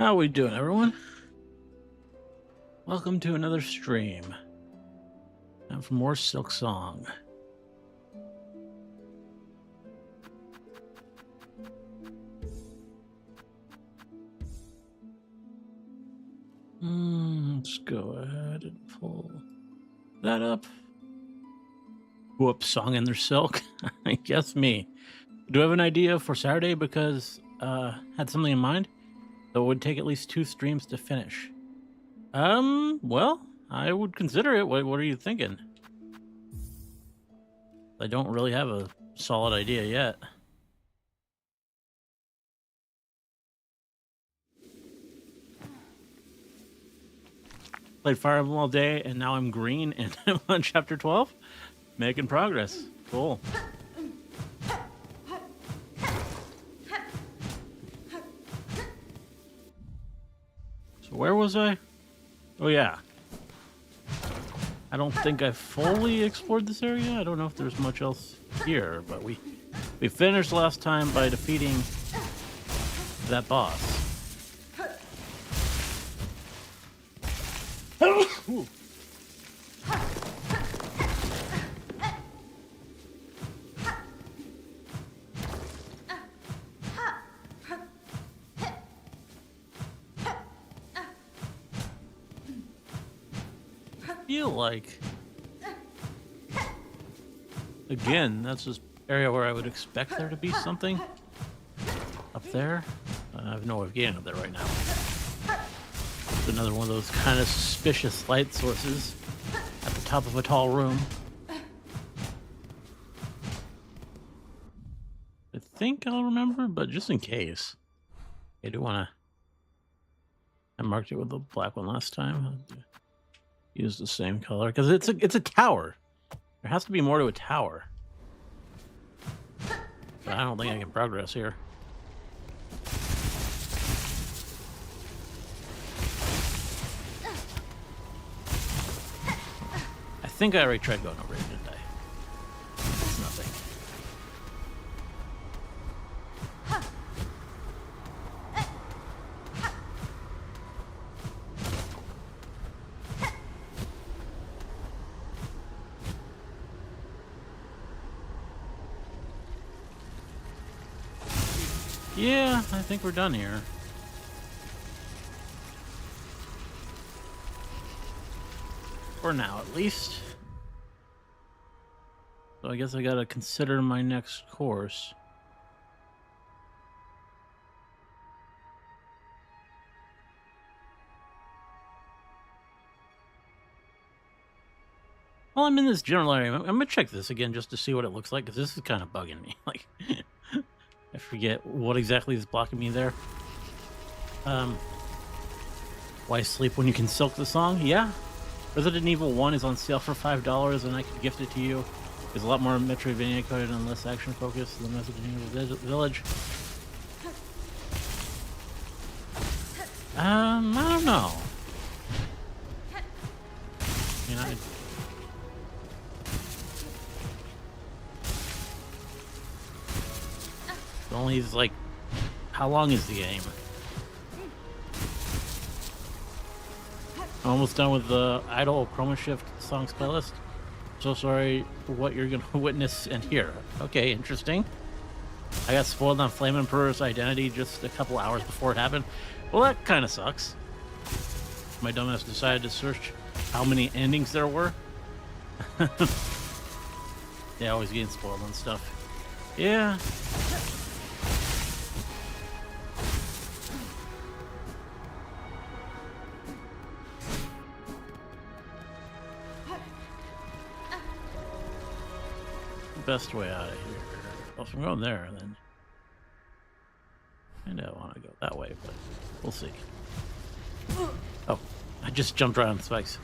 How we doing, everyone? Welcome to another stream. Time for more Silksong. Let's go ahead and pull that up. Whoops, song in their silk. I guess me. Do I have an idea for Saturday? Because had something in mind that would take at least 2 streams to finish. Well, I would consider it. What are you thinking? I don't really have a solid idea yet. Played Fire Emblem all day, and now I'm green, and I'm on chapter 12. Making progress. Cool. So where was I? Oh yeah. I don't think I fully explored this area. I don't know if there's much else here, but we finished last time by defeating that boss. Ooh. Feel like, again, that's this area where I would expect there to be something up there. I have no way of getting up there right now. It's another one of those kind of suspicious light sources at the top of a tall room. I think I'll remember, but just in case, I do want to. I marked it with the black one last time. Use the same color because it's a tower. There has to be more to a tower. But I don't think I can progress here. I think I already tried going over it, didn't I? It's nothing. Yeah, I think we're done here. For now, at least. So I guess I gotta consider my next course. Well, I'm in this general area. I'm gonna check this again just to see what it looks like, because this is kind of bugging me. Like, I forget what exactly is blocking me there. Why sleep when you can silk the song? Yeah. Resident Evil 1 is on sale for $5, and I can gift it to you. There's a lot more Metroidvania coded and less action focused than Resident Evil Village. I don't know. You know, it only is like, how long is the game? I'm almost done with the Idle Chroma Shift songs playlist. So sorry what you're gonna witness and hear. Okay, interesting. I got spoiled on Flame Emperor's identity just a couple hours before it happened. Well, that kind of sucks. My dumbass decided to search how many endings there were. Yeah, always getting spoiled on stuff. Yeah. Best way out of here. Well, if I'm going there, then I don't want to go that way, but we'll see. Oh, I just jumped right on the spikes.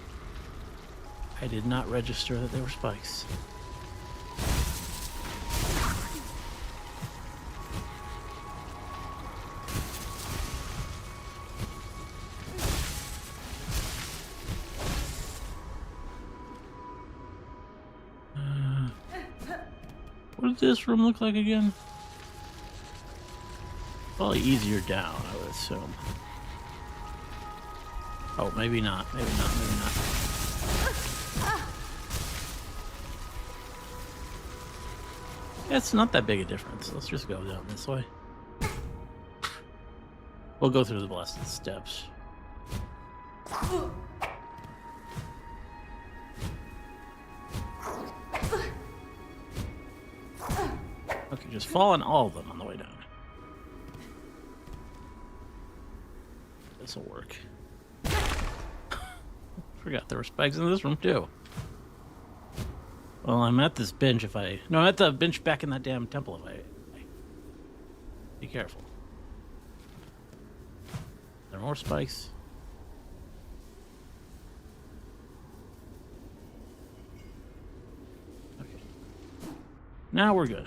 I did not register that they were spikes. What does this room look like again? Probably easier down, I would assume. Oh, maybe not. Maybe not. Maybe not. It's not that big a difference. Let's just go down this way. We'll go through the blasted steps. Okay, just fall on all of them on the way down. This'll work. Forgot there were spikes in this room too. Well, I'm at this bench if I... No, I'm at the bench back in that damn temple if I... Be careful. There are more spikes. Okay. Now we're good.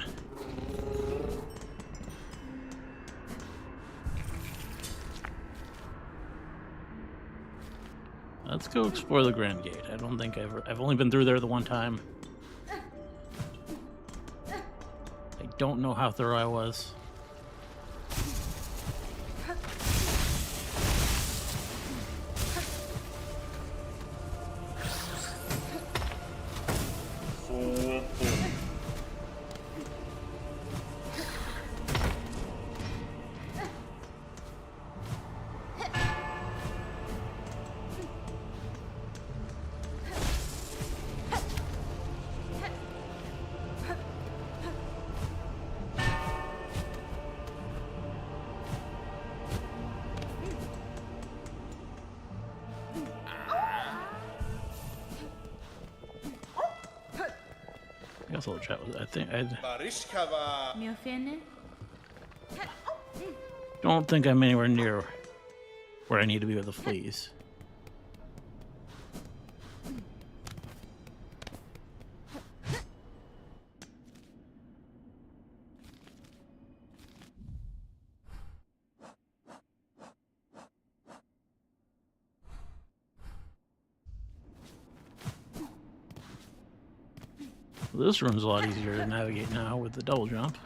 Let's go explore the Grand Gate. I don't think I've only been through there the one time. I don't know how thorough I was. I guess I'll chat with it. I think don't think I'm anywhere near where I need to be with the fleas. Well, this room's a lot easier to navigate now with the double jump.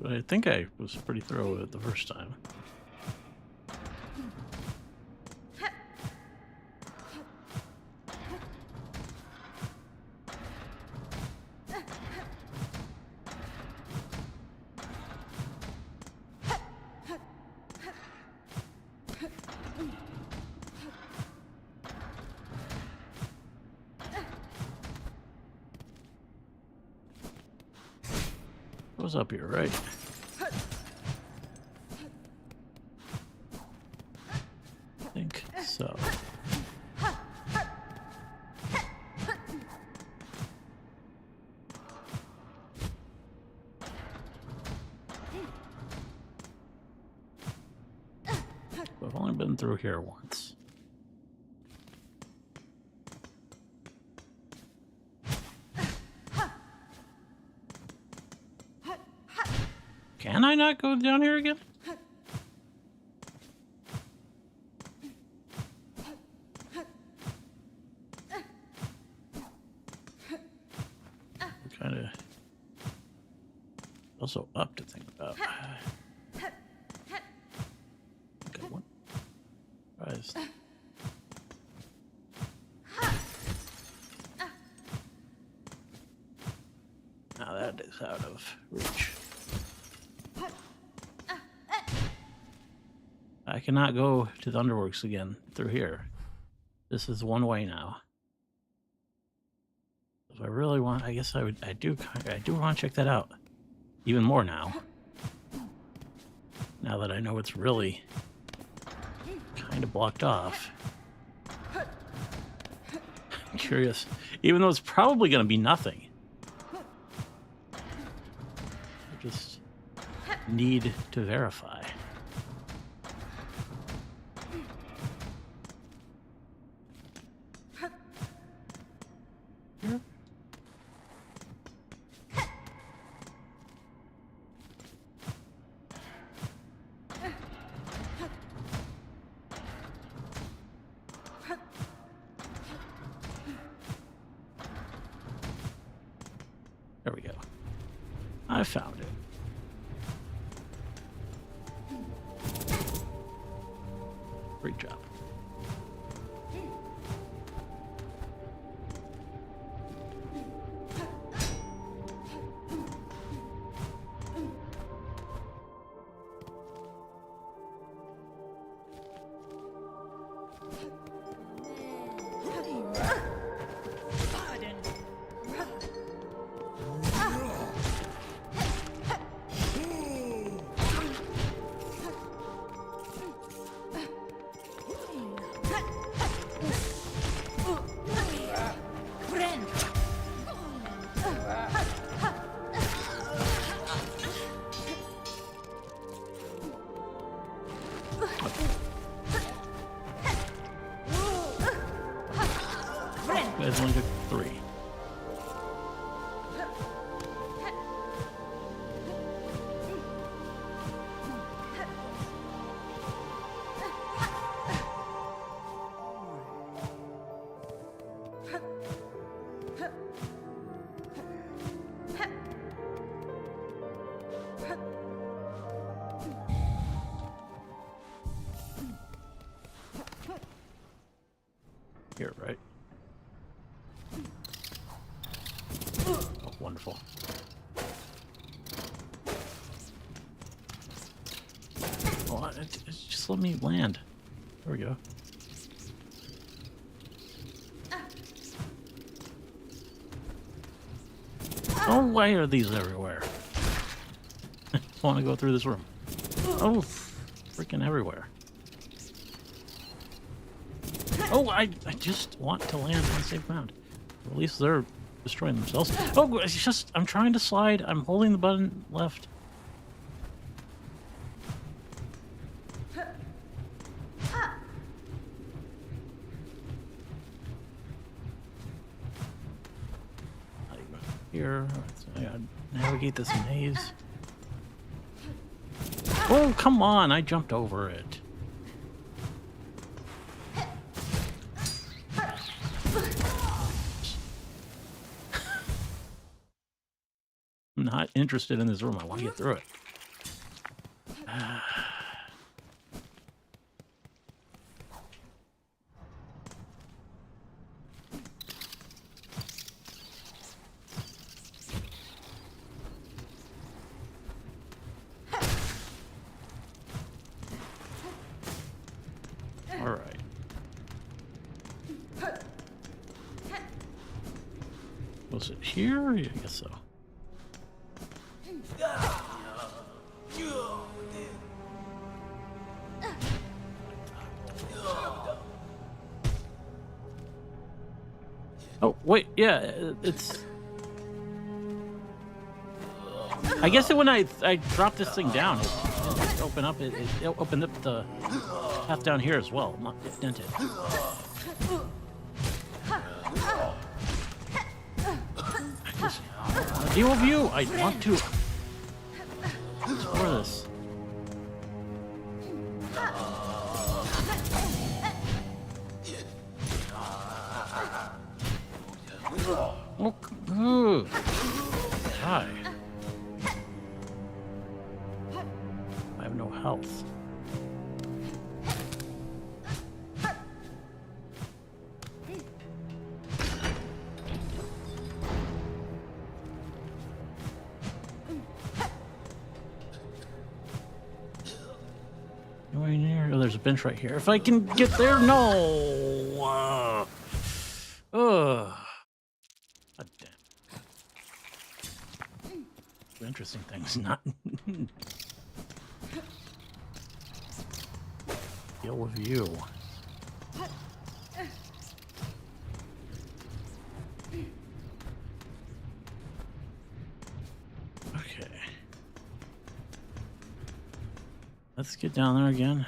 But I think I was pretty thorough with it the first time. Goes up here, right? I think so. I've only been through here once. Can I not go down here again? Kind of also up to think about. Okay, what? Surprised. Now that is out of reach. I cannot go to the Underworks again through here. This is one way now. If I really want, I guess I do want to check that out even more now. Now that I know it's really kind of blocked off. I'm curious, even though it's probably going to be nothing. I just need to verify. There we go. I found it. Great job. You guys only took 3. Here, right? Oh, wonderful. Oh, just let me land. There we go. Oh, why are these everywhere? I want to go through this room. Oh, freaking everywhere. Oh, I just want to land on safe ground. Or at least they're destroying themselves. Oh, it's just, I'm trying to slide. I'm holding the button left. Here, I gotta navigate this maze. Oh, come on, I jumped over it. I'm not interested in this room. I want to get through it. All right. Was it here? Yeah, I guess so. Oh, wait, yeah, it's... I guess when I dropped this thing down, it opened up, it opened up the path down here as well, not dented. I deal with you! I want to explore this. Oh, hi. I have no health. Nowhere near. Oh, there's a bench right here. If I can get there, no. God damn. Interesting things, not deal with you. Okay. Let's get down there again.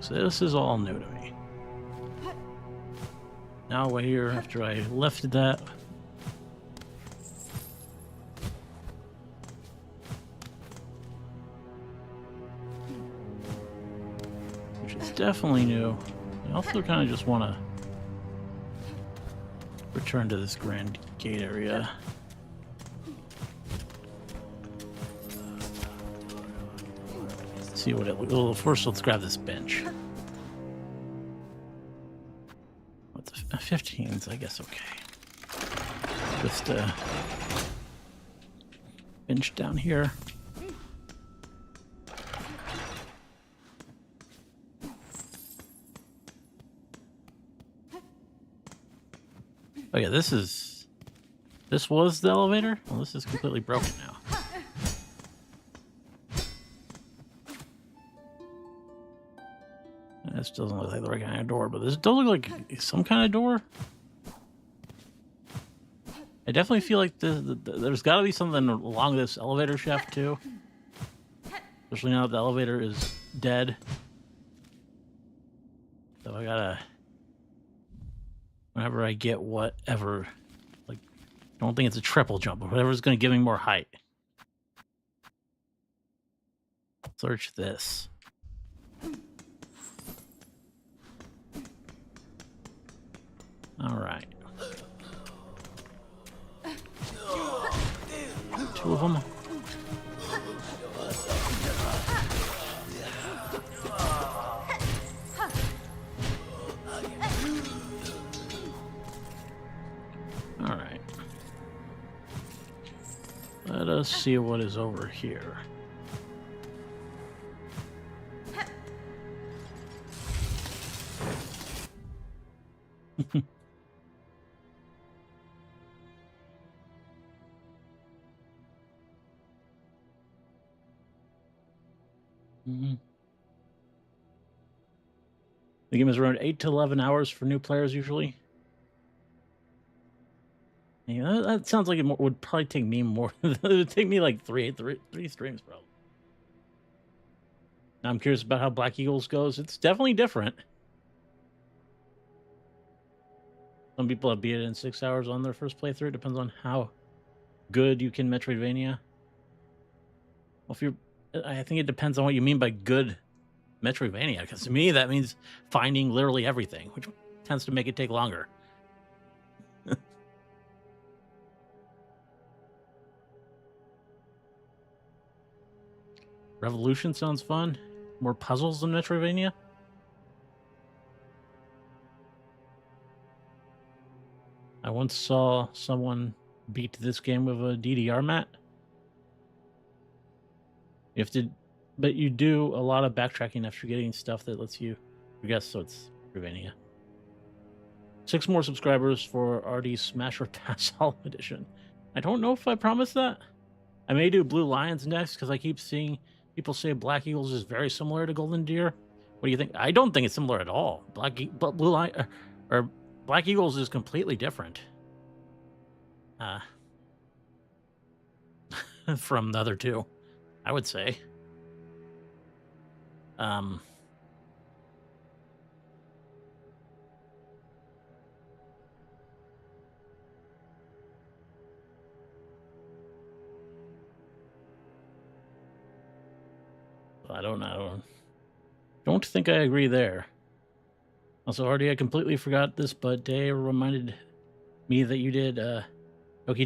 So this is all new to me. Now we're here after I lifted that. which is definitely new. I also kind of just want to return to this grand gate area. Let's see what it. Well, first, let's grab this bench. What's 15s? I guess okay. Just bench down here. Oh yeah, this was the elevator? Well, this is completely broken now. This doesn't look like the right kind of door, but this does look like some kind of door. I definitely feel like there's got to be something along this elevator shaft too. Especially now that the elevator is dead. So I gotta... Whenever I get whatever... Like, I don't think it's a triple jump, but whatever's going to give me more height. Search this. Alright. 2 of them. Alright. Let us see what is over here. The game is around 8 to 11 hours for new players usually. Yeah, that sounds like it would probably take me more. It would take me like three streams probably. Now I'm curious about how Black Eagles goes. It's definitely different. Some people have beat it in 6 hours on their first playthrough. It depends on how good you can Metroidvania. Well, I think it depends on what you mean by good Metroidvania, because to me that means finding literally everything, which tends to make it take longer. Revolution sounds fun. More puzzles than Metroidvania. I once saw someone beat this game with a DDR mat. You have to, but you do a lot of backtracking after getting stuff that lets you progress, so it's Metroidvania. 6 more subscribers for RD Smasher Pass All Edition. I don't know if I promised that. I may do Blue Lions next because I keep seeing people say Black Eagles is very similar to Golden Deer. What do you think? I don't think it's similar at all. Black Eagles is completely different from the other two, I would say. I don't think I agree there. Also, Artie, I completely forgot this, but Day reminded me that you did Doki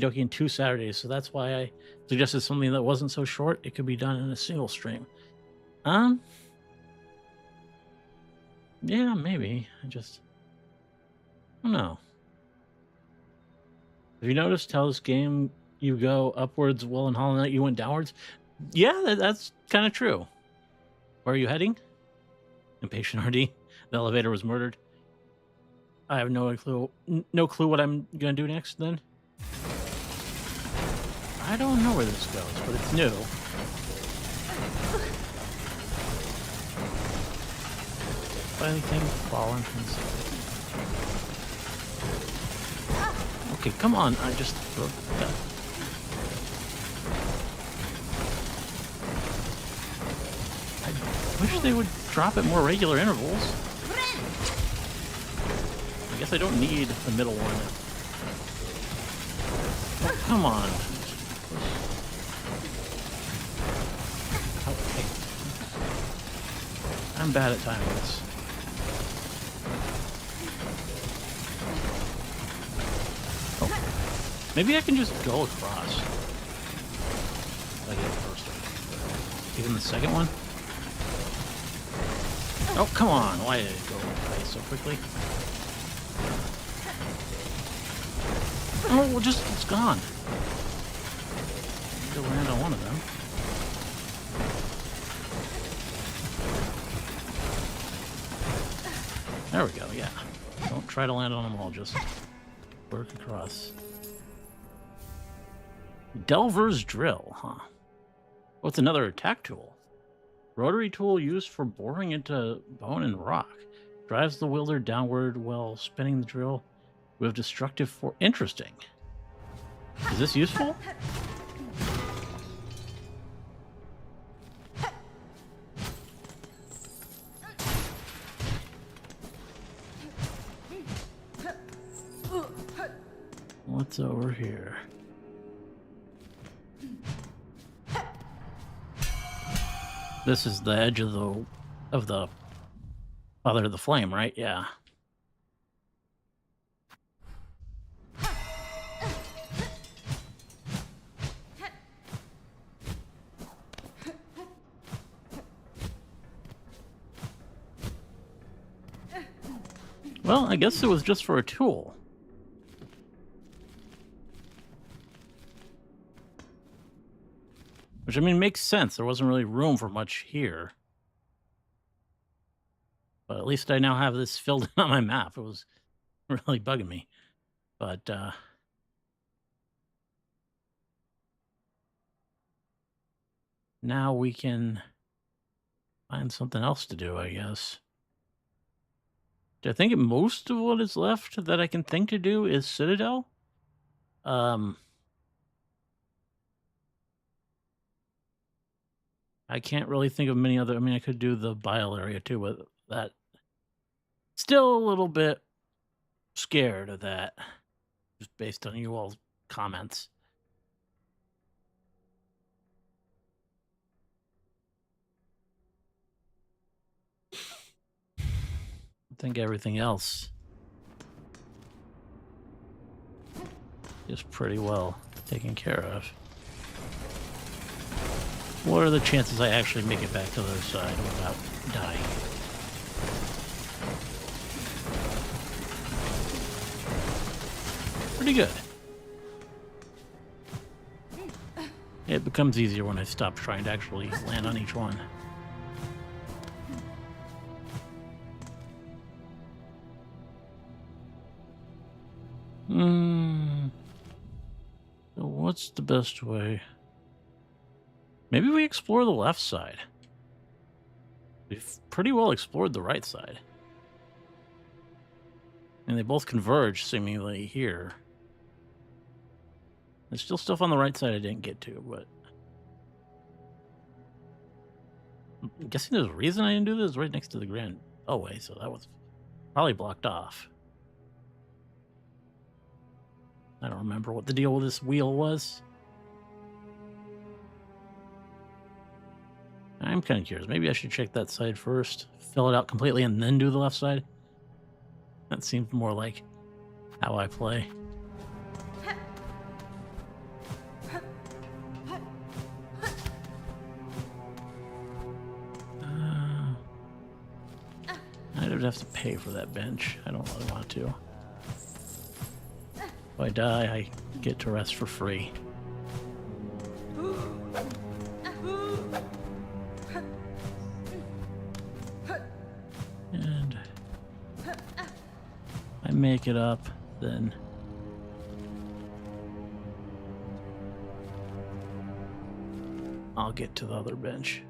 Doki in 2 Saturdays, so that's why I suggested something that wasn't so short. It could be done in a single stream. Yeah, maybe. I don't know. Have you noticed how this game you go upwards, while in Hollow Knight you went downwards? Yeah, that's kind of true. Where are you heading? Impatient RD. The elevator was murdered. I have no clue what I'm gonna do next then. I don't know where this goes, but it's new. Anything fallen from the sky? Okay, come on. I just broke that. I wish they would drop at more regular intervals. I guess I don't need the middle one. Oh, come on. Okay. I'm bad at timing this. Oh. Maybe I can just go across. I get the first one. Even the second one? Oh, come on. Why did it go away so quickly? Oh, well, just, it's gone. Still land on one of them. There we go, yeah. Don't try to land on them all, just work across. Delver's drill, huh? What's another attack tool? Rotary tool used for boring into bone and rock. Drives the wielder downward while spinning the drill with destructive force. Interesting. Is this useful? What's over here? This is the edge of the Father of the Flame, right? Yeah. Well, I guess it was just for a tool. Which, I mean, makes sense. There wasn't really room for much here. But at least I now have this filled in on my map. It was really bugging me. But, now we can find something else to do, I guess. I think most of what is left that I can think to do is Citadel. I can't really think of many other. I mean, I could do the Bile area too, but that still a little bit scared of that, just based on you all's comments. I think everything else is pretty well taken care of. What are the chances I actually make it back to the other side without dying? Pretty good. It becomes easier when I stop trying to actually land on each one. So what's the best way? Maybe we explore the left side. We've pretty well explored the right side. And they both converge seemingly here. There's still stuff on the right side I didn't get to, but I'm guessing there's a reason I didn't do this. It's right next to the Grand Bellway, so that was probably blocked off. I don't remember what the deal with this wheel was. I'm kind of curious. Maybe I should check that side first, fill it out completely, and then do the left side. That seems more like how I play. I'd have to pay for that bench. I don't really want to. If I die, I get to rest for free. And I make it up, then I'll get to the other bench.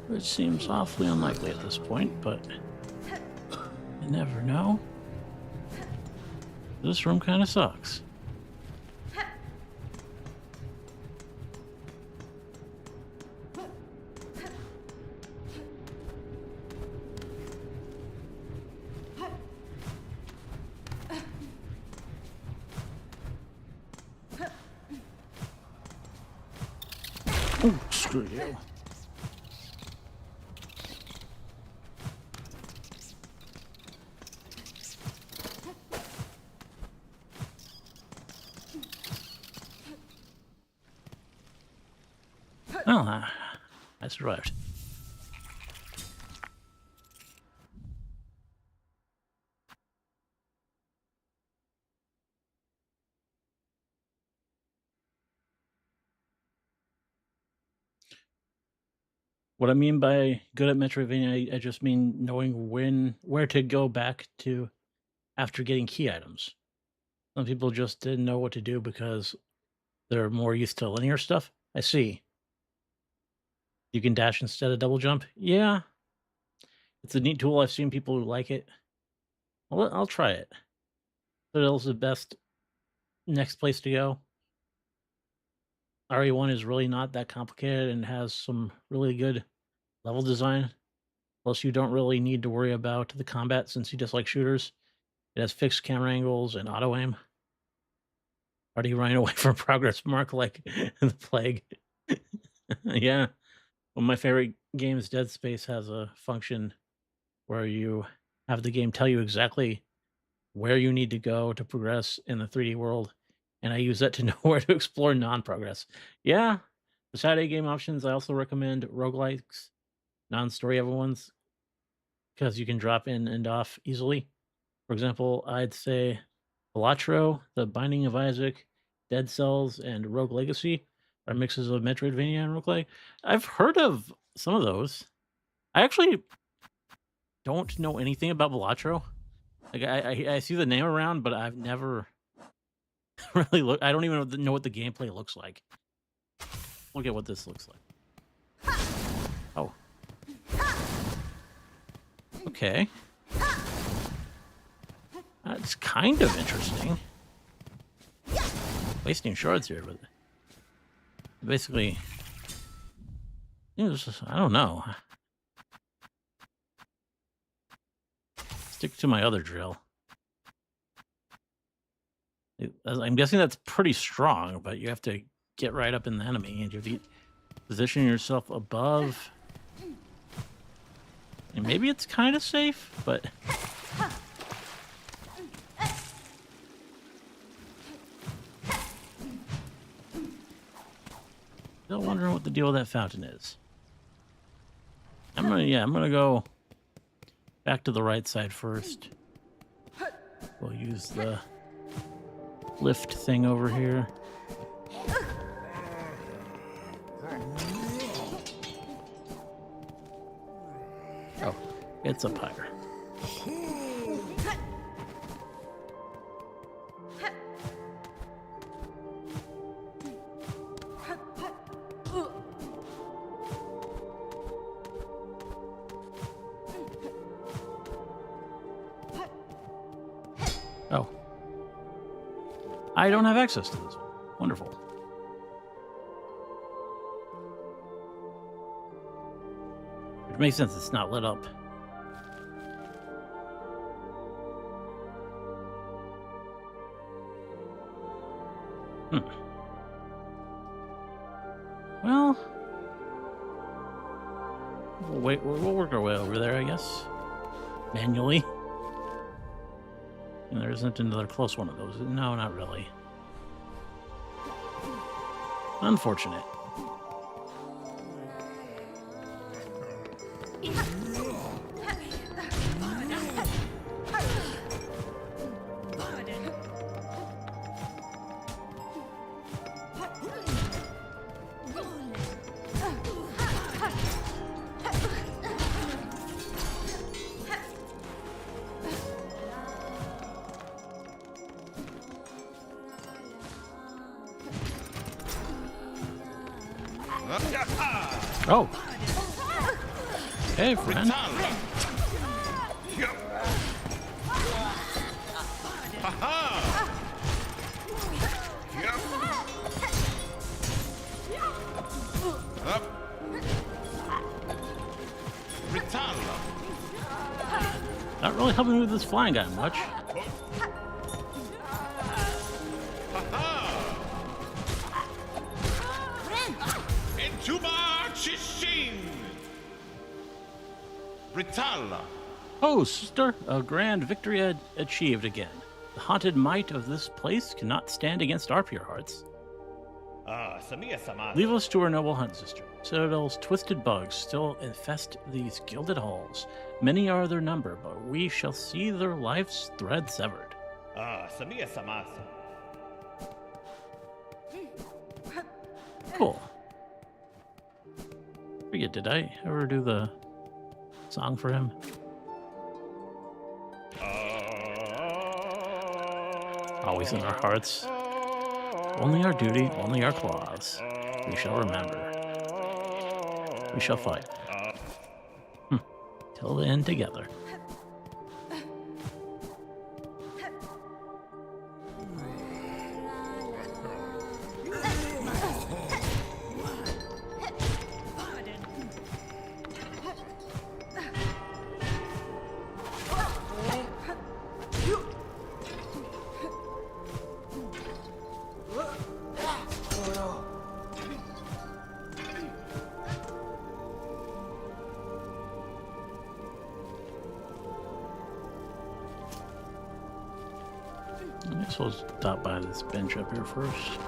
Which seems awfully unlikely at this point, but you never know. This room kind of sucks. Screw you. Well, I survived. What I mean by good at Metroidvania, I just mean knowing where to go back to after getting key items. Some people just didn't know what to do because they're more used to linear stuff. I see. You can dash instead of double jump. Yeah, it's a neat tool. I've seen people who like it. I'll try it. Citadel's the best next place to go. RE1 is really not that complicated and has some really good level design. Plus, you don't really need to worry about the combat since you just like shooters. It has fixed camera angles and auto aim. Are you running away from progress mark like the plague? Yeah. Well, my favorite games, Dead Space, has a function where you have the game tell you exactly where you need to go to progress in the 3D world, and I use that to know where to explore non-progress. Yeah. For Saturday game options, I also recommend roguelikes, non-story ones, because you can drop in and off easily. For example, I'd say Balatro, The Binding of Isaac, Dead Cells, and Rogue Legacy are mixes of Metroidvania and roguelike. I've heard of some of those. I actually don't know anything about Balatro. Like I see the name around, but I've never really looked. I don't even know what the gameplay looks like. Look at what this looks like. Oh. Okay. That's kind of interesting. Wasting shards here, but basically, I don't know. Stick to my other drill. I'm guessing that's pretty strong, but you have to get right up in the enemy and you have to position yourself above. And maybe it's kind of safe, but still wondering what the deal with that fountain is. I'm gonna go back to the right side first. We'll use the lift thing over here. Oh, it's up higher. Oh. I don't have access to this one. Wonderful. Which makes sense, it's not lit up. Well, we'll work our way over there, I guess. Manually. And there isn't another close one of those. No, not really. Unfortunate. Oh. Hey, friend. Not really helping me with this flying guy much. Into my Ritalla. Oh, sister, a grand victory achieved again. The haunted might of this place cannot stand against our pure hearts. Samia Sama. Leave us to our noble hunt, sister. Citadel's twisted bugs still infest these gilded halls. Many are their number, but we shall see their life's thread severed. Samia Sama. Cool. Forget, did I ever do the song for him? Always in our hearts. Only our duty, only our claws. We shall remember. We shall fight. Till the end together. I guess we'll stop by this bench up here first.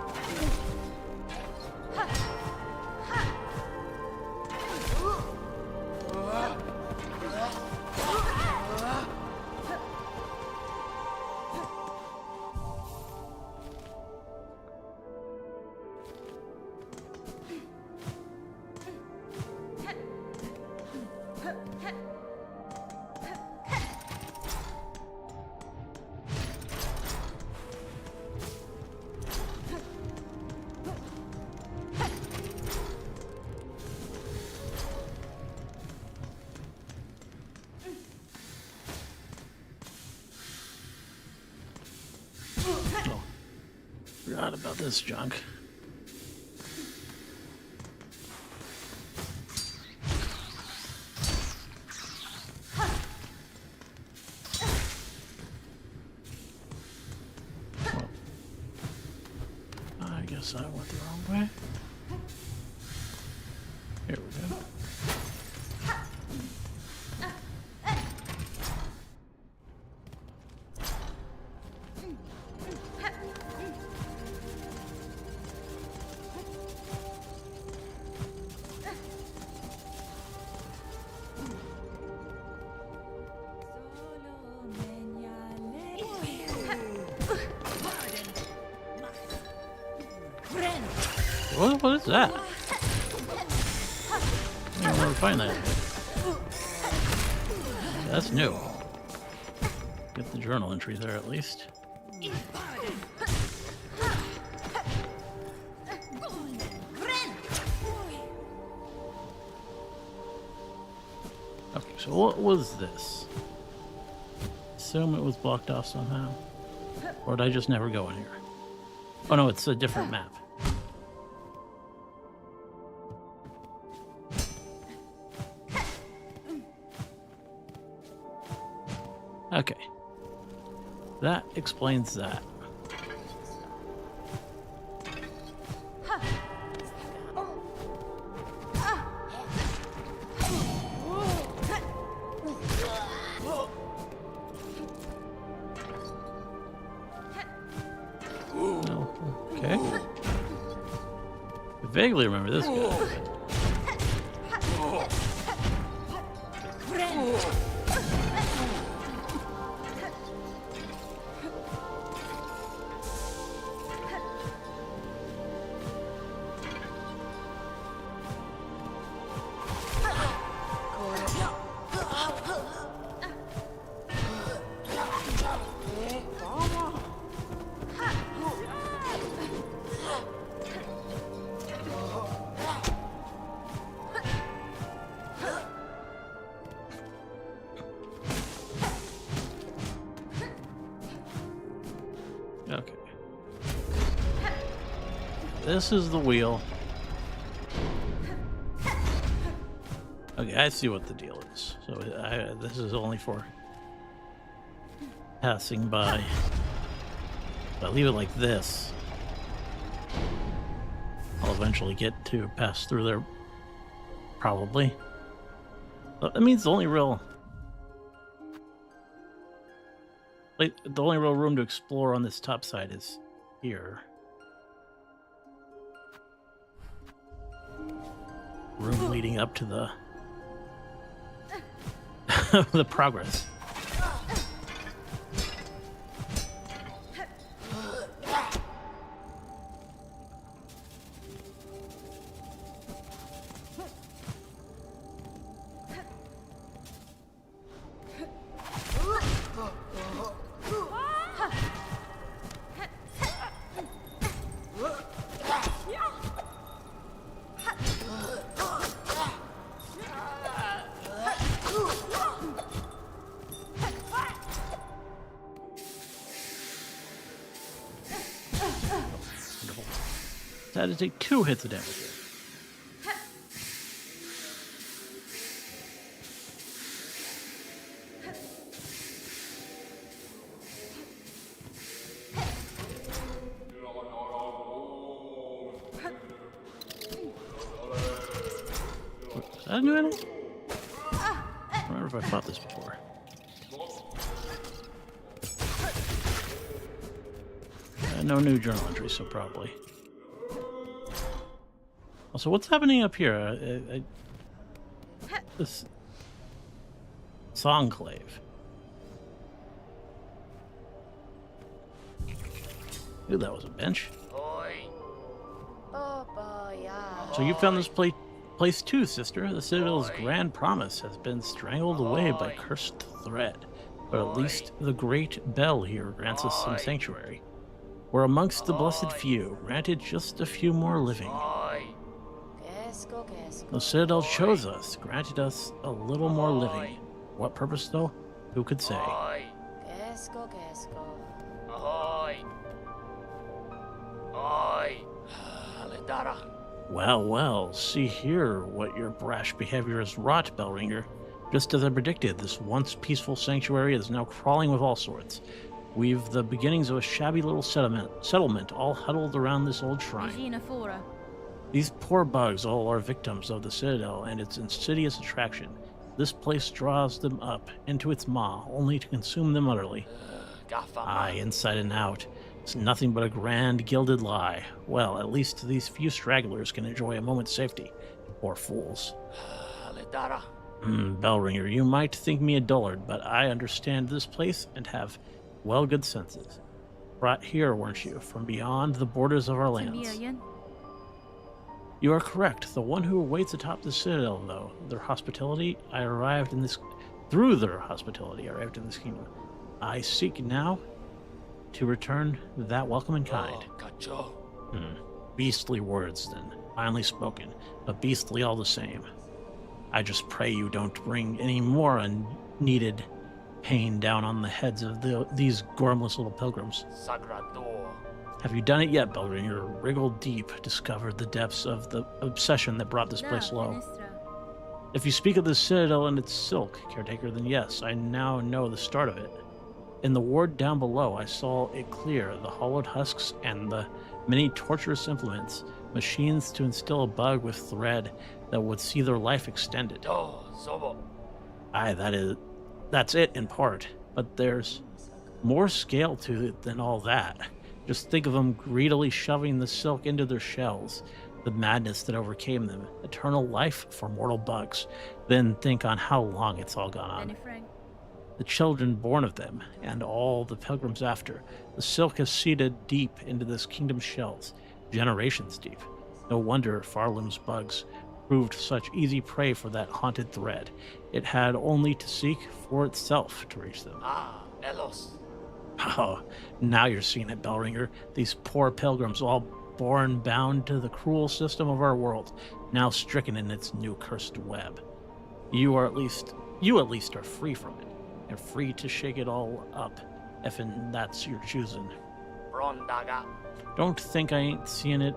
Forgot about this junk. Well, I guess I went the wrong way. Here we go. What is that? I don't know where to find that. That's new. Get the journal entry there at least. Okay, so what was this? Assume it was blocked off somehow. Or did I just never go in here? Oh no, it's a different map. Okay. That explains that. Oh, okay. I vaguely remember this guy. Okay. This is the wheel. Okay, I see what the deal is. So this is only for passing by. If I leave it like this, I'll eventually get to pass through there, probably. That means the only real, like, the only real room to explore on this top side is here. Room leading up to the the progress. Had to take 2 hits of damage here. Does that do anything? I don't remember if I fought this before. No new journal entries, so probably. Also, what's happening up here? This Songclave. Ooh, that was a bench. So you found this place too, sister. The Citadel's grand promise has been strangled away by cursed thread. But at least the great bell here grants us some sanctuary. We're amongst the blessed few, granted just a few more living. The Citadel chose us, granted us a little more living. What purpose, though? Who could say? Well, well, see here what your brash behavior has wrought, Bellringer. Just as I predicted, this once peaceful sanctuary is now crawling with all sorts. We've the beginnings of a shabby little settlement all huddled around this old shrine. These poor bugs all are victims of the Citadel and its insidious attraction. This place draws them up into its maw, only to consume them utterly. Aye, inside and out. It's nothing but a grand gilded lie. Well, at least these few stragglers can enjoy a moment's safety. Poor fools. Bellringer, you might think me a dullard, but I understand this place and have, well, good senses. Brought here, weren't you, from beyond the borders of our lands? You are correct. The one who awaits atop the Citadel, though, through their hospitality, I arrived in this kingdom. I seek now to return that welcome and kind. Beastly words, then. Finely spoken, but beastly all the same. I just pray you don't bring any more unneeded pain down on the heads of these gormless little pilgrims. Have you done it yet, Bellringer? Wriggled deep, discovered the depths of the obsession that brought this place low. If you speak of the Citadel and its silk, caretaker, then yes, I now know the start of it. In the ward down below, I saw it clear, the hollowed husks and the many torturous implements, machines to instill a bug with thread that would see their life extended. Aye, that's it in part, but there's more scale to it than all that. Just think of them greedily shoving the silk into their shells, the madness that overcame them, eternal life for mortal bugs. Then think on how long it's all gone on. The children born of them, and all the pilgrims after. The silk has seeded deep into this kingdom's shells, generations deep. No wonder Farlum's bugs proved such easy prey for that haunted thread. It had only to seek for itself to reach them. Oh, now you're seeing it, Bellringer. These poor pilgrims, all born bound to the cruel system of our world, now stricken in its new cursed web. You at least are free from it, and free to shake it all up, if that's your choosing. Don't think I ain't seeing it,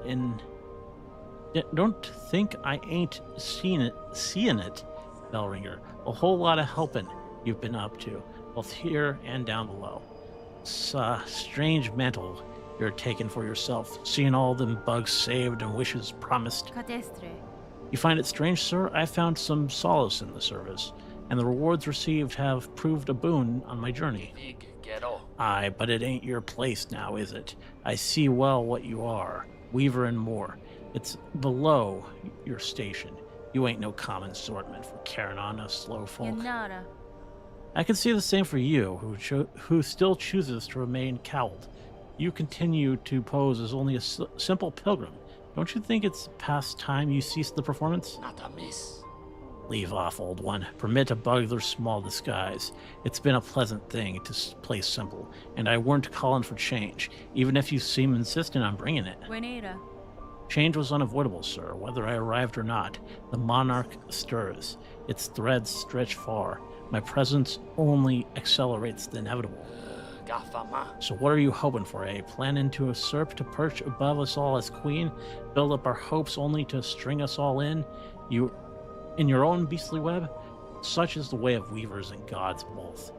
Bellringer. A whole lot of helping you've been up to, both here and down below. It's a strange mantle you're taking for yourself, seeing all them bugs saved and wishes promised. You find it strange, sir? I found some solace in the service, and the rewards received have proved a boon on my journey. Big ghetto. Aye, but it ain't your place now, is it? I see well what you are, weaver and more. It's below your station. You ain't no common sortment for carrying on us slow folk. Yanara. I can see the same for you, who still chooses to remain cowled. You continue to pose as only a simple pilgrim. Don't you think it's past time you ceased the performance? Not a miss. Leave off, old one. Permit a bugler's small disguise. It's been a pleasant thing to play simple, and I weren't calling for change, even if you seem insistent on bringing it. Buenera. Change was unavoidable, sir, whether I arrived or not. The monarch stirs. Its threads stretch far. My presence only accelerates the inevitable. Gafama. So what are you hoping for, eh? Planning to usurp, to perch above us all as queen? Build up our hopes only to string us all in? You, in your own beastly web? Such is the way of weavers and gods both.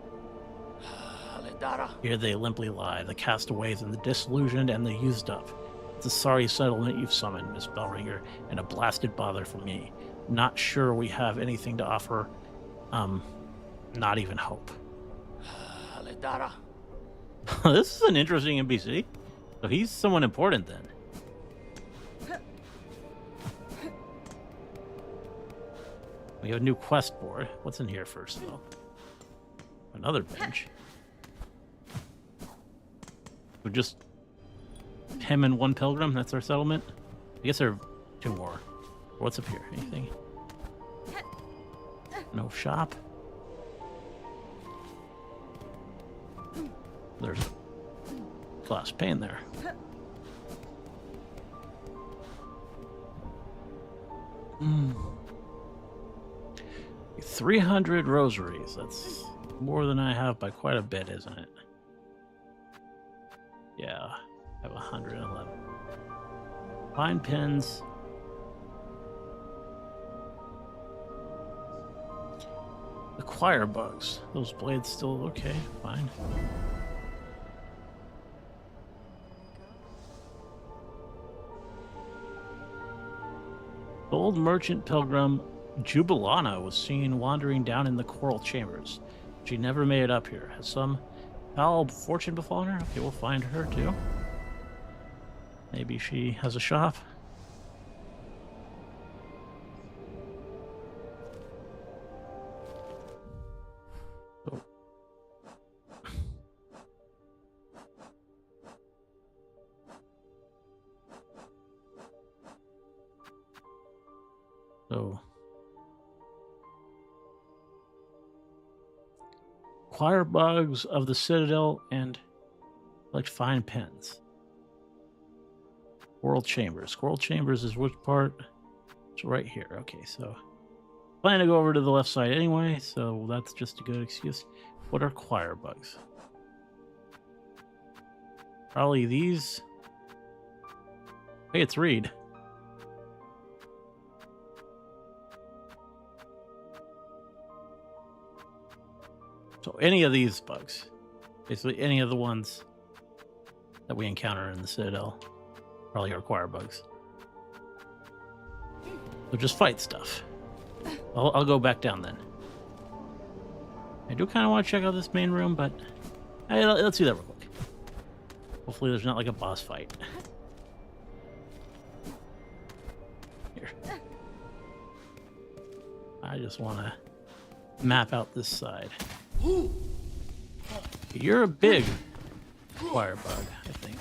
Alendara. Here they limply lie, the castaways and the disillusioned and the used up. It's a sorry settlement you've summoned, Miss Bellringer, and a blasted bother for me. Not sure we have anything to offer. Not even hope. Alendara. This is an interesting NPC. So he's someone important then. We have a new quest board. What's in here first, though? Another bench. So just him and one pilgrim, that's our settlement? I guess there are two more. What's up here? Anything? No shop? There's a glass pane there. Hmm. 300 rosaries. That's more than I have by quite a bit, isn't it? Yeah, I have 111. Pine pins. The choir bugs. Those blades still okay, fine. The old merchant pilgrim Jubilana was seen wandering down in the coral chambers. She never made it up here. Has some foul fortune befallen her? Okay, we'll find her too. Maybe she has a shop. Oh. So. Choir bugs of the Citadel and collect fine pens. Coral Chambers. Coral Chambers is which part? It's right here. Okay, so plan to go over to the left side anyway, so that's just a good excuse. What are choir bugs? Probably these. Hey, it's Reed. So any of these bugs, basically any of the ones that we encounter in the Citadel, probably are choir bugs. So just fight stuff. I'll go back down then. I do kind of want to check out this main room, but hey, let's do that real quick. Hopefully there's not like a boss fight. Here. I just want to map out this side. You're a big choir bug, I think.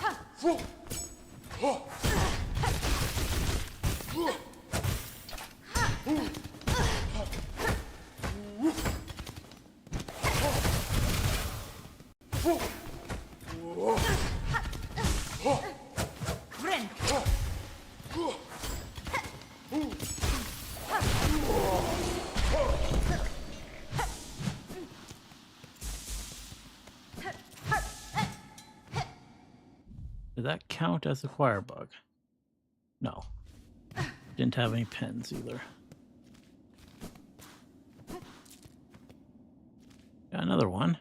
Did that count as a choir bug? No. Didn't have any pens either. Got another one.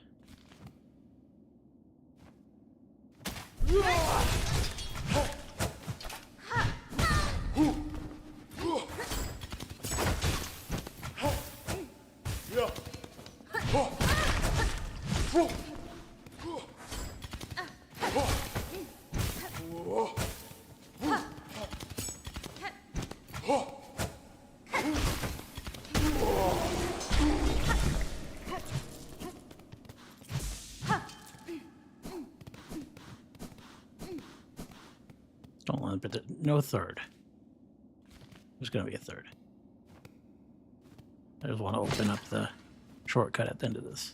Don't let but no third. There's gonna be a third. I just want to open up the shortcut at the end of this.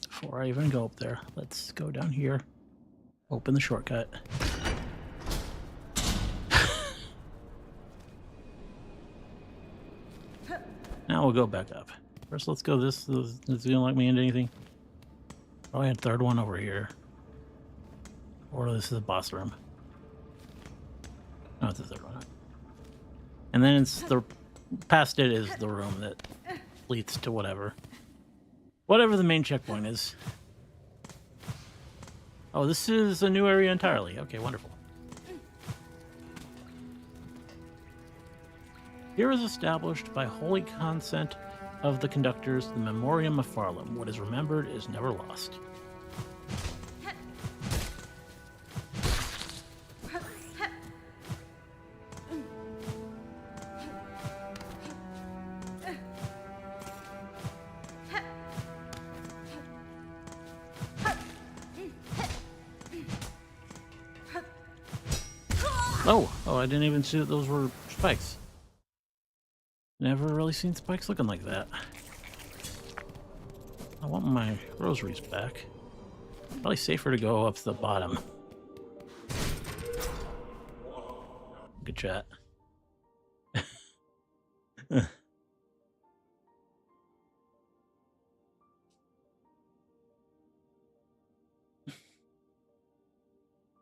Before I even go up there, let's go down here, open the shortcut. Now we'll go back up. First, let's go this. Does it gonna let me into anything? Probably a third one over here. Or this is the boss room. No, it's the third one. And then it's the past it is the room that leads to whatever. Whatever the main checkpoint is. Oh, this is a new area entirely. Okay, wonderful. Here is established by holy consent of the conductors the memoriam of Farlam. What is remembered is never lost. Oh, I didn't even see that those were spikes. Never really seen spikes looking like that. I want my rosaries back. Probably safer to go up the bottom. Good chat.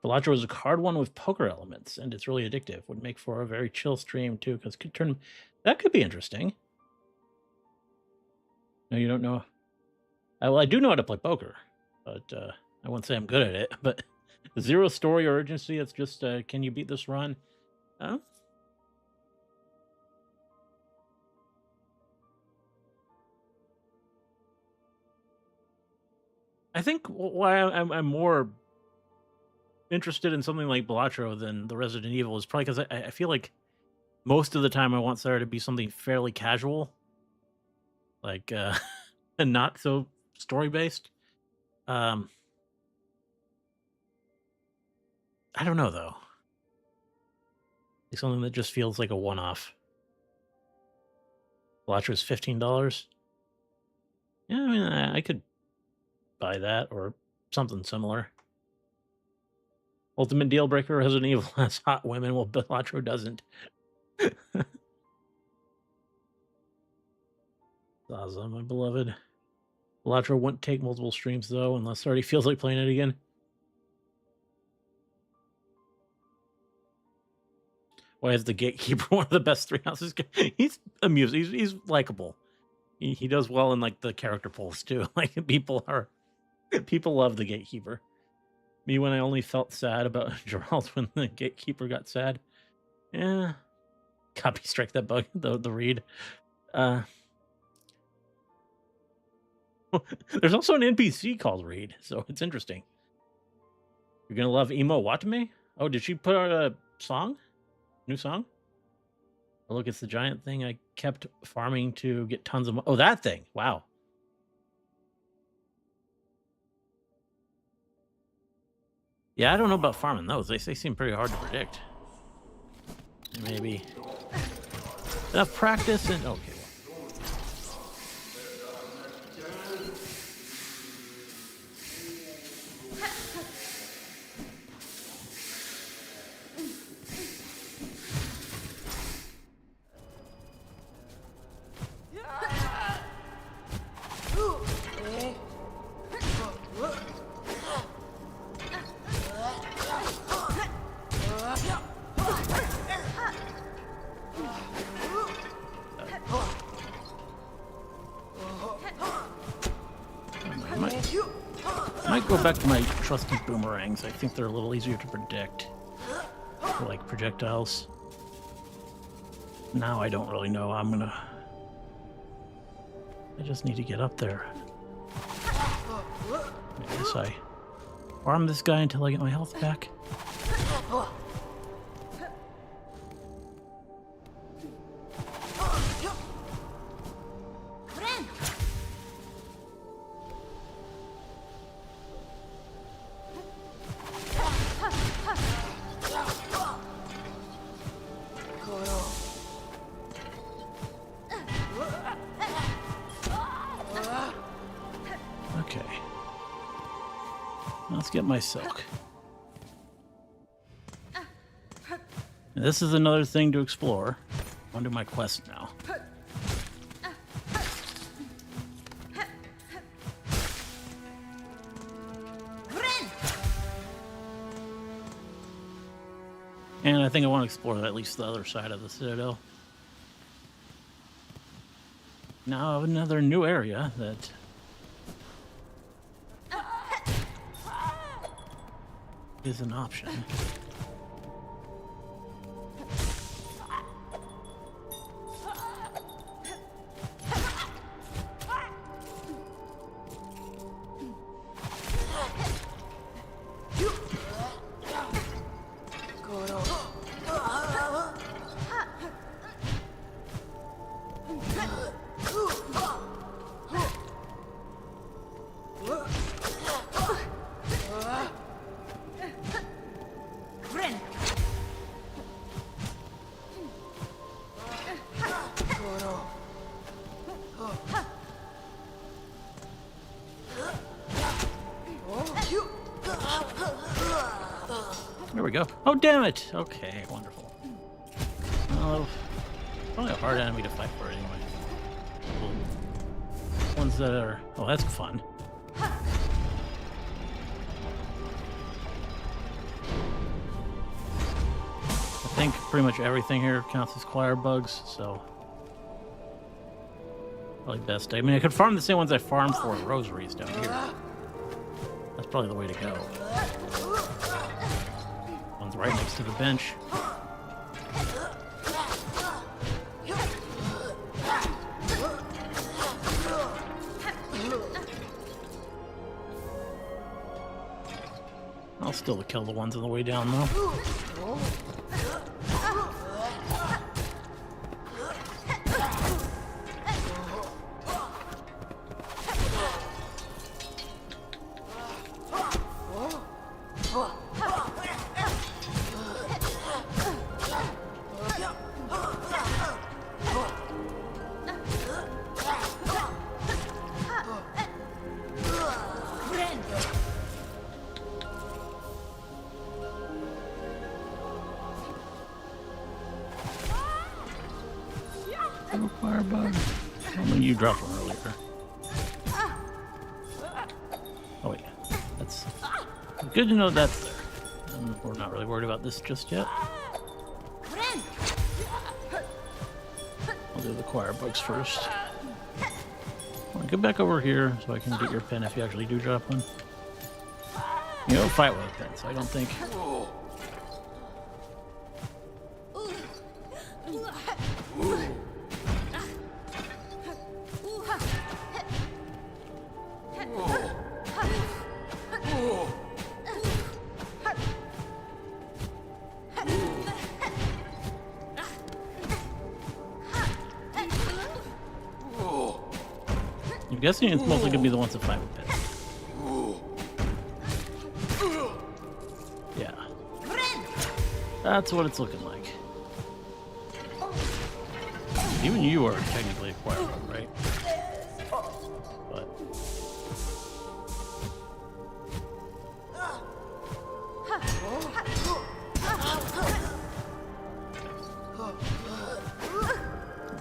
Balatro is a hard one with poker elements, and it's really addictive. Would make for a very chill stream too, because could turn. That could be interesting. No, you don't know. Well, I do know how to play poker, but I wouldn't say I'm good at it. But zero story or urgency. It's just, can you beat this run? I think why I'm more interested in something like Balatro than the Resident Evil is probably because I feel like most of the time I want Sarah to be something fairly casual, like and not so story based. I don't know though. Like something that just feels like a one off. Balatro is $15. Yeah, I mean I could buy that or something similar. Ultimate deal breaker: Resident Evil has hot women, while Balatro doesn't. Zaza, my beloved. Balatro wouldn't take multiple streams though, unless it already feels like playing it again. Why is the Gatekeeper one of the best three houses? He's amused. He's likable. He does well in like the character polls too. Like people love the Gatekeeper. Me when I only felt sad about Gerald when the Gatekeeper got sad. Yeah. Copy strike that bug, the read. There's also an NPC called Reed, so it's interesting. You're gonna love Emo Watame? Oh, did she put out a song? New song? Oh, look, it's the giant thing I kept farming to get tons of... Oh, that thing! Wow. Yeah, I don't know about farming those. They seem pretty hard to predict. Maybe enough practice and... Okay. go back to my trusty boomerangs. I think they're a little easier to predict. For, like projectiles. Now I don't really know. I just need to get up there. I guess I farm this guy until I get my health back. Okay. Let's get my silk. And this is another thing to explore. On to my quest now. And I think I want to explore at least the other side of the citadel. Now I have another new area that is an option. There we go. Oh, damn it! Okay, wonderful. Well, probably a hard enemy to fight for anyway. Ones that are... Oh, that's fun. I think pretty much everything here counts as choir bugs, so... Probably best. I mean, I could farm the same ones I farmed for rosaries down here. That's probably the way to go. One's right next to the bench. I'll still kill the ones on the way down, though. Firebug. I mean, you dropped one earlier. Oh wait, that's good to know that's there. And we're not really worried about this just yet. I'll do the choir bugs first. I'll get back over here so I can get your pen if you actually do drop one. You don't fight with a pen, so I don't think. I'm guessing it's mostly gonna be the ones that fight with pets. Yeah. That's what it's looking like. Even you are technically a choir bug, right? But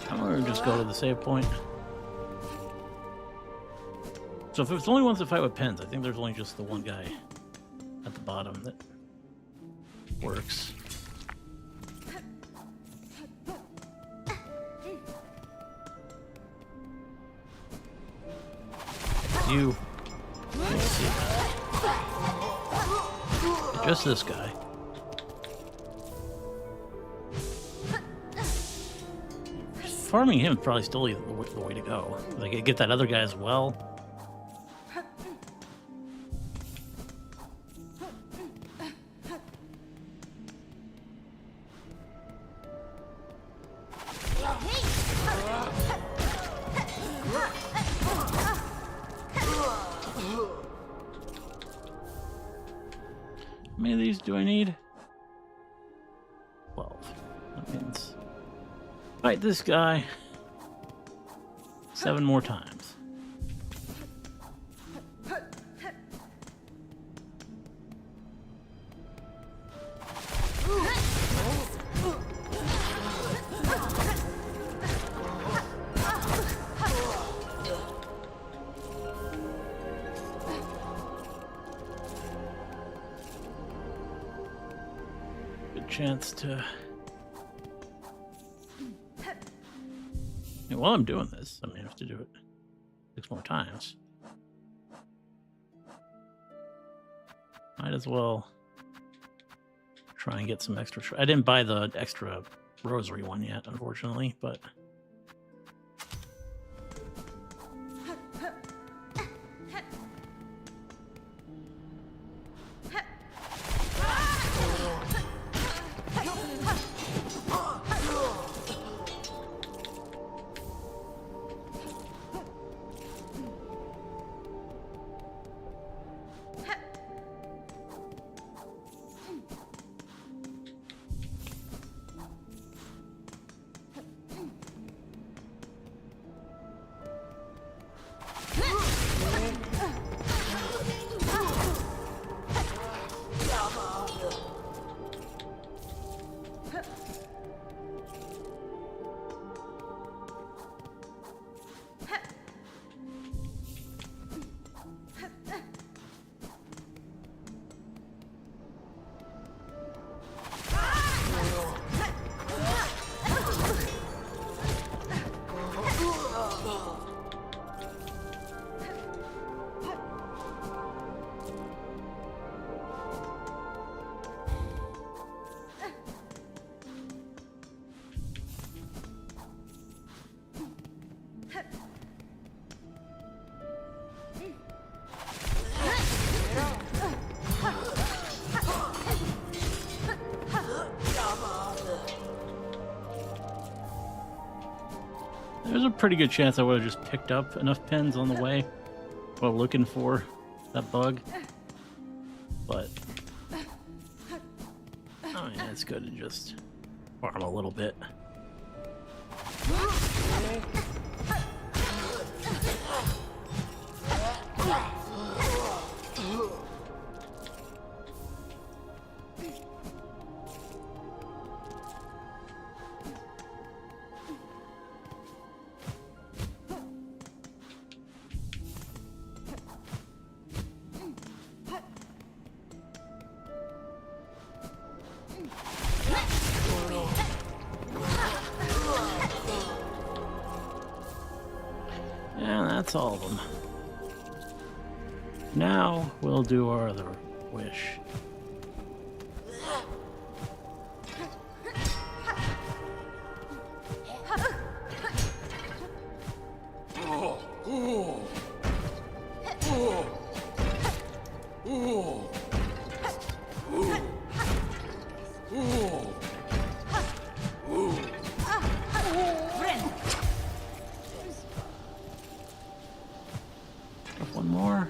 I'm gonna just go to the save point. So if it's the only ones that fight with pens, I think there's only just the one guy at the bottom that works. You. Let's see that. Just this guy. Farming him is probably still the way to go. Like, get that other guy as well. How many of these do I need? 12. That means fight this guy 7 more times. Good chance to... And while I'm doing this, I may have to do it 6 more times. Might as well try and get some extra... I didn't buy the extra rosary one yet, unfortunately, but... There's a pretty good chance I would have just picked up enough pins on the way while looking for that bug. But I mean, it's good to just farm a little bit. Yeah, that's all of them. Now we'll do our other wish. One more.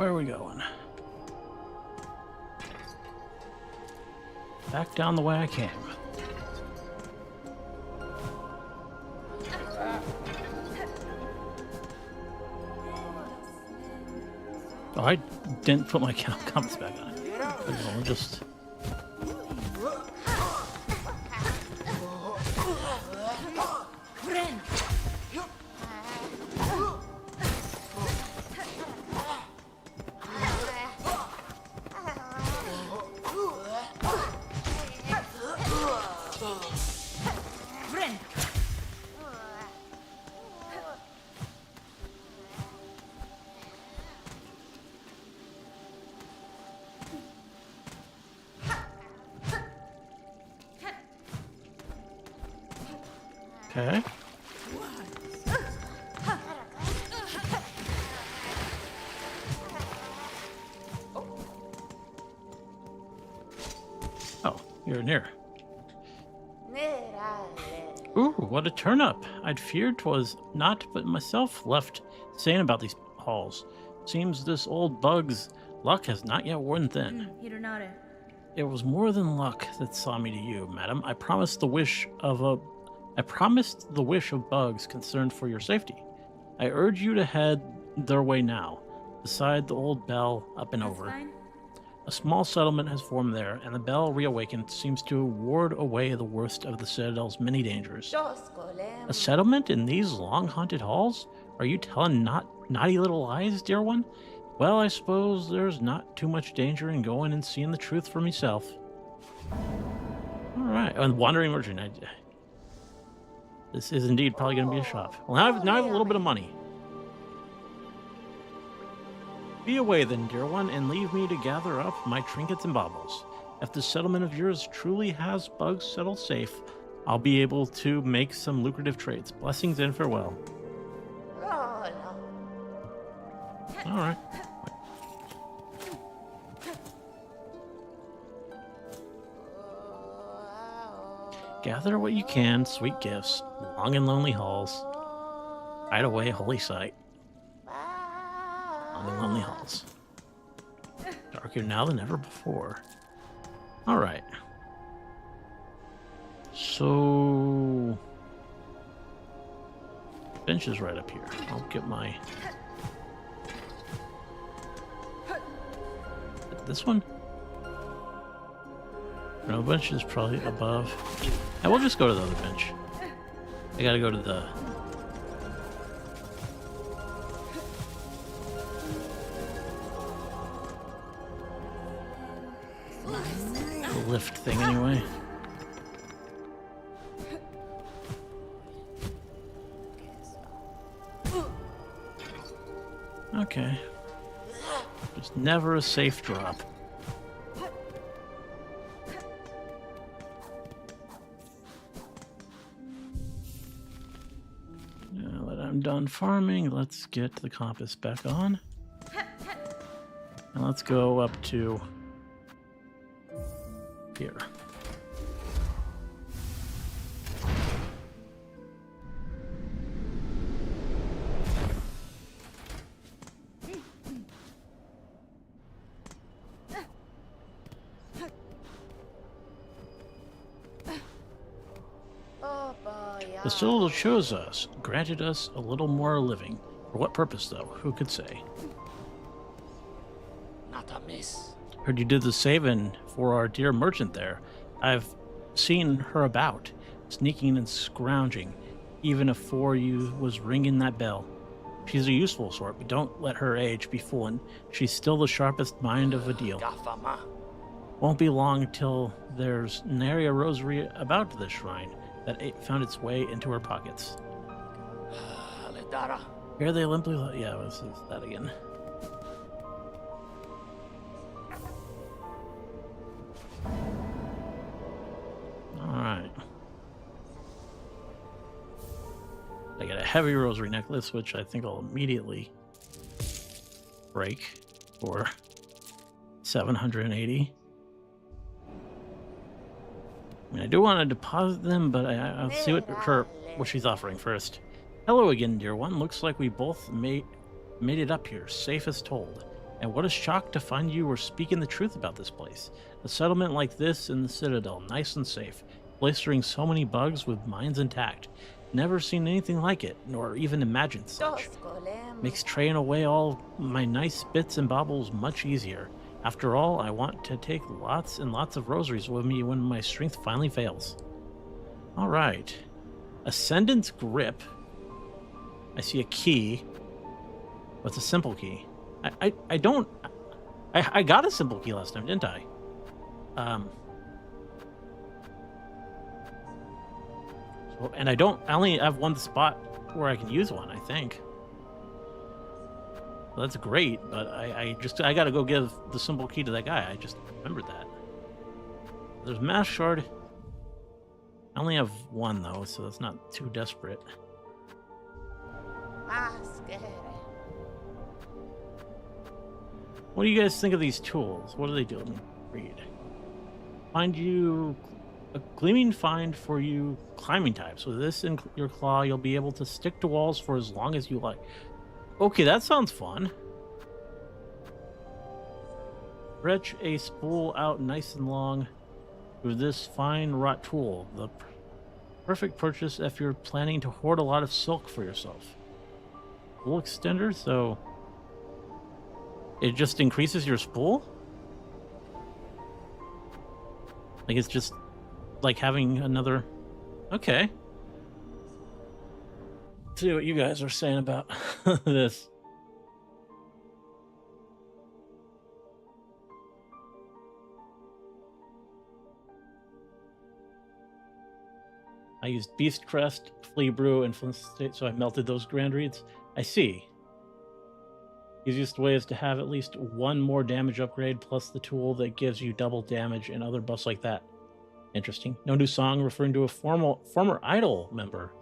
where are we going? Back down the way I came. Oh, I didn't put my compass back on. We'll just... Okay. Oh, you're near. Ooh, what a turnip! I'd feared 'twas not but myself left saying about these halls. Seems this old bug's luck has not yet worn thin. It was more than luck that saw me to you, madam. I promised the wish of bugs concerned for your safety. I urge you to head their way now, beside the old bell up and over. A small settlement has formed there, and the bell reawakened seems to ward away the worst of the Citadel's many dangers. A settlement in these long-haunted halls? Are you telling naughty little lies, dear one? Well, I suppose there's not too much danger in going and seeing the truth for myself. All right, and wandering merchant. This is indeed probably going to be a shop. Well, now I have a little bit of money. Be away then, dear one, and leave me to gather up my trinkets and baubles. If the settlement of yours truly has bugs settled safe, I'll be able to make some lucrative trades. Blessings and farewell. All right. Gather what you can, sweet gifts, long and lonely halls. Hide away, holy sight. Long and lonely halls. Darker now than ever before. All right. So... bench is right up here. I'll get my... this one? No, bench is probably above. And we'll just go to the other bench. I gotta go to the... lift thing anyway. Okay. Just never a safe drop. Now that I'm done farming, let's get the compass back on. And let's go up to here. The Citadel chose us, granted us a little more living. For what purpose, though? Who could say? Not amiss. Heard you did the saving for our dear merchant there. I've seen her about, sneaking and scrounging, even afore you was ringing that bell. She's a useful sort, but don't let her age be fooling. She's still the sharpest mind of a deal. Gafama. Won't be long till there's nary a rosary about this shrine that it found its way into her pockets. Aledara. Here they limply... yeah, this is that again. Alright. I got a heavy rosary necklace, which I think I'll immediately break for 780. I mean, I do want to deposit them, but I'll see what she's offering first. Hello again, dear one. Looks like we both made it up here, safe as told. And what a shock to find you were speaking the truth about this place. A settlement like this in the Citadel, nice and safe, blistering so many bugs with minds intact. Never seen anything like it, nor even imagined such. Makes traying away all my nice bits and baubles much easier. After all, I want to take lots and lots of rosaries with me when my strength finally fails. All right. Ascendant's Grip. I see a key. What's a simple key? I don't... I got a simple key last time, didn't I? So, and I only have one spot where I can use one, I think. Well, that's great, but I gotta go give the simple key to that guy. I just remembered that. There's Mass Shard. I only have one, though, so that's not too desperate. What do you guys think of these tools? What do they do? Let me read. Find you a gleaming find for you climbing types. With this in your claw, you'll be able to stick to walls for as long as you like. Okay, that sounds fun. Stretch a spool out nice and long with this fine wrought tool. The perfect purchase if you're planning to hoard a lot of silk for yourself. Spool extender, so it just increases your spool? Like it's just like having another... Okay. See what you guys are saying about this. I used Beast Crest, Flea Brew, and Flint State, so I melted those Grand Reeds. I see. Easiest way is to have at least one more damage upgrade plus the tool that gives you double damage and other buffs like that. Interesting. No new song referring to a former Idol member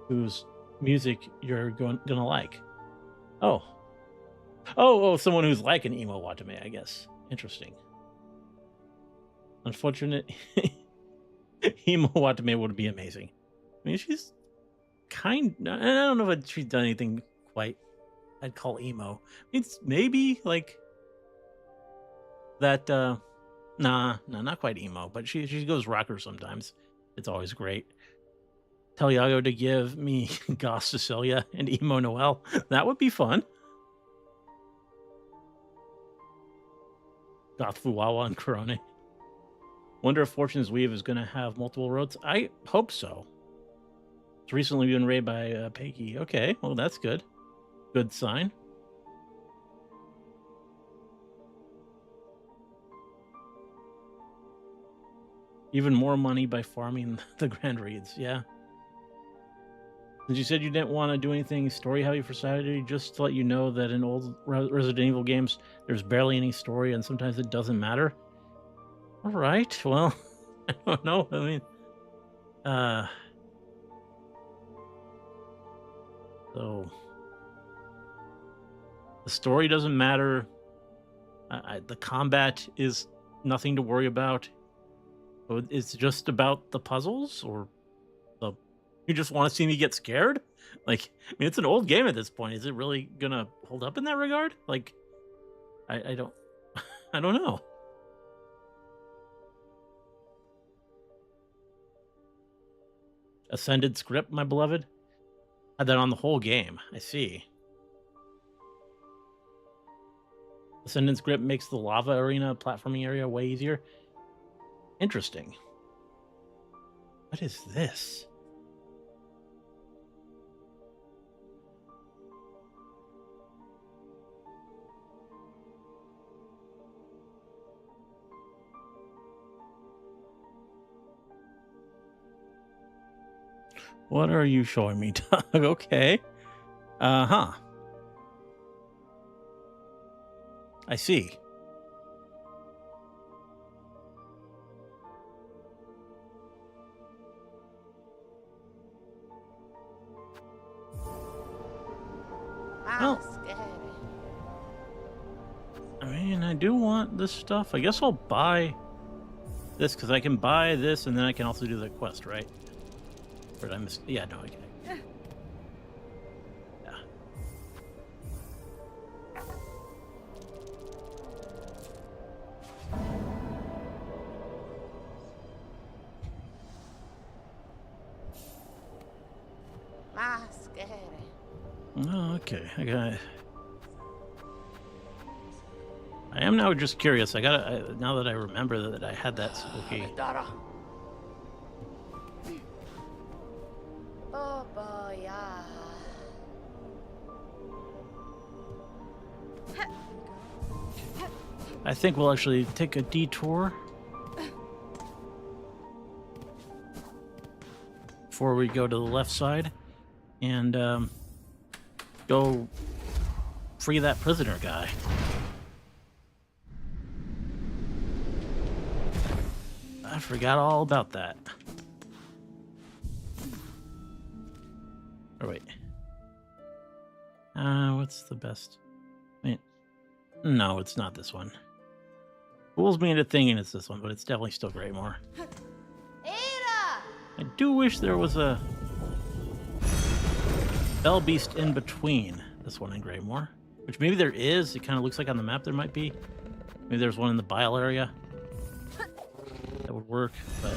whose music you're gonna like. Oh, someone who's like an emo Watame, I guess. Interesting. Unfortunate. Emo Watame would be amazing. I mean, she's I don't know if she's done anything quite I'd call emo. It's maybe like that. Nah, not quite emo, but she goes rocker sometimes. It's always great. Tell Yago to give me Goth Cecilia and emo Noel. That would be fun. Goth Fuwawa and Corone. Wonder if Fortune's Weave is going to have multiple roads. I hope so. It's recently been raided by Peggy. Okay, well, that's good. Good sign. Even more money by farming the Grand Reeds. Yeah. Since you said you didn't want to do anything story heavy for Saturday, just to let you know that in old Resident Evil games, there's barely any story and sometimes it doesn't matter. All right, well, I don't know. I mean, so the story doesn't matter. The combat is nothing to worry about. So it's just about the puzzles, or you just want to see me get scared? Like, I mean, it's an old game at this point. Is it really gonna hold up in that regard? Like, I don't, I don't know. Ascended script, my beloved. Had that on the whole game. I see. Ascendant's Grip makes the lava arena platforming area way easier. Interesting. What is this? What are you showing me, Doug? Okay. Uh-huh. I see. Well, I mean, I do want this stuff. I guess I'll buy this because I can buy this and then I can also do the quest, right? Or did I miss? Yeah, no, okay. Yeah. Oh, okay. I am now just curious. Now that I remember that I had that spooky. Aledara. I think we'll actually take a detour before we go to the left side and go free that prisoner guy. I forgot all about that. Oh, wait. What's the best? Wait. No, it's not this one. Fools me into thinking it's this one, but it's definitely still Greymore. I do wish there was a Bell Beast in between this one and Greymore. Which maybe there is. It kind of looks like on the map there might be. Maybe there's one in the Bile area. That would work, but...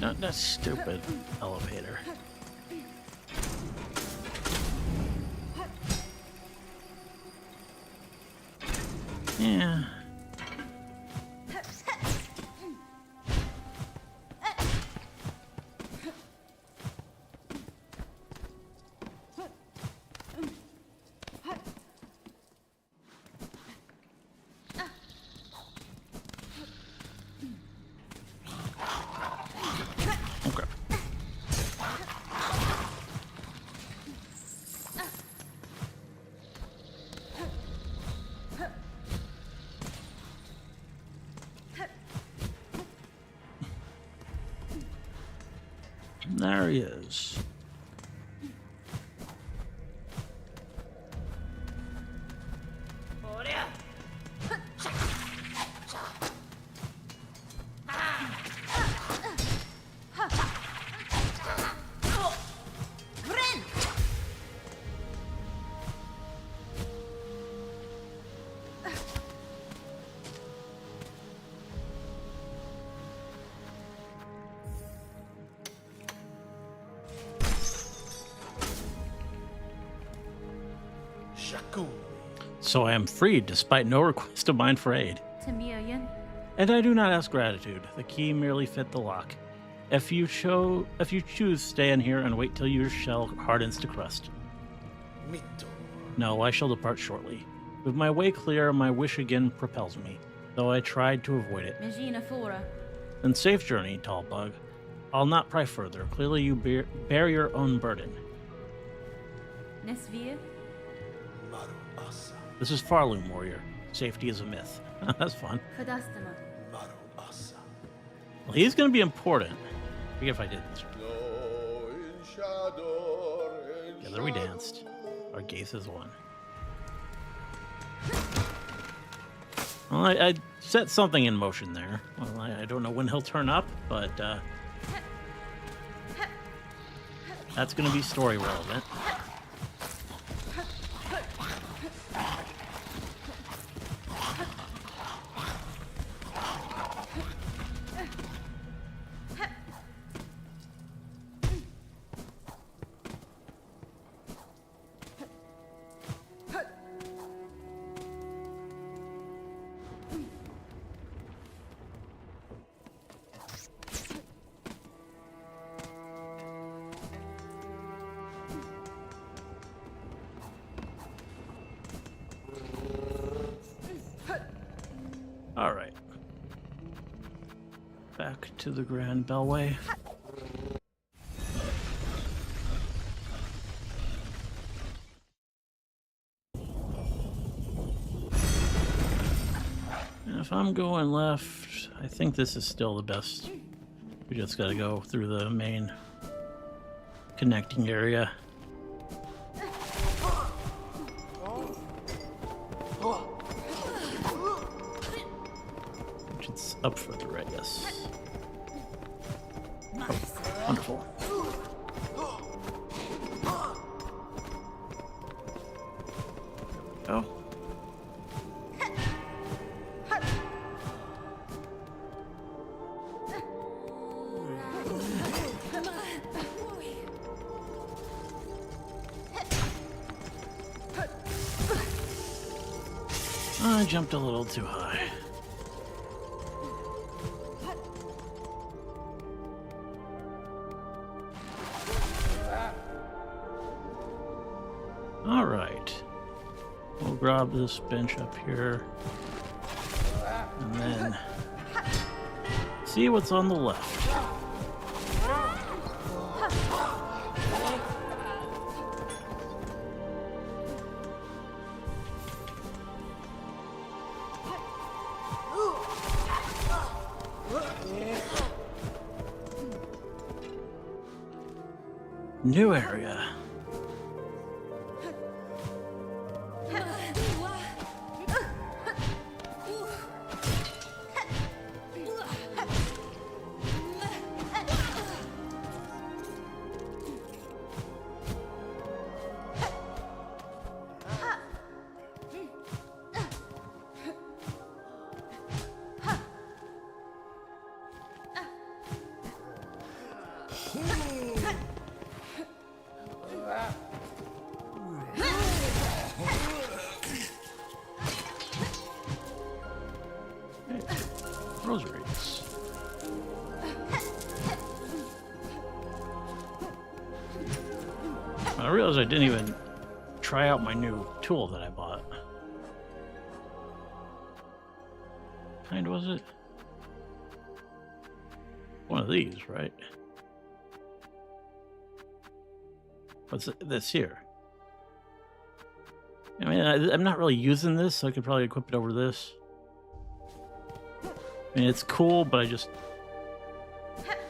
Not that stupid elevator. Yeah. Okay. There he is. So I am freed despite no request of mine for aid. And I do not ask gratitude. The key merely fit the lock. If you choose, stay in here and wait till your shell hardens to crust. No, I shall depart shortly. With my way clear, my wish again propels me, though I tried to avoid it. Then safe journey, tall bug. I'll not pry further. Clearly you bear your own burden. This is Farloom, warrior. Safety is a myth. That's fun. Well, he's going to be important. I forget if I did this. Together we danced. Our gaze is one. Well, I set something in motion there. Well, I don't know when he'll turn up, but that's going to be story relevant. All right. Back to the Grand Bellway. If I'm going left, I think this is still the best. We just gotta go through the main connecting area. Which it's up further, I guess. Oh, wonderful. There we go. I jumped a little too high. All right. We'll grab this bench up here and then see what's on the left. New area. Rosaries. I realized I didn't even try out my new tool that I bought. What kind was it? One of these, right? What's this here? I mean, I'm not really using this, so I could probably equip it over this. I mean, it's cool, but I just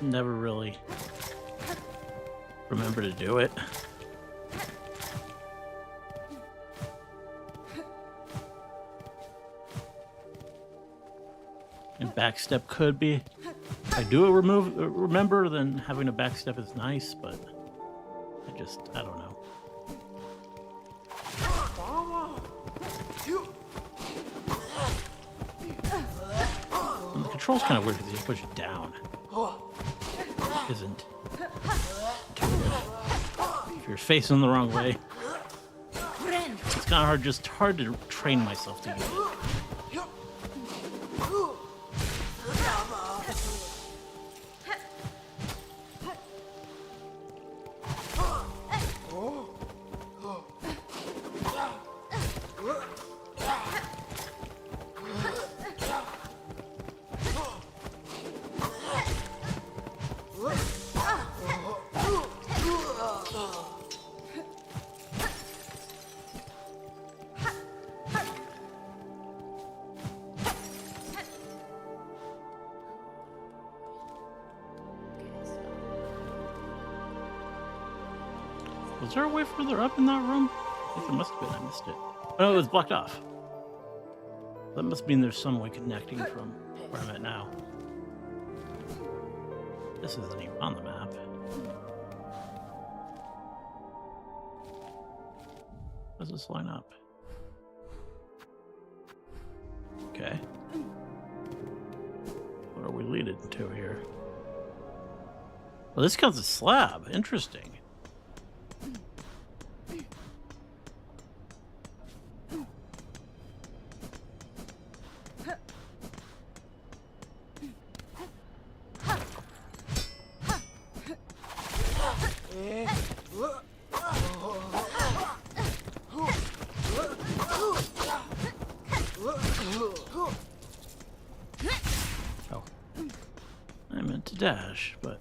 never really remember to do it. And backstep could be. I do remember, then having a backstep is nice, but I don't know. And the control's kind of weird because you push it down. Isn't too good. If you're facing the wrong way, it's kind of hard to train myself to use it. Was there a way further up in that room? I think there must have been. I missed it. Oh, it was blocked off. That must mean there's some way connecting from where I'm at now. This isn't even on the map. How does this line up? Okay. What are we leading to here? Well, this counts as slab. Interesting. Oh. I meant to dash, but...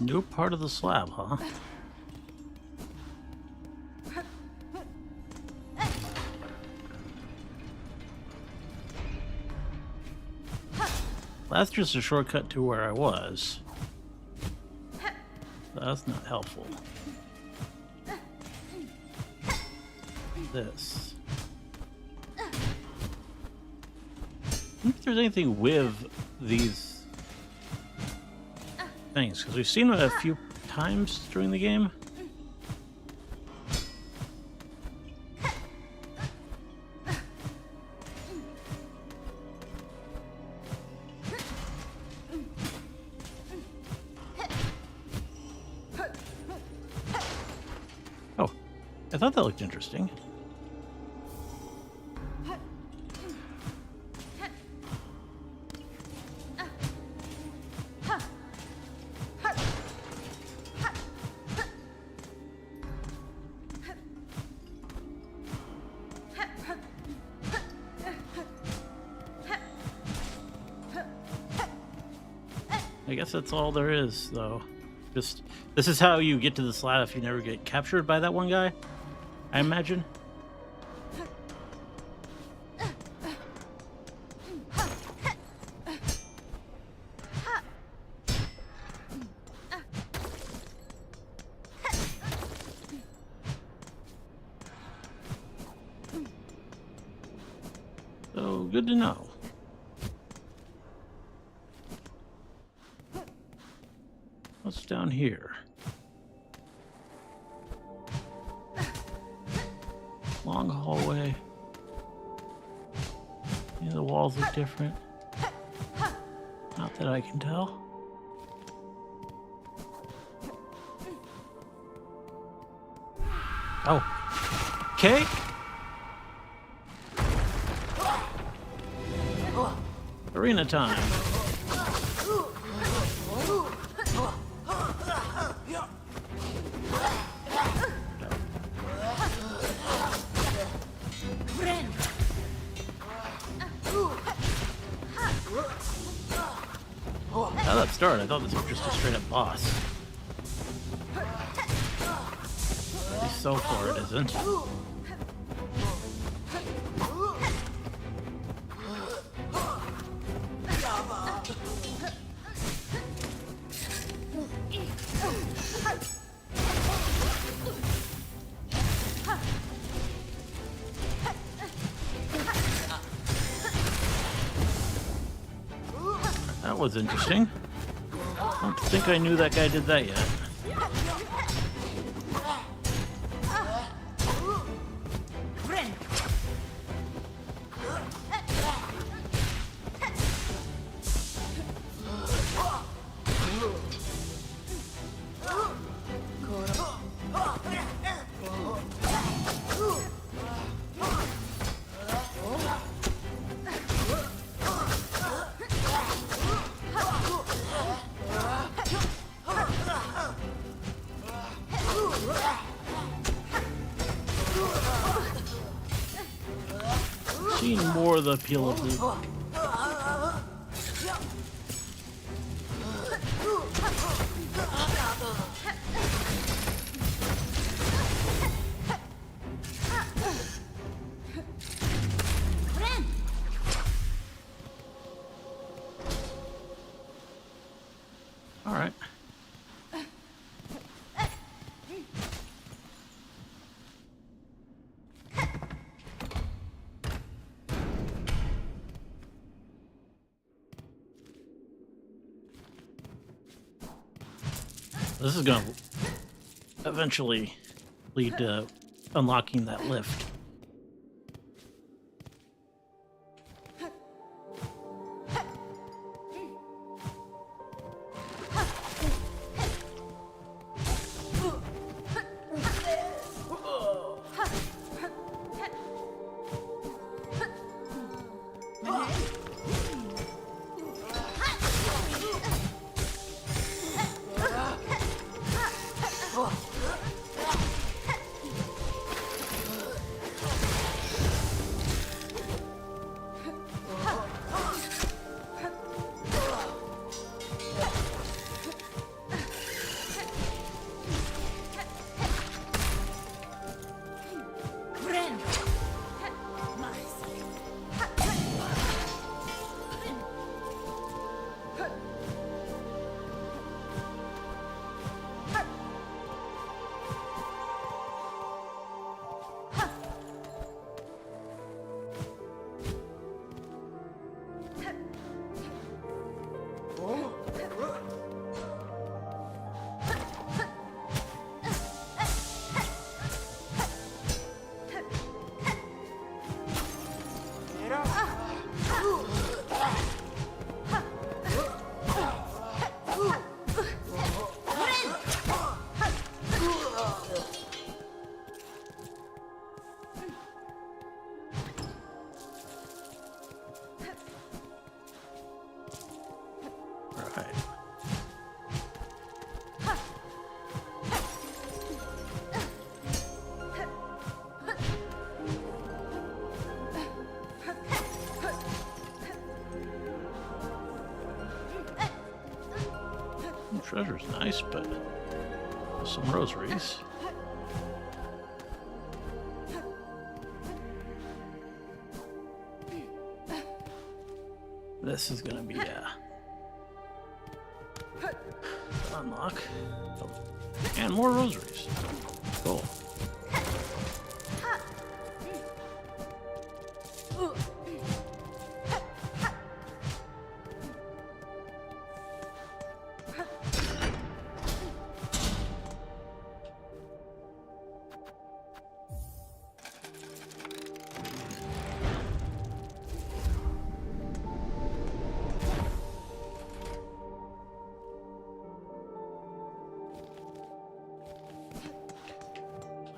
New part of the slab, huh? That's just a shortcut to where I was. That's not helpful. This. I wonder if there's anything with these things, because we've seen it a few times during the game. Oh, I thought that looked interesting. I guess that's all there is, though. Just, this is how you get to the slab if you never get captured by that one guy, I imagine. So, good to know. What's down here? Long hallway. Yeah, the walls look different. Not that I can tell. Oh. Okay. Arena time. How did that start? I thought this was just a straight up boss. At least so far it isn't. That was interesting. I don't think I knew that guy did that yet. Seeing more of the appeal of the... All right. This is going to eventually lead to unlocking that lift. treasure's nice, but some rosaries. This is gonna be unlock. And more rosaries. Cool.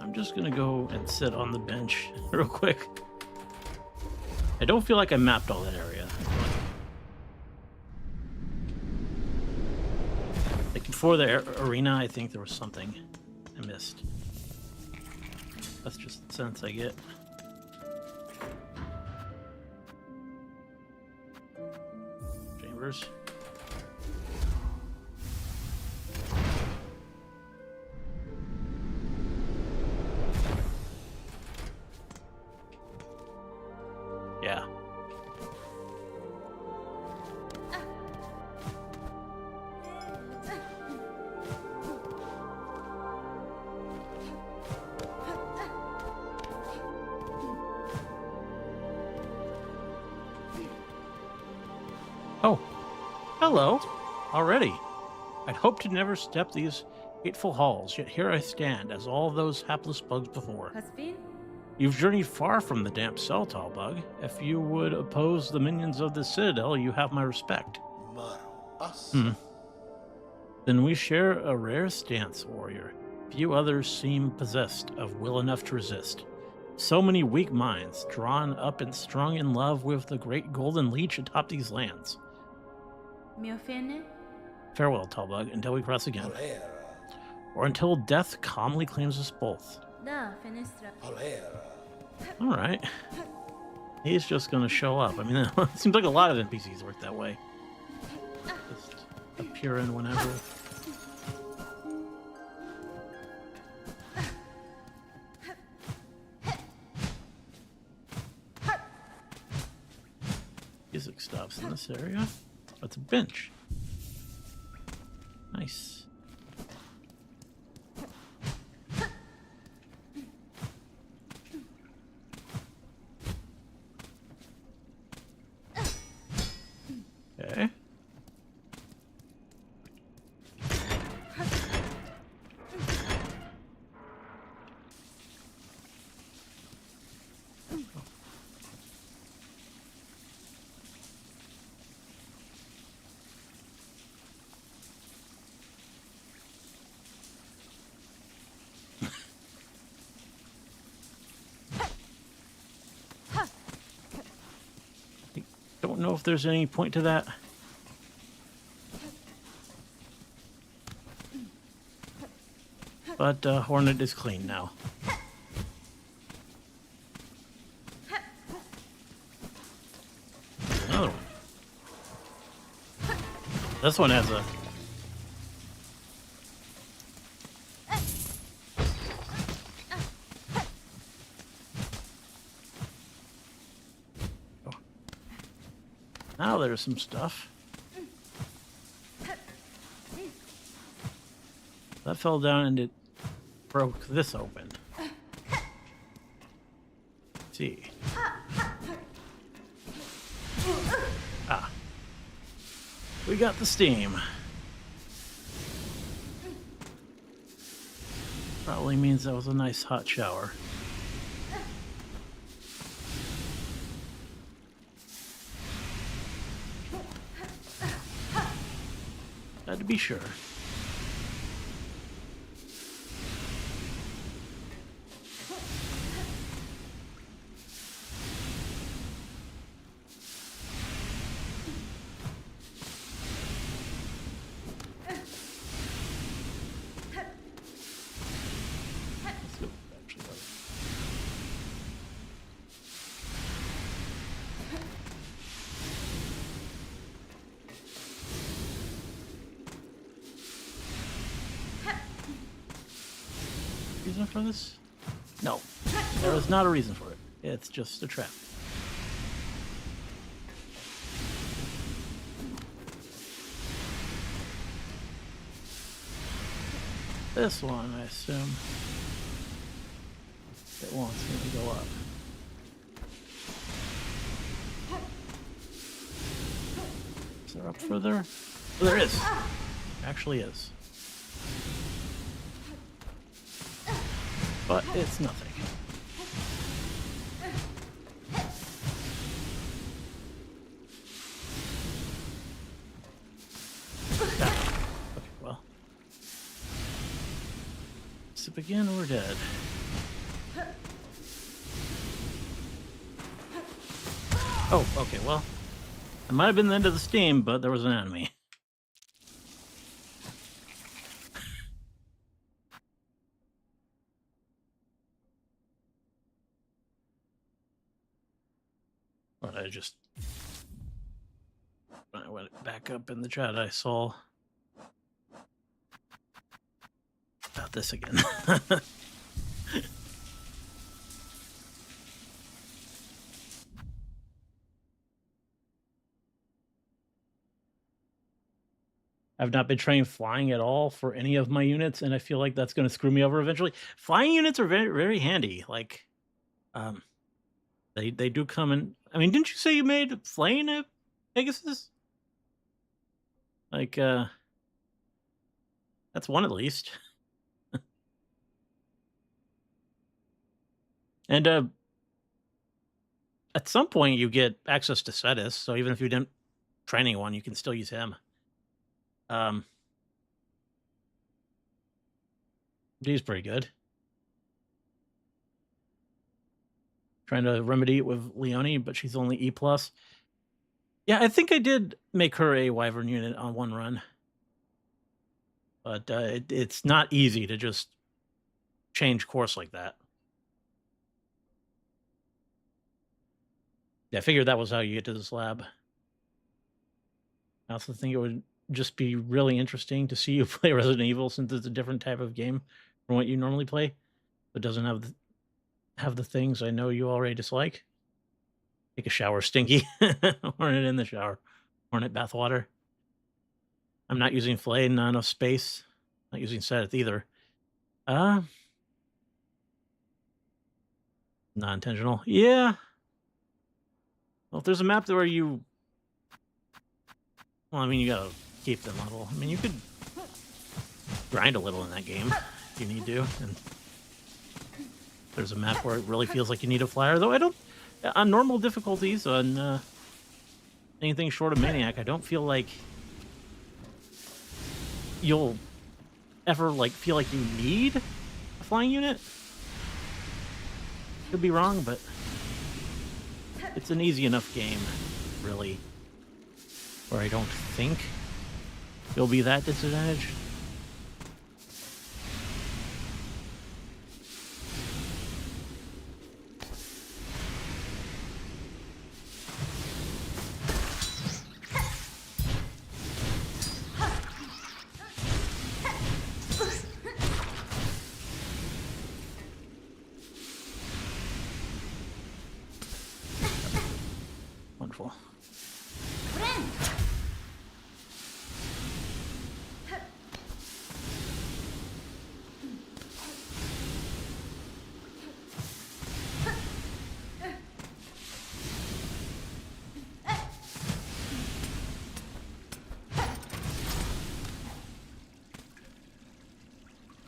I'm just gonna go and sit on the bench real quick. I don't feel like I mapped all that area. Like before the arena, I think there was something I missed. That's just the sense I get. Chambers. Yeah. Oh, hello. Already. I'd hoped to never step these hateful halls, yet here I stand, as all those hapless bugs before. Has been? You've journeyed far from the damp cell, tall bug. If you would oppose the minions of the citadel, you have my respect. Then we share a rare stance, warrior. Few others seem possessed of will enough to resist. So many weak minds, drawn up and strung in love with the great golden leech atop these lands. Mi offende? Farewell, tall bug, until we cross again. Or until death calmly claims us both. Da, fenestra. Alright. He's just gonna show up. I mean, it seems like a lot of NPCs work that way. Just appear in whenever. Music stops in this area. Oh, it's a bench. Nice. Okay. Don't know if there's any point to that. But Hornet is clean now. Another one. This one has a... Now there's some stuff. That fell down and it broke this open. Let's see. Ah. We got the steam. Probably means that was a nice hot shower. Had to be sure. Let's go back to that. reason for this? No. There is not a reason for it. It's just a trap. This one, I assume, it wants me to go up. Is there up further? Oh, there is. Actually is. But it's nothing. Got it. Okay, well. Sip again or we're dead. Oh, okay, well. It might have been the end of the steam, but there was an enemy. But I just... When I went back up in the chat, I saw... about this again. I've not been trained flying at all for any of my units, and I feel like that's going to screw me over eventually. Flying units are very, very handy. Like, they do come in. I mean, didn't you say you made flaying a Pegasus? Like, that's one at least. And at some point you get access to Cetus, so even if you didn't training one, you can still use him. He's pretty good. Trying to remedy it with Leonie, but she's only E+. Yeah, I think I did make her a Wyvern unit on one run. But it's not easy to just change course like that. Yeah, I figured that was how you get to this lab. I also think it would just be really interesting to see you play Resident Evil, since it's a different type of game from what you normally play. It doesn't have the things I know you already dislike. Take a shower, Stinky. Hornet in the shower. Hornet bathwater. I'm not using Flay, not enough space. Not using Seth either. Not intentional. Yeah. Well, if there's a map where you... Well, I mean, you gotta keep them level. I mean, you could grind a little in that game if you need to. And there's a map where it really feels like you need a flyer, though I don't... On normal difficulties, on anything short of Maniac, I don't feel like you'll ever like feel like you need a flying unit. Could be wrong, but it's an easy enough game, really, where I don't think you'll be that disadvantaged. Wonderful.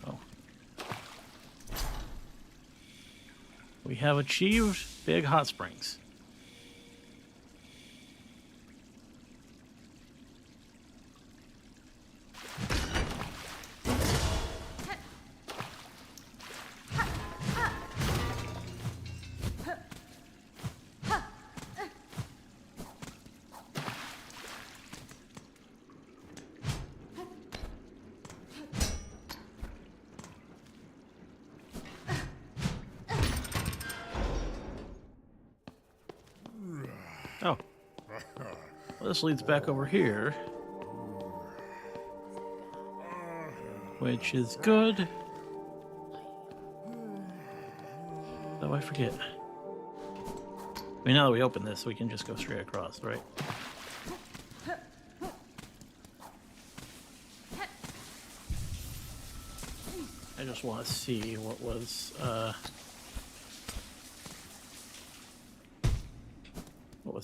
Oh. We have achieved Big Hot Springs. Oh. Well, this leads back over here, which is good. Oh, I forget. I mean, now that we open this, we can just go straight across, right? I just want to see what was,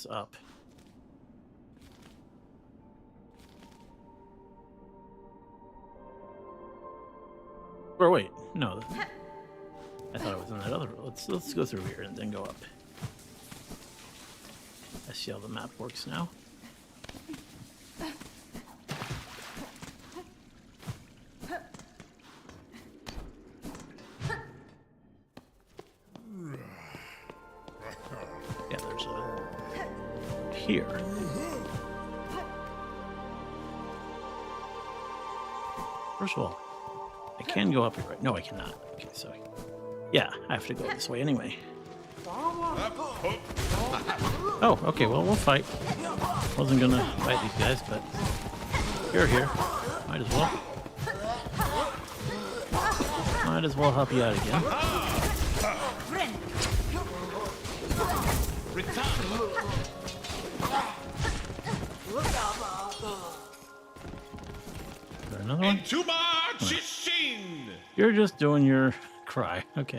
up. Or wait, no. I thought it was in that other. Let's go through here and then go up. I see how the map works now. Yeah, there's a here. First of all, I can go up here, right? No, I cannot. Okay, so yeah, I have to go this way anyway. Oh, okay, well, we'll fight. Wasn't gonna fight these guys, but you're here. Might as well. Might as well help you out again. Is there another one? You're just doing your cry. Okay.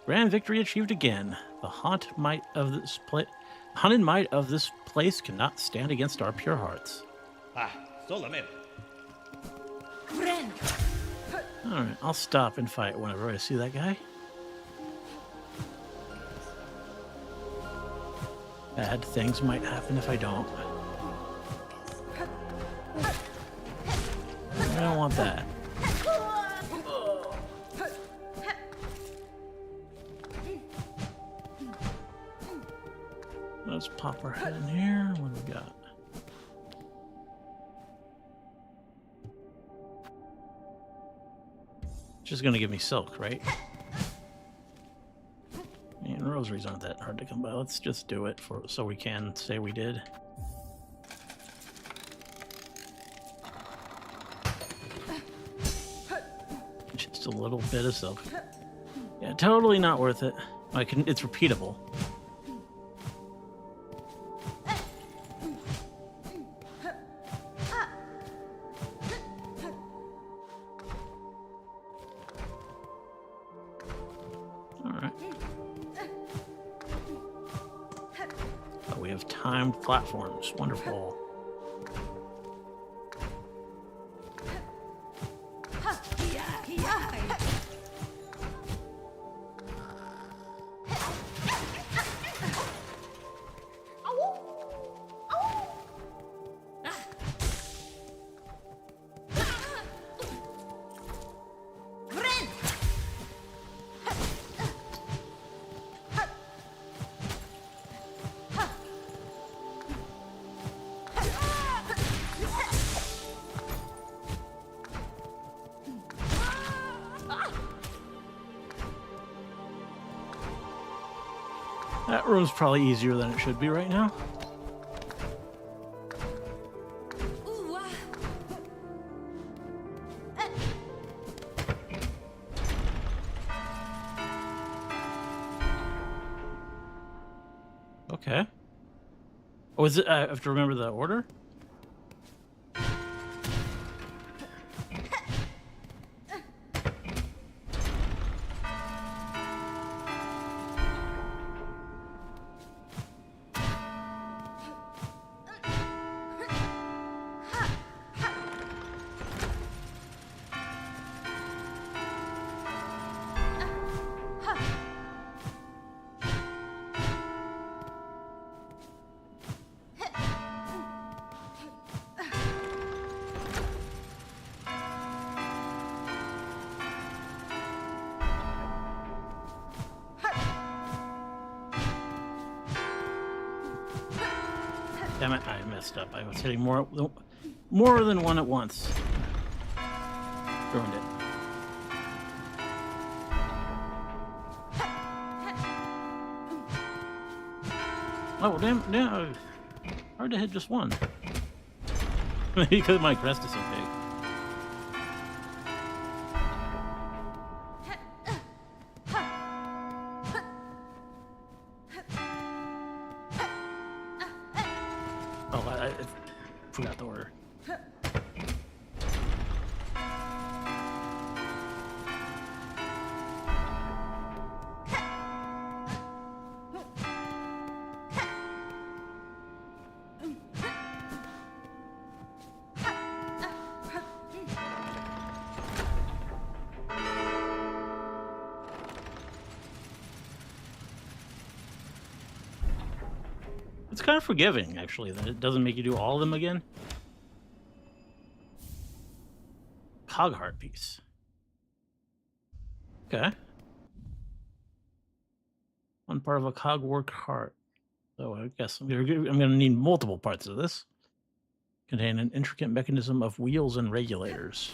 Grand victory achieved again. The haunted might of this place cannot stand against our pure hearts. Solamente. Alright, I'll stop and fight whenever I see that guy. Bad things might happen if I don't. I don't want that. Let's pop our head in here. What do we got? Just gonna give me silk, right? And rosaries aren't that hard to come by. Let's just do it so we can say we did. Just a little bit of silk. Yeah, totally not worth it. It's repeatable. Timed platforms. Wonderful. That room's probably easier than it should be right now. Okay. Oh, is it? I have to remember the order? Damn it, I messed up. I was hitting more than one at once. Ruined it. Oh, damn, hard to hit just one. Maybe because my crest is so big. It's kind of forgiving, actually, that it doesn't make you do all of them again. Cog heart piece. Okay. One part of a cog work heart. So I guess I'm gonna need multiple parts of this. Contain an intricate mechanism of wheels and regulators.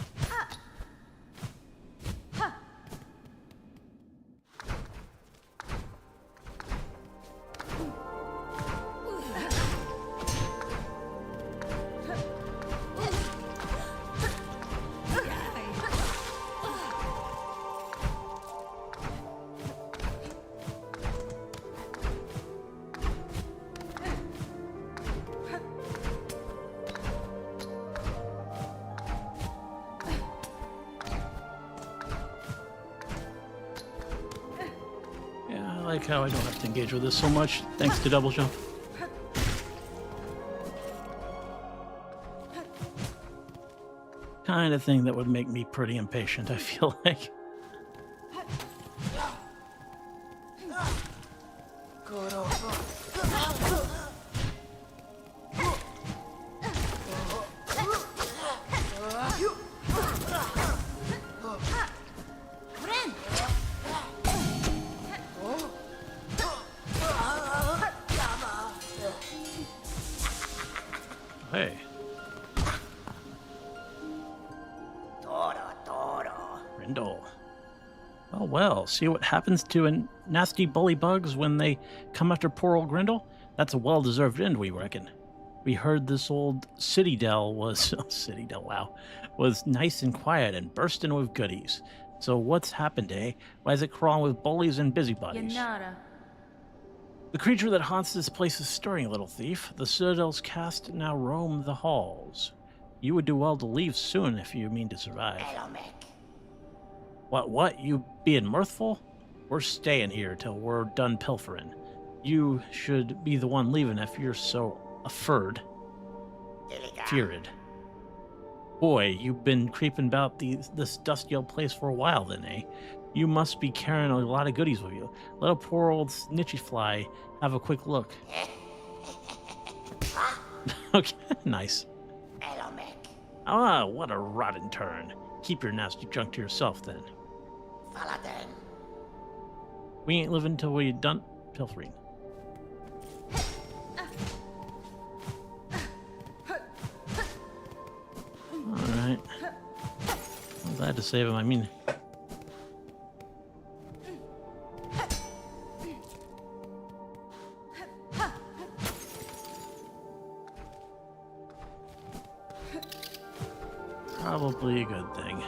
Yeah, I like how I don't have to engage with this so much, thanks to double jump. Kind of thing that would make me pretty impatient, I feel like. Hey. Grindle. Well, well, see what happens to nasty bully bugs when they come after poor old Grindle? That's a well-deserved end, we reckon. We heard this old Citadel was... Citadel, wow. Was nice and quiet and bursting with goodies. So what's happened, eh? Why is it crawling with bullies and busybodies? Yanara. The creature that haunts this place is stirring, little thief. The Citadel's cast now roam the halls. You would do well to leave soon if you mean to survive. What? You being mirthful? We're staying here till we're done pilfering. You should be the one leaving if you're so feared. Boy, you've been creeping about this dusty old place for a while then, eh? You must be carrying a lot of goodies with you. Let a poor old snitchy fly have a quick look. Okay, nice. Ah, what a rotten turn. Keep your nasty junk to yourself then. We ain't living till we done pilfering. Alright. I'm glad to save him, I mean... Probably a good thing.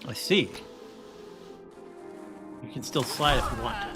I see. You can still slide if you want to.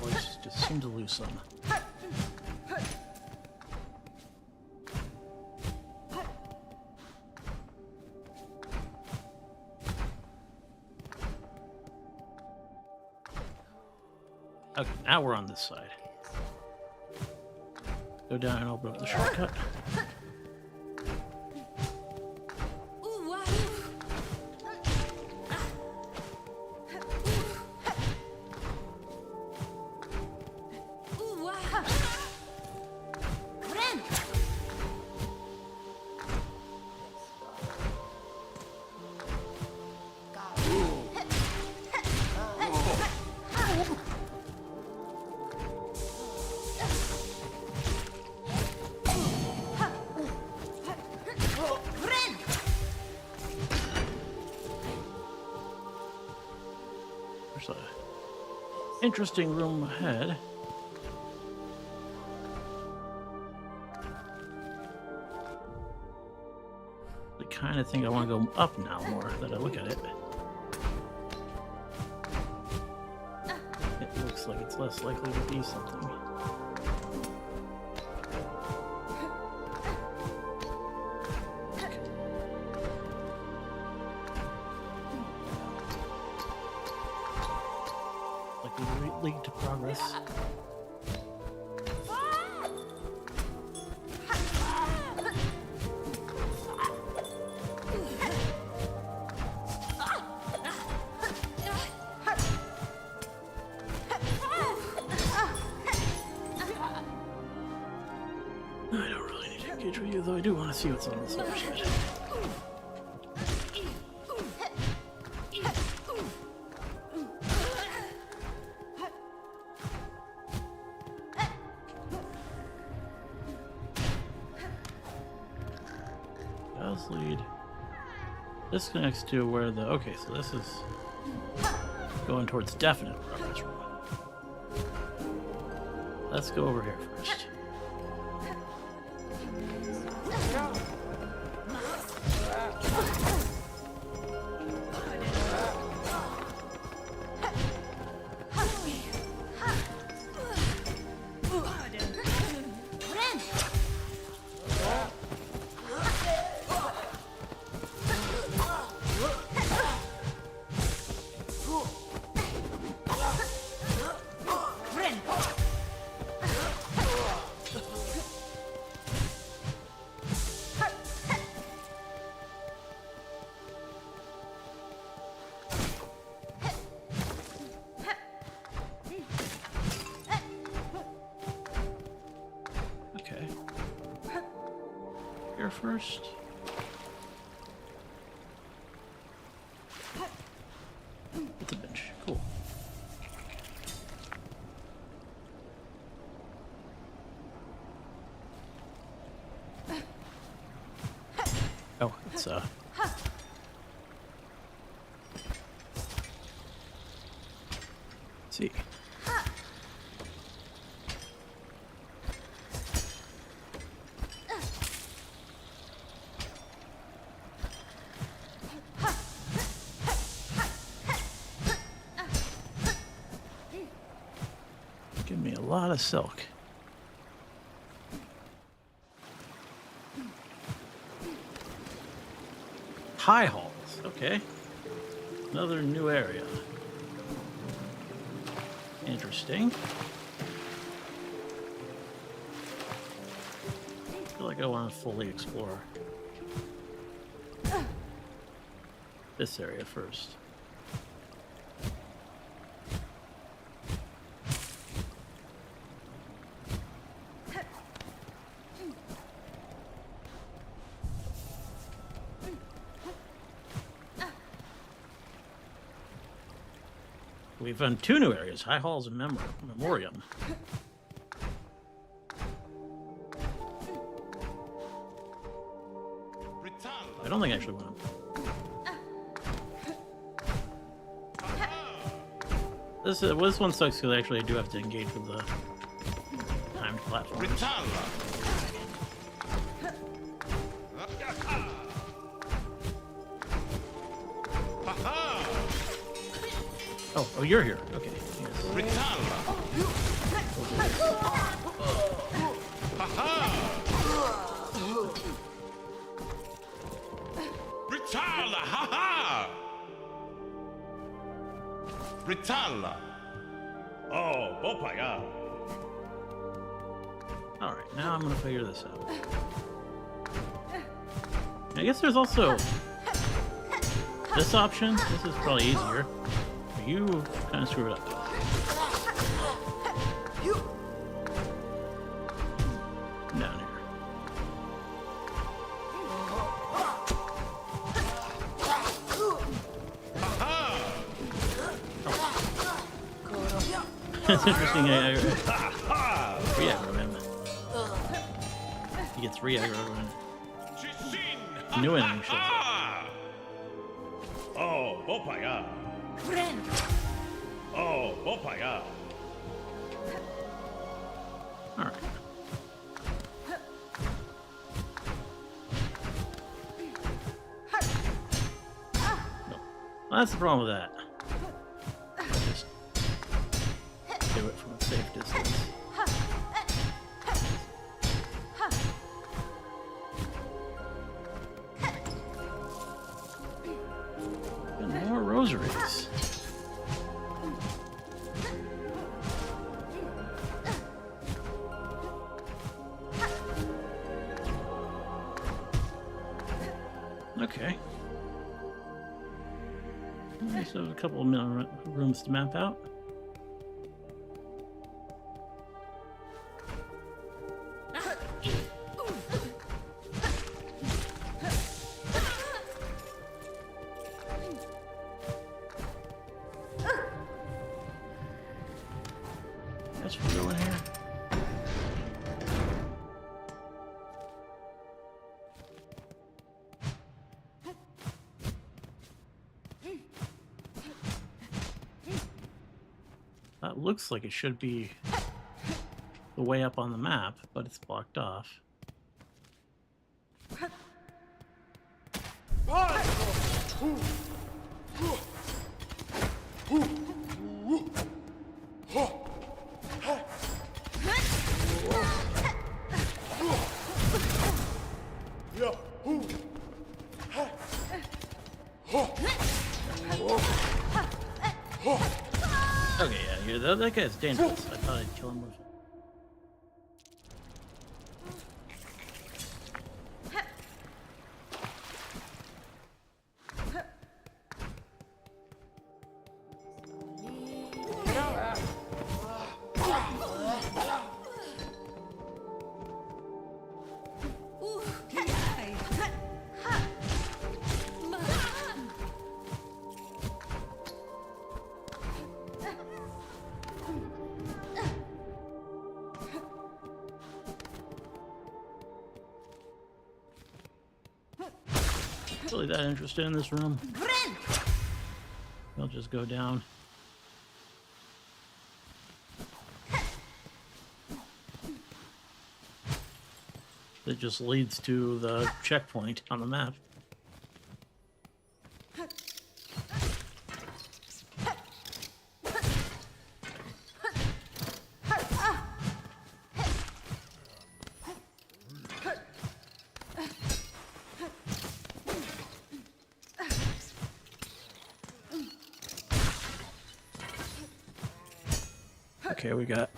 Voice just seemed to lose some. Okay, now we're on this side. Go down and open up the shortcut. interesting room ahead. I kind of think I want to go up now more that I look at it. It looks like it's less likely to be something. Likely to lead to progress. I don't really need to engage with you, though I do want to see what's on this other side. Does lead. This connects to where the... Okay, so this is going towards definite progress room. Let's go over here first. Okay. Here first. It's a bench. Cool. Oh, it's see. Give me a lot of silk. High halls, okay. Another new area. Interesting. I feel like I want to fully explore this area first. We've found two new areas, High Halls and Memoriam. I don't think I actually want to. This one sucks because actually I do have to engage with the timed platform. Oh, you're here. Okay. Yes. Ritala. Oh, Bopaya. Alright, now I'm gonna figure this out. I guess there's also this option. This is probably easier. You kind of screwed up. Down here. That's interesting. Free aggro him. He gets free aggro when new enemy shows up. Oh, Bopaya. Oh, Popaya. All right. No. Well, that's the problem with that. Just do it from a safe distance. And more rosaries. Okay. So a couple of rooms to map out. That's for real in here. That looks like it should be the way up on the map, but it's blocked off. Okay, yeah, that guy's dangerous. I thought I'd kill him with. Really that interested in this room? I'll just go down. That just leads to the checkpoint on the map. Okay, we got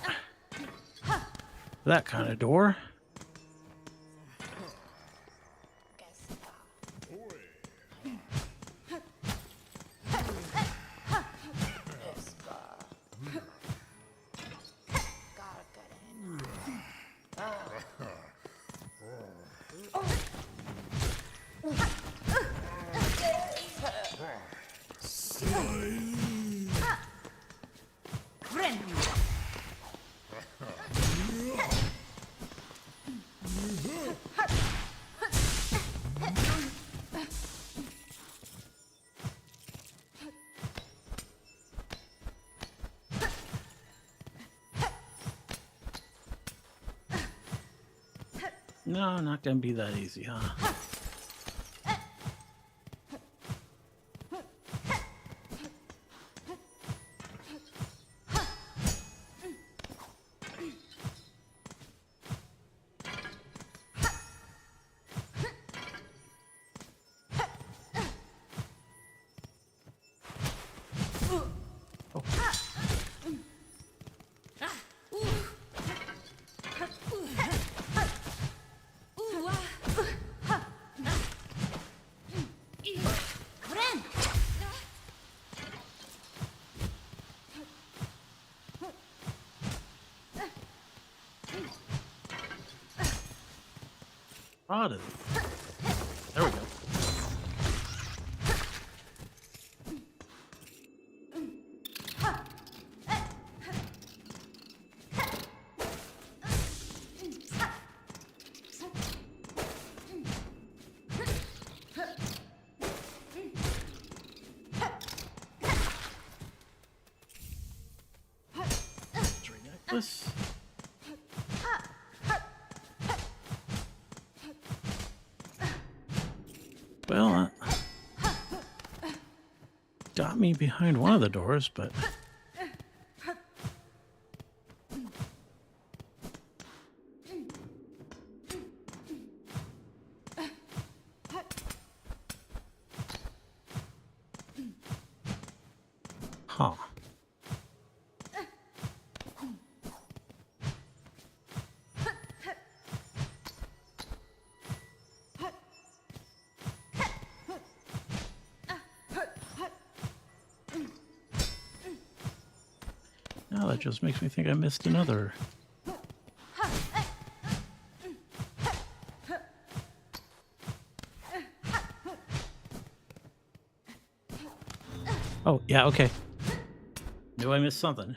that kind of door. No, not gonna be that easy, huh? Oddity. There we go. This. Well, got me behind one of the doors, but... Huh. Now that just makes me think I missed another. Oh, yeah, okay. Knew I missed something.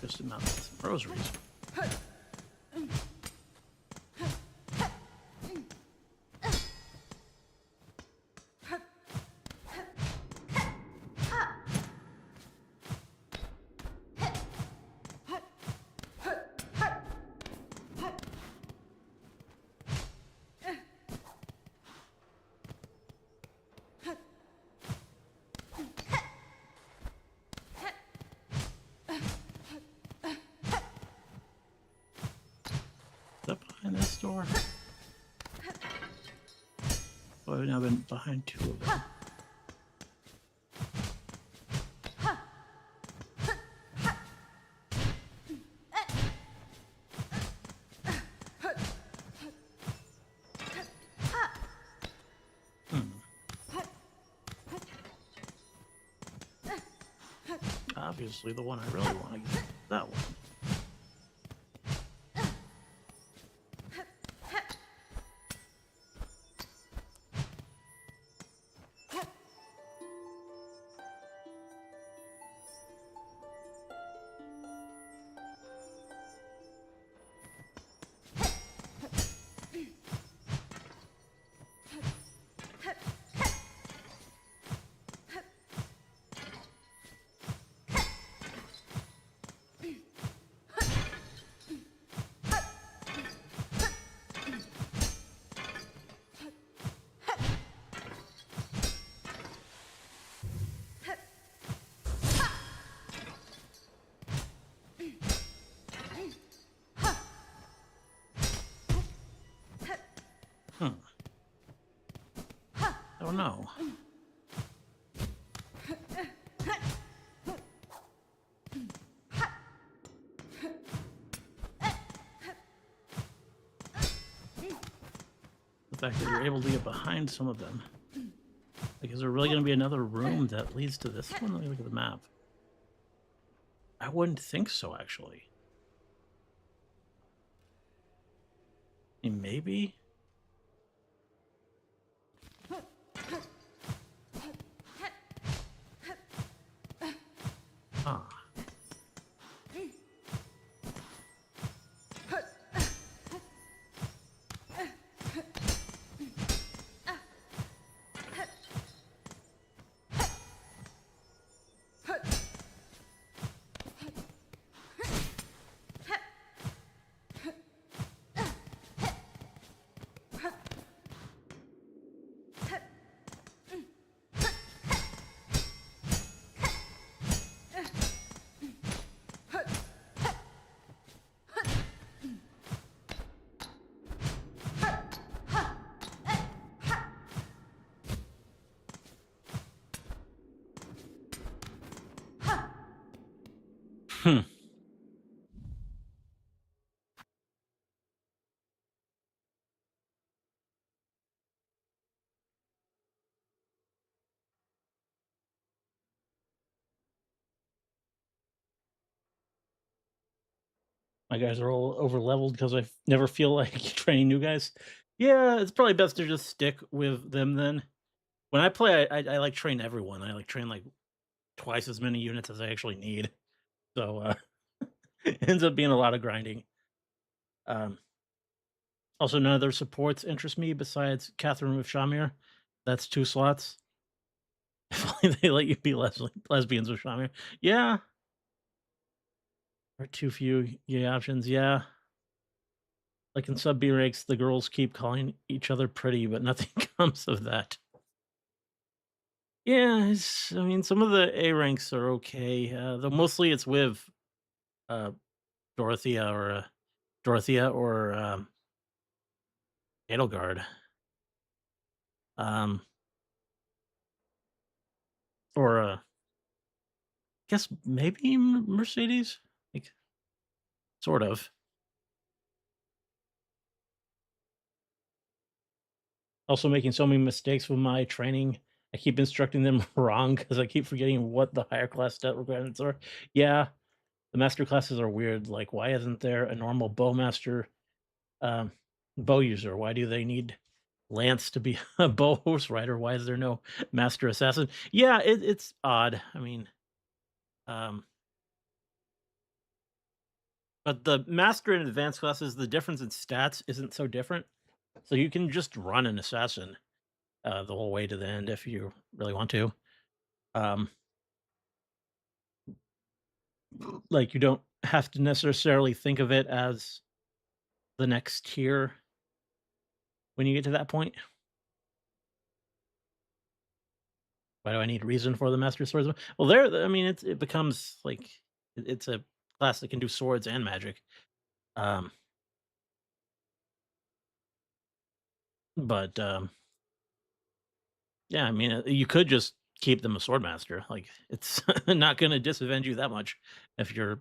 Just amount of some rosaries. Is that behind this door? Oh, I've now been behind two of them. Obviously, the one I really want to get. That one. Oh no. The fact that you're able to get behind some of them. Like, is there really going to be another room that leads to this one? Let me look at the map. I wouldn't think so, actually. I mean, maybe? Huh. Hmm. My guys are all over leveled because I never feel like training new guys. Yeah, it's probably best to just stick with them then. When I play, I like train everyone. I like train like twice as many units as I actually need. So it ends up being a lot of grinding. Um, Also, none of their supports interest me besides Catherine with Shamir. That's 2 slots. If only they let you be lesbians with Shamir. Yeah, or too few gay options, yeah. Like in sub B ranks, the girls keep calling each other pretty, but nothing comes of that. Yeah, I mean, some of the A ranks are okay, though mostly it's with, uh, Dorothea or, Edelgard, um, or, guess maybe Mercedes? Like, sort of. Also making so many mistakes with my training. I keep instructing them wrong because I keep forgetting what the higher class stat requirements are. Yeah, the master classes are weird. Like, why isn't there a normal bowmaster um, bow user? Why do they need Lance to be a bow horse rider? Why is there no master assassin? Yeah, it's odd. I mean, um, but the master and advanced classes, the difference in stats isn't so different. So you can just run an assassin the whole way to the end if you really want to. Um, like you don't have to necessarily think of it as the next tier when you get to that point. Why do I need reason for the master swordsman? Well, there, I mean, it becomes like it's a class that can do swords and magic. Um, but yeah, I mean, you could just keep them a sword master. Like it's not going to disadvantage you that much if your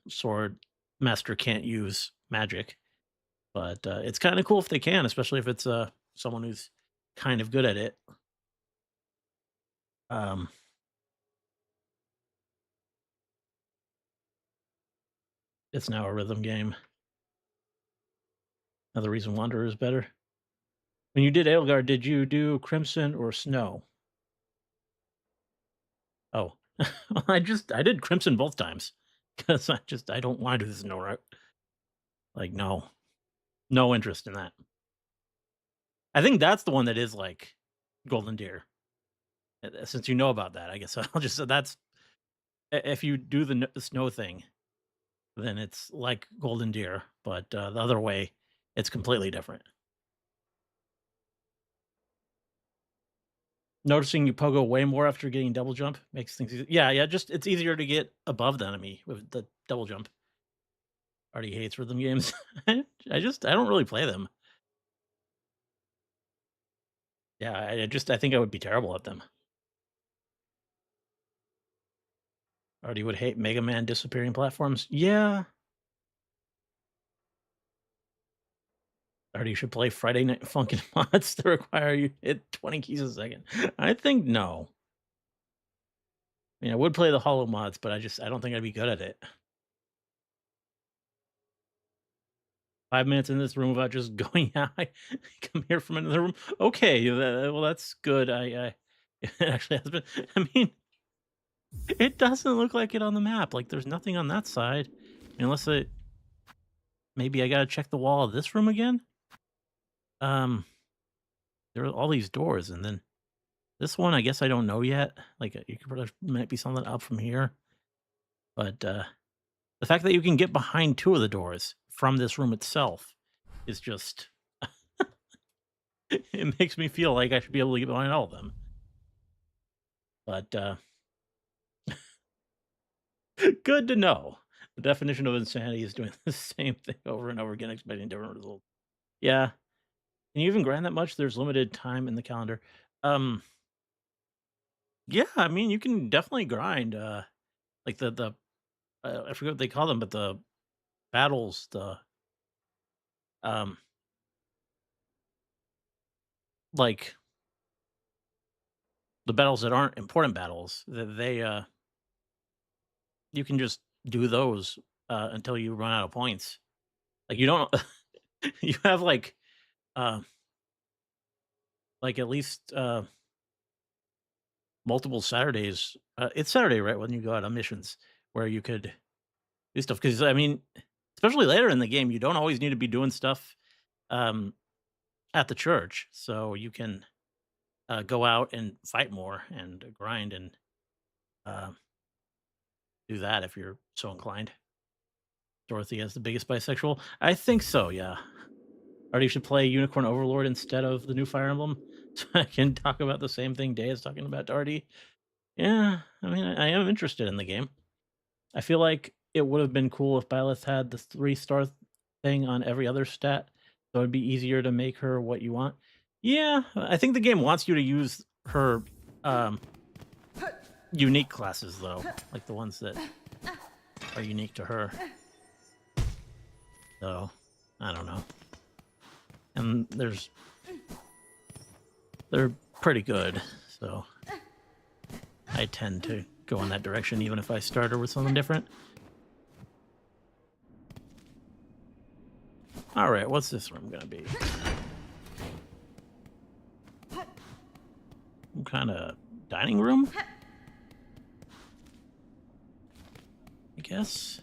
sword master can't use magic. But it's kind of cool if they can, especially if it's someone who's kind of good at it. Um, it's now a rhythm game. Another reason Wanderer is better. When you did Edelgard, did you do Crimson or Snow? Oh, well, I did Crimson both times because I don't want to do this Snow route. Like no interest in that. I think that's the one that is like Golden Deer. Since you know about that, I guess I'll just say that's if you do the snow thing, then it's like Golden Deer, but the other way, it's completely different. Noticing you pogo way more after getting double jump makes things easy. Yeah, yeah, just it's easier to get above the enemy with the double jump. Already hates rhythm games. I don't really play them. Yeah, I think I would be terrible at them. Already would hate Mega Man disappearing platforms. Yeah. Already should play Friday Night Funkin' mods that require you hit 20 keys a second. I think no. I mean, I would play the hollow mods, but I don't think I'd be good at it. 5 minutes in this room without just going out. I come here from another room. Okay, well, that's good. It actually has been. I mean, it doesn't look like it on the map. Like, there's nothing on that side, unless it. Maybe I gotta check the wall of this room again. Um, there are all these doors, and then this one. I guess I don't know yet. Like, you could probably might be something up from here, but the fact that you can get behind 2 of the doors from this room itself is just it makes me feel like I should be able to get behind all of them. But, good to know. The definition of insanity is doing the same thing over and over again, expecting different results. Yeah. Can you even grind that much? There's limited time in the calendar. Um, yeah, I mean, you can definitely grind, like I forget what they call them, but the battles, um, like the battles that aren't important battles, that you can just do those, until you run out of points. Like, you don't you have, uh, at least, multiple Saturdays it's Saturday, right, when you go out on missions where you could do stuff. Because I mean, especially later in the game, you don't always need to be doing stuff um, at the church, so you can go out and fight more and grind and uh, do that if you're so inclined. Dorothy as the biggest bisexual? I think so, yeah. Artie should play Unicorn Overlord instead of the new Fire Emblem, so I can talk about the same thing Day is talking about to Artie. Yeah, I mean, I am interested in the game. I feel like it would have been cool if Byleth had the 3-star thing on every other stat, so it'd be easier to make her what you want. Yeah, I think the game wants you to use her unique classes, though, like the ones that are unique to her. So, I don't know. And they're pretty good, so I tend to go in that direction even if I start her with something different. All right, what's this room gonna be? Some kind of dining room, I guess.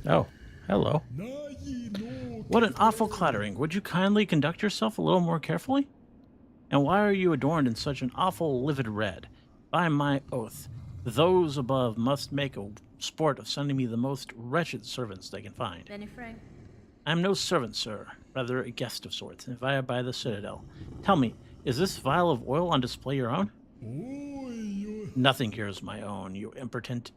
Oh, hello. What an awful clattering. Would you kindly conduct yourself a little more carefully? And why are you adorned in such an awful livid red? By my oath, those above must make a sport of sending me the most wretched servants they can find. Benny Frank. I'm no servant, sir, rather a guest of sorts, invited by the Citadel. Tell me, is this vial of oil on display your own? Nothing here is my own, you impertinent.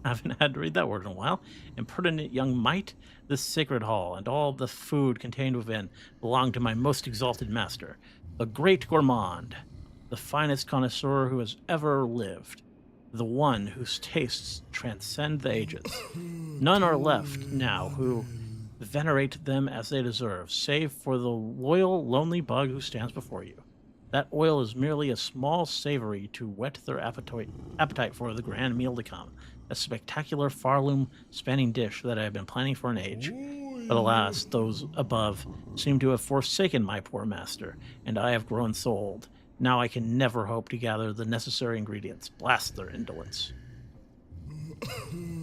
I haven't had to read that word in a while. Impertinent young mite, this sacred hall and all the food contained within belong to my most exalted master, the great gourmand, the finest connoisseur who has ever lived, the one whose tastes transcend the ages. None are left now who venerate them as they deserve, save for the loyal, lonely bug who stands before you. That oil is merely a small savory to whet their appetite for the grand meal to come, a spectacular farloom spanning dish that I have been planning for an age. But alas, those above seem to have forsaken my poor master, and I have grown so old. Now I can never hope to gather the necessary ingredients. Blast their indolence.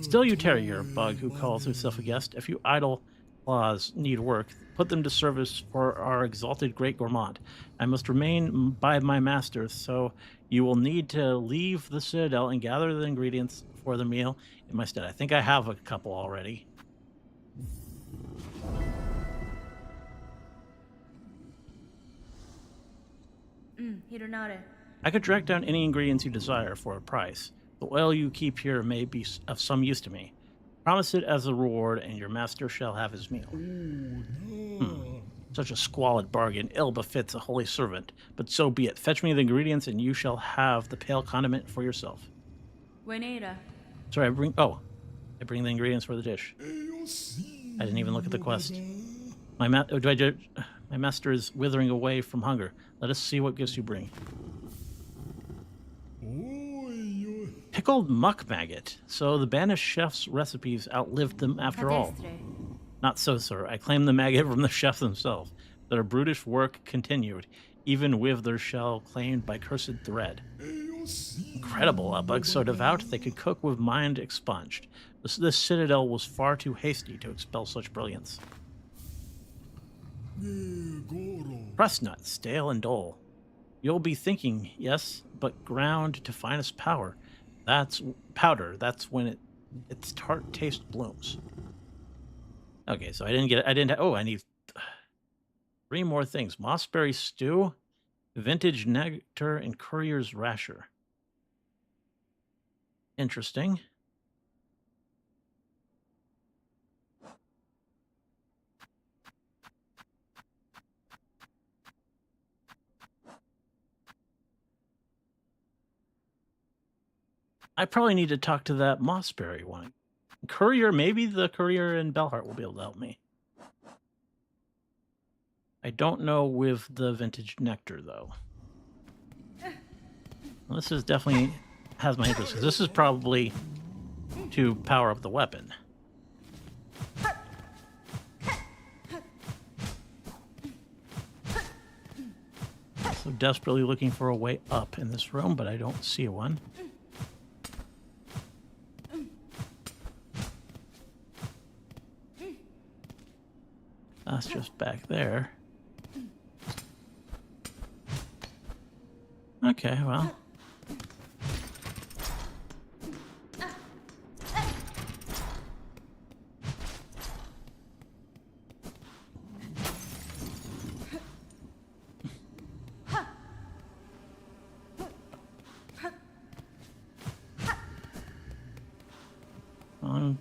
Still you tarry here, bug who calls himself a guest. If you idle claws need work, put them to service for our exalted great gourmand. I must remain by my master, so you will need to leave the Citadel and gather the ingredients for the meal in my stead. I think I have a couple already. Hironare. I could track down any ingredients you desire for a price. The oil you keep here may be of some use to me. Promise it as a reward, and your master shall have his meal. Such a squalid bargain ill befits a holy servant, but so be it. Fetch me the ingredients, and you shall have the pale condiment for yourself. Buenera. Sorry, I bring the ingredients for the dish. I didn't even look at the quest. My master is withering away from hunger. Let us see what gifts you bring. Pickled muck maggot. So the banished chef's recipes outlived them after all. Cadestre. Not so, sir. I claim the maggot from the chefs themselves. Their brutish work continued, even with their shell claimed by cursed thread. Incredible, a bug so devout they could cook with mind expunged. This citadel was far too hasty to expel such brilliance. Crust nuts, stale and dull. You'll be thinking, yes, but ground to finest powder. That's powder. That's when its tart taste blooms. Okay, so I didn't get it. I need 3 more things. Mossberry stew, vintage nectar, and courier's rasher. Interesting. I probably need to talk to that Mossberry one. Courier, maybe the courier in Bellheart will be able to help me. I don't know with the vintage nectar, though. Well, this is definitely has my interest, 'cause this is probably to power up the weapon. So desperately looking for a way up in this room, but I don't see one. That's just back there. Okay, well. Um,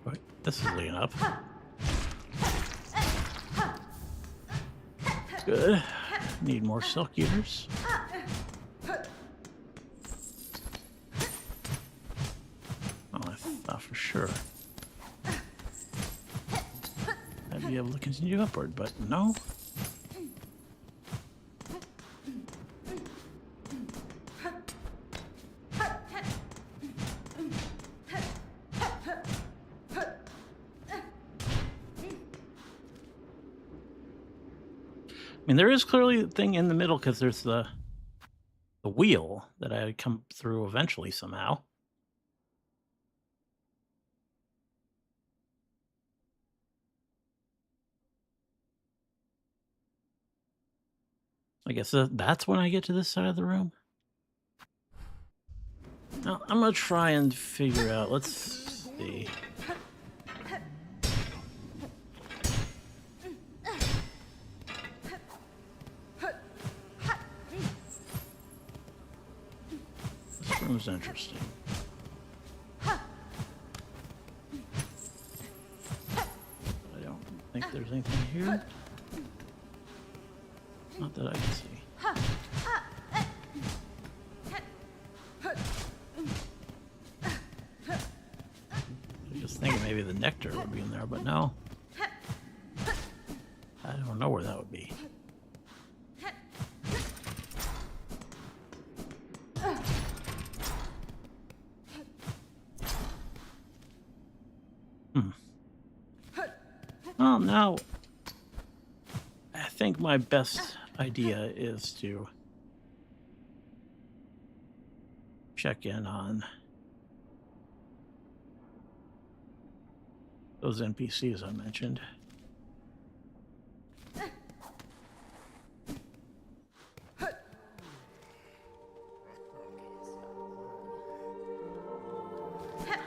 Wait, this is leading up. Good. Need more silk eaters. Oh, I thought for sure I'd be able to continue upward, but no. I mean, there is clearly a thing in the middle because there's the wheel that I would come through eventually somehow. I guess that's when I get to this side of the room. Now, I'm gonna try and figure out. Let's see. This room's interesting. I don't think there's anything here. Not that I can see. I was just thinking maybe the nectar would be in there, but no. I don't know where that would be. Well, now I think my best idea is to check in on those NPCs I mentioned.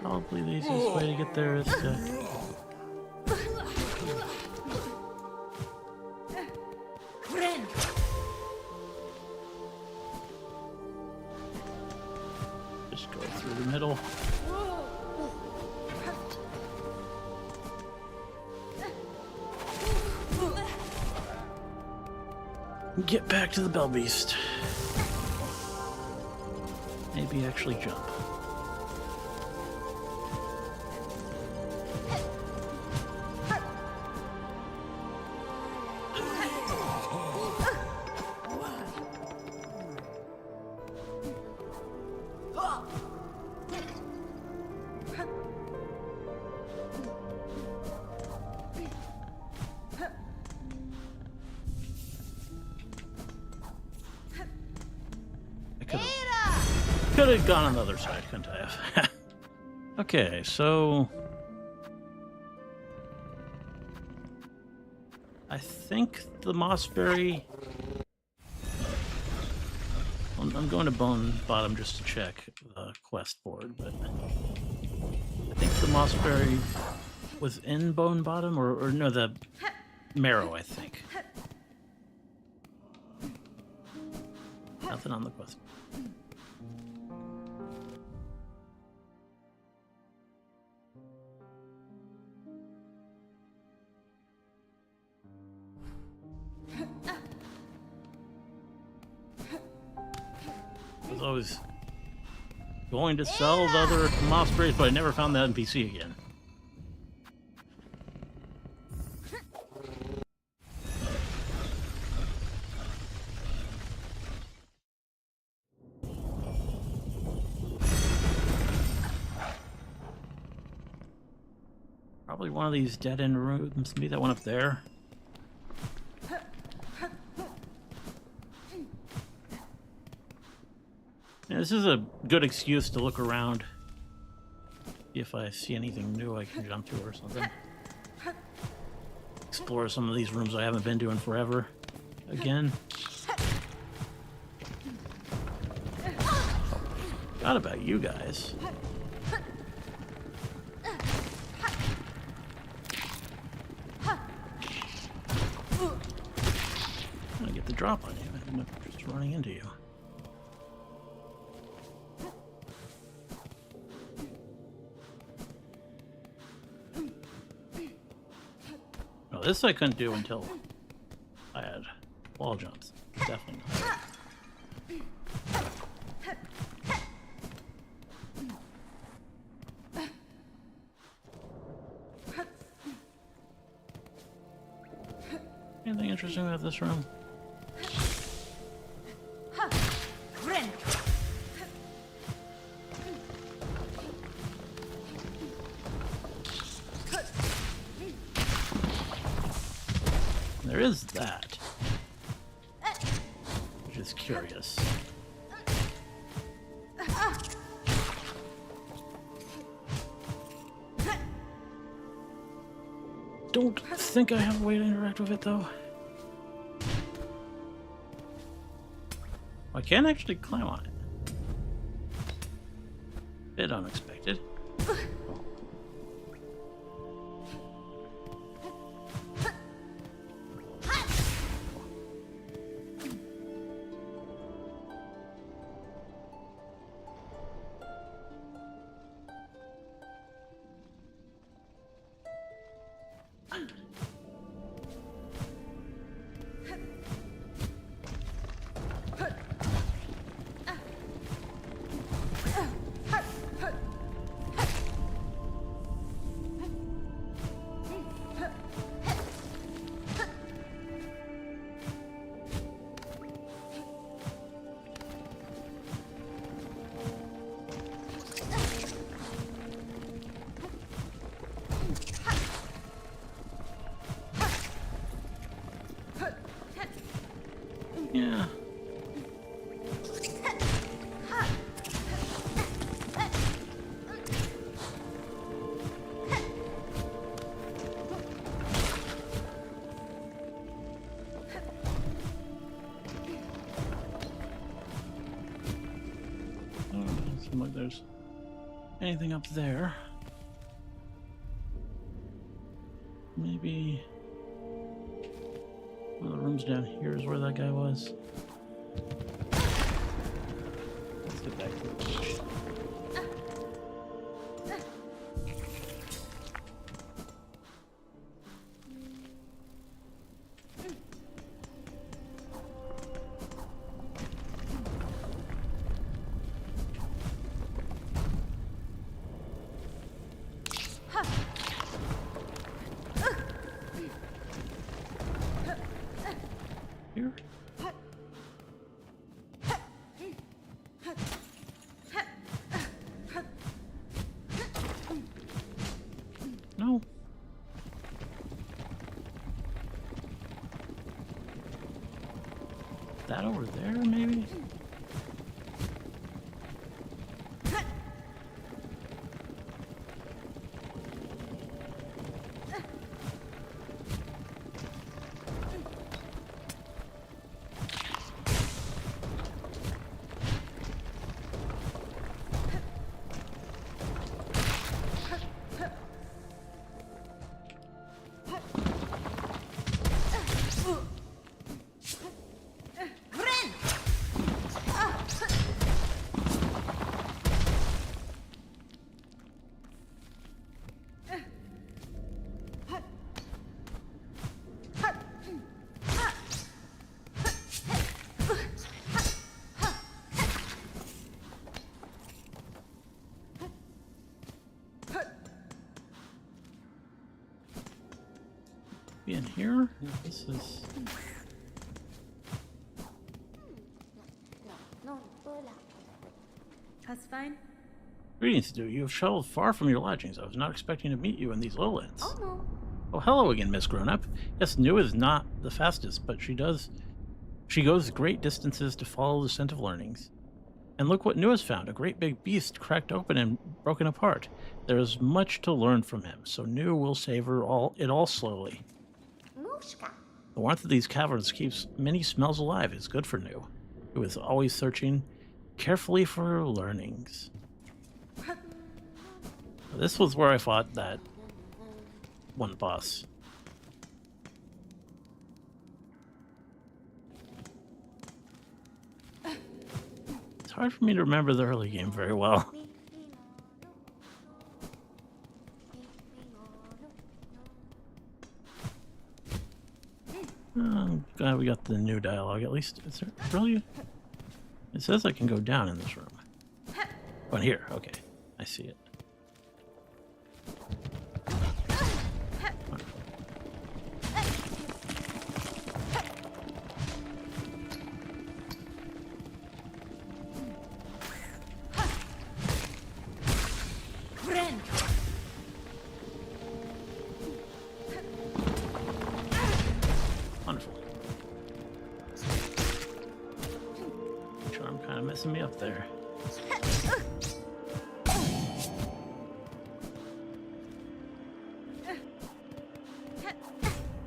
Probably the easiest way to get there is to just go through the middle. Get back to the Bell Beast. Maybe actually jump. Could have gone on the other side, couldn't I have? Okay, so I think the Mossberry. I'm going to Bone Bottom just to check the quest board, but think the mossberry was in Bone Bottom, or no, the marrow, I think. Nothing on the quest. I was always going to sell the other mossberries, but I never found that NPC again. Probably one of these dead-end rooms. Maybe that one up there. Yeah, this is a good excuse to look around. See if I see anything new I can jump to or something. Explore some of these rooms I haven't been to in forever. Again. Forgot about you guys. I'm gonna get the drop on you. I end up just running into you. No, this I couldn't do until I had wall jumps. Definitely not. Anything interesting about this room? There is that, which is curious. Don't think I have a way to interact with it, though. I can actually climb on it. Bit unexpected. Yeah. Oh, doesn't seem like there's anything up there. Maybe one of the rooms down here is where that guy was. Let's get back to the beach. Here? No. That over there, maybe? Maybe in here? This is... That's fine. Greetings, dude. You have traveled far from your lodgings. I was not expecting to meet you in these lowlands. Oh no. Oh, hello again, Miss Grown-Up. Yes, New is not the fastest, but she goes great distances to follow the scent of learnings. And look what New has found, a great big beast cracked open and broken apart. There is much to learn from him, so New will savor it all slowly. Mushka. The warmth of these caverns keeps many smells alive. It's good for New, who is always searching carefully for learnings. This was where I fought that one boss. It's hard for me to remember the early game very well. I'm glad we got the new dialogue, at least. Is there really? It says I can go down in this room. Oh, in here. Okay. I see it. Wonderful. Charm kind of messing me up there.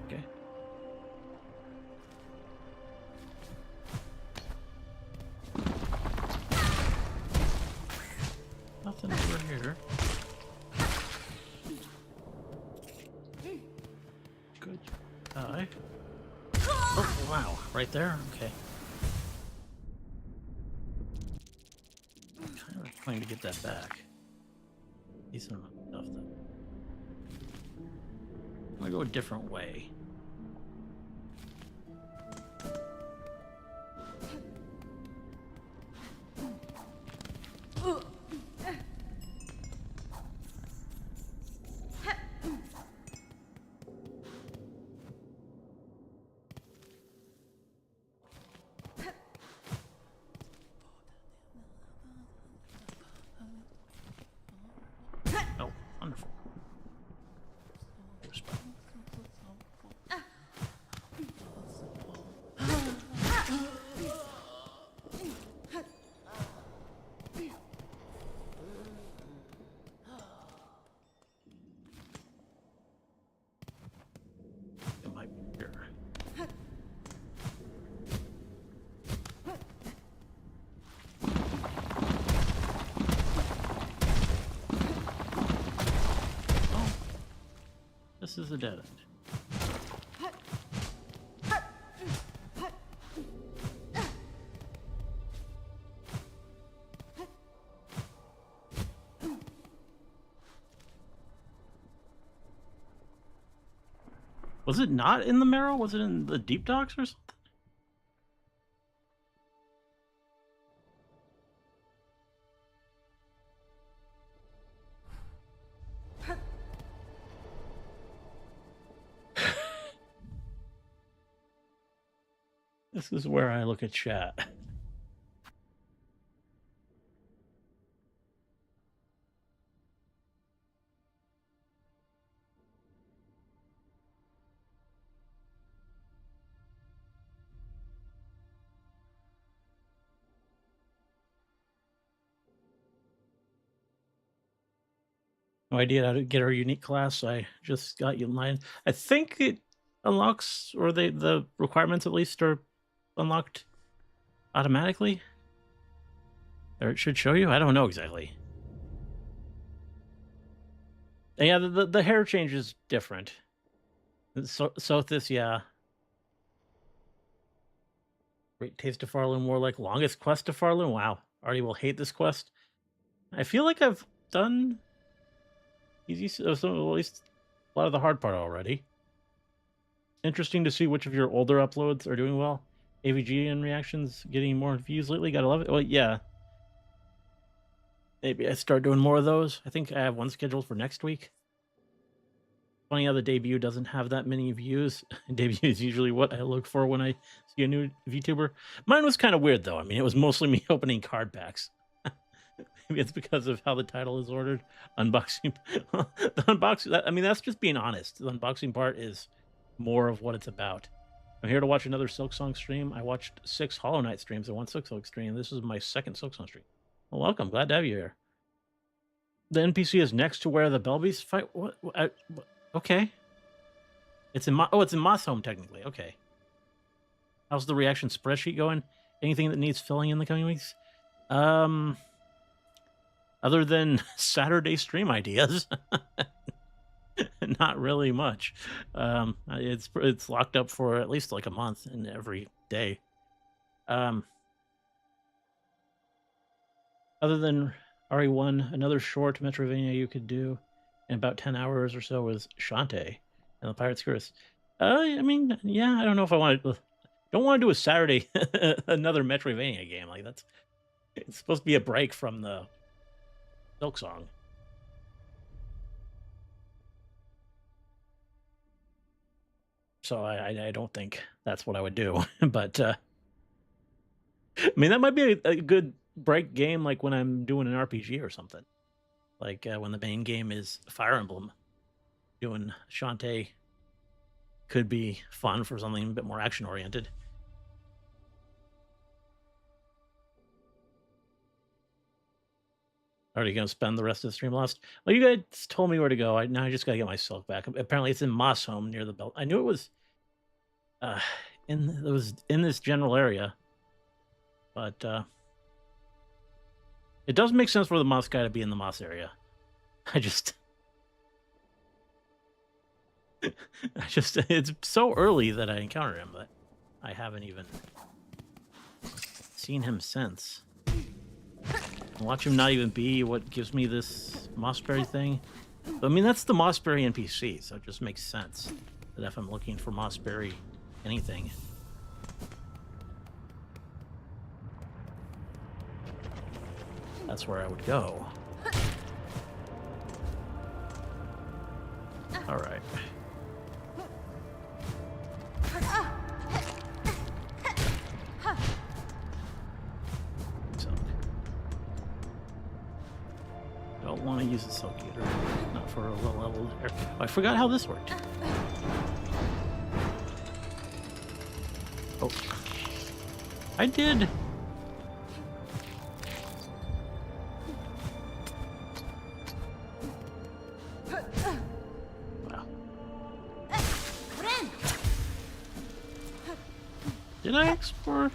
Okay. Nothing over here. Good. Die. Oh, wow. Right there? Okay. Kind of trying to get that back. Decent amount of stuff, though. I'm gonna go a different way. Oh, wonderful. Respect. It might be here. Oh, this is a dead end. Was it not in the marrow? Was it in the deep docks or something? This is where I look at chat. No idea how to get our unique class. I just got you in line. I think it unlocks, or the requirements at least are unlocked automatically. Or it should show you. I don't know exactly. And yeah, the hair change is different. So this, yeah. Great taste of Farlin, more like longest quest of Farlin. Wow, Artie will hate this quest. I feel like I've done easy, so at least a lot of the hard part already. Interesting to see which of your older uploads are doing well. AVG and reactions getting more views lately. Gotta love it. Well, yeah. Maybe I start doing more of those. I think I have one scheduled for next week. funny how the debut doesn't have that many views. Debut is usually what I look for when I see a new VTuber. Mine was kind of weird though. I mean, it was mostly me opening card packs. Maybe it's because of how the title is ordered. Unboxing. The unboxing. I mean, that's just being honest. The unboxing part is more of what it's about. I'm here to watch another Silksong stream. I watched 6 Hollow Knight streams and 1 Silksong stream. This is my second Silksong stream. Well, welcome. Glad to have you here. The NPC is next to where the Belbeast fight. Okay. It's in it's in Moss Home technically. Okay. How's the reaction spreadsheet going? Anything that needs filling in the coming weeks? Other than Saturday stream ideas, not really much. It's locked up for at least like a month and every day. Other than RE1, another short Metroidvania you could do in about 10 hours or so was Shantae and the Pirate's Curse. I mean, yeah, I don't know if I want to. Don't want to do a Saturday another Metroidvania game like that's. It's supposed to be a break from the Silksong. So I don't think that's what I would do. But I mean, that might be a good break game, like when I'm doing an RPG or something. Like when the main game is Fire Emblem, doing Shantae could be fun for something a bit more action oriented. Are you going to spend the rest of the stream lost? Well, you guys told me where to go. Now I just got to get my silk back. Apparently, it's in Moss Home near the belt. I knew it was in this general area, but it does make sense for the Moss guy to be in the Moss area. It's so early that I encountered him, but I haven't even seen him since. Watch him not even be what gives me this Mossberry thing. But, I mean, that's the Mossberry NPC, so it just makes sense that if I'm looking for Mossberry anything. That's where I would go. Alright. Don't want to use the Silk Eater. Not for a low level there. Oh, I forgot how this worked. Oh. I did. Wow. Did I explore?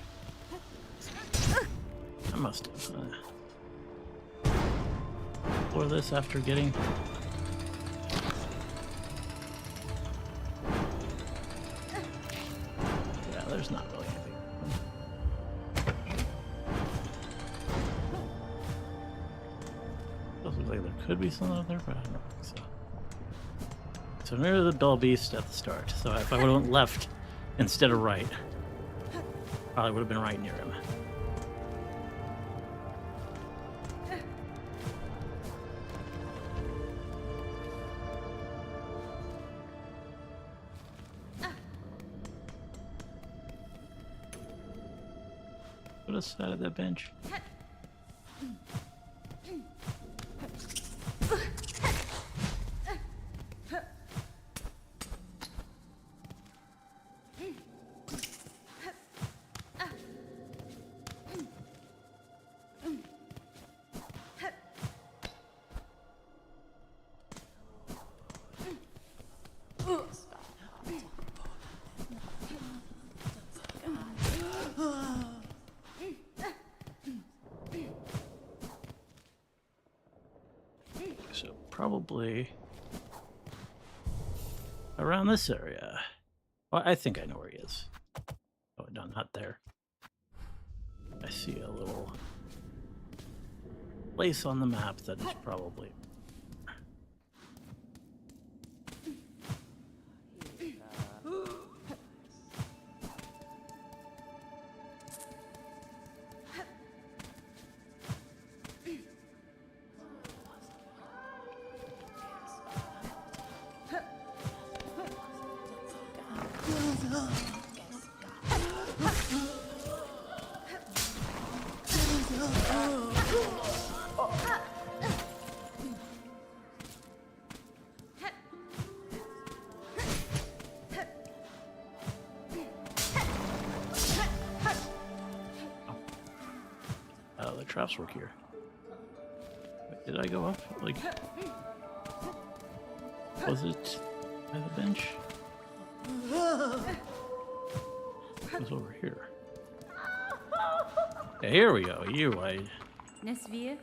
I must have. For this after getting there's not really anything. Looks like there could be some out there, but I don't think so. So near the Belbeast at the start. So if I would have went left instead of right, probably would have been right near him. Put us out of that bench. So probably around this area. Well, I think I know where he is. Oh, no, not there. I see a little place on the map that is probably... The traps work here. Wait, did I go up? Like, was it by the bench? It was over here. Yeah, here we go. Nesvia?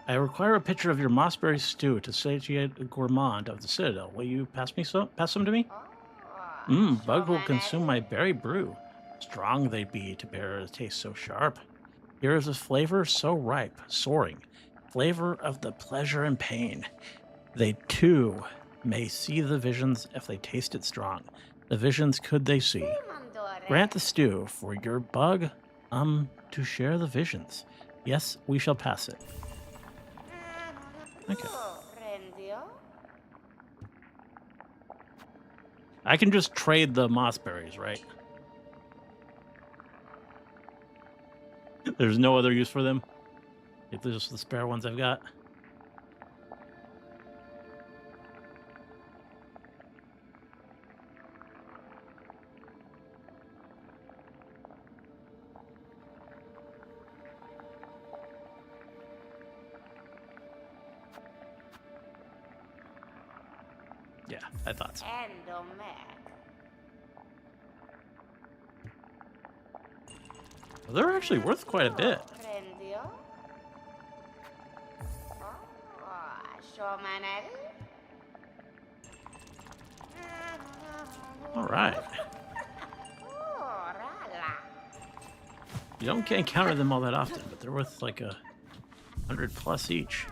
I require a picture of your mossberry stew to satiate a gourmand of the Citadel. Will you pass some to me? Bug will consume my berry brew. Strong they'd be to bear a taste so sharp. Here is a flavor so ripe, soaring, flavor of the pleasure and pain. They too may see the visions if they taste it strong. The visions could they see. Grant the stew for your bug, to share the visions. Yes, we shall pass it. Okay. I can just trade the mossberries, right? There's no other use for them? If there's just the spare ones I've got? Yeah, I thought so. Well, they're actually worth quite a bit. All right. You don't encounter them all that often, but they're worth like 100 plus each.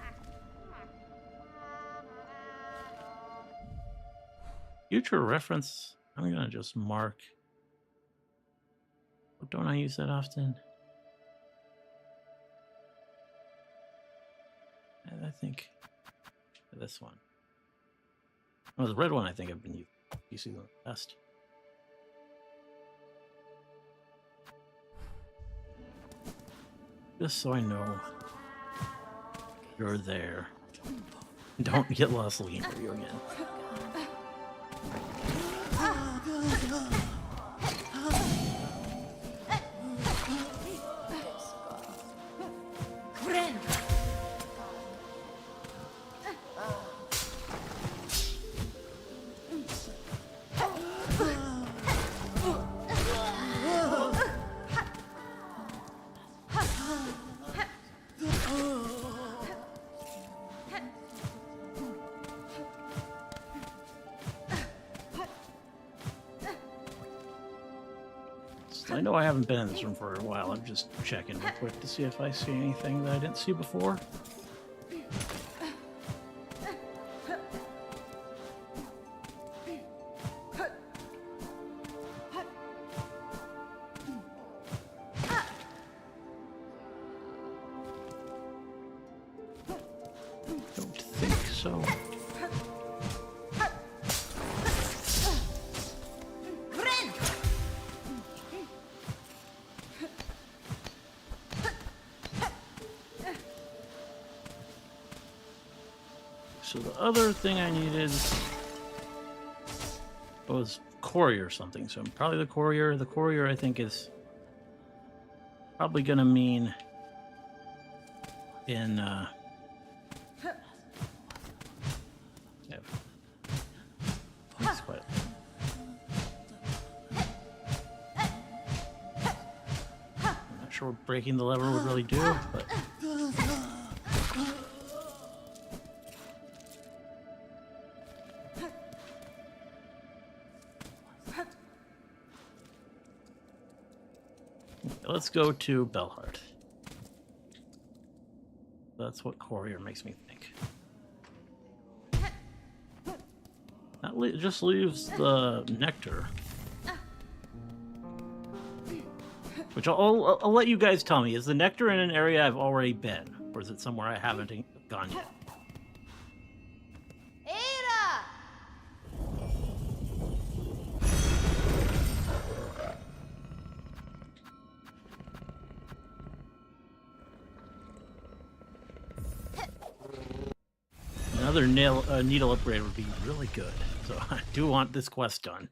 Future reference, I'm gonna just mark. But don't I use that often? And I think this one. Oh, the red one I think I've been using the best. Just so I know you're there. Don't get lost looking for you again. I know I haven't been in this room for a while. I'm just checking real quick to see if I see anything that I didn't see before. Don't think so. So the other thing I needed was courier or something. So probably the courier. The courier I think is probably gonna mean in yeah. That's quite. I'm not sure what breaking the lever would really do, but. Let's go to Belhart. That's what courier makes me think. That just leaves the nectar. Which I'll let you guys tell me. Is the nectar in an area I've already been? Or is it somewhere I haven't gone yet? another needle upgrade would be really good. So I do want this quest done.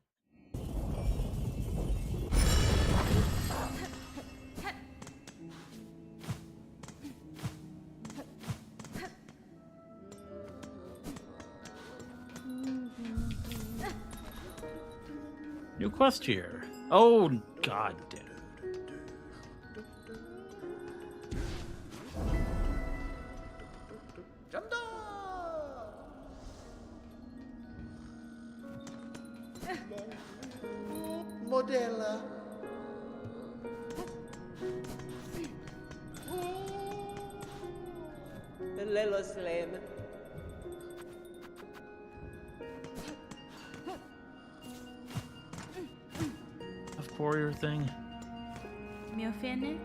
New quest here. Oh, god damn. Modella. Lelo Slam. Warrior thing. Me offende?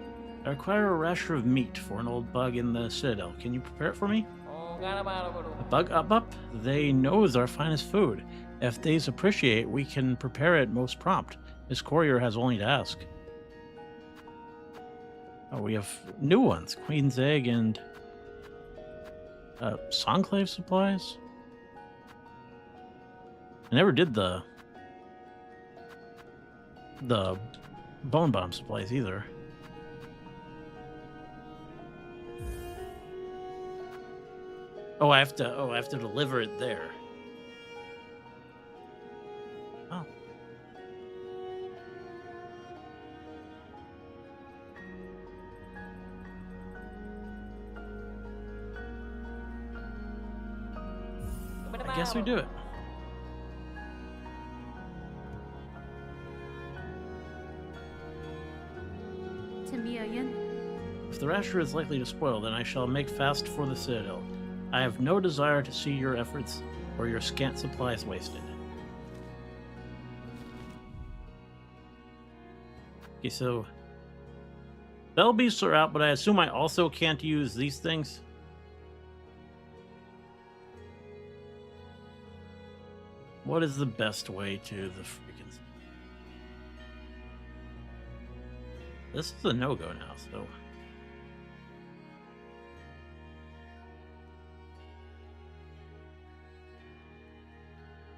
I require a rasher of meat for an old bug in the citadel. Can you prepare it for me? A bug up? They knows our finest food. If they's appreciate, we can prepare it most prompt. This courier has only to ask. Oh, we have new ones. Queen's egg and Songclave supplies. I never did the bone bomb supplies either. I have to deliver it there. Oh. I guess we do it. If the rasher is likely to spoil, then I shall make fast for the citadel. I have no desire to see your efforts or your scant supplies wasted. Okay, so bell beasts are out, but I assume I also can't use these things. What is the best way to the freaking... This is a no-go now, so...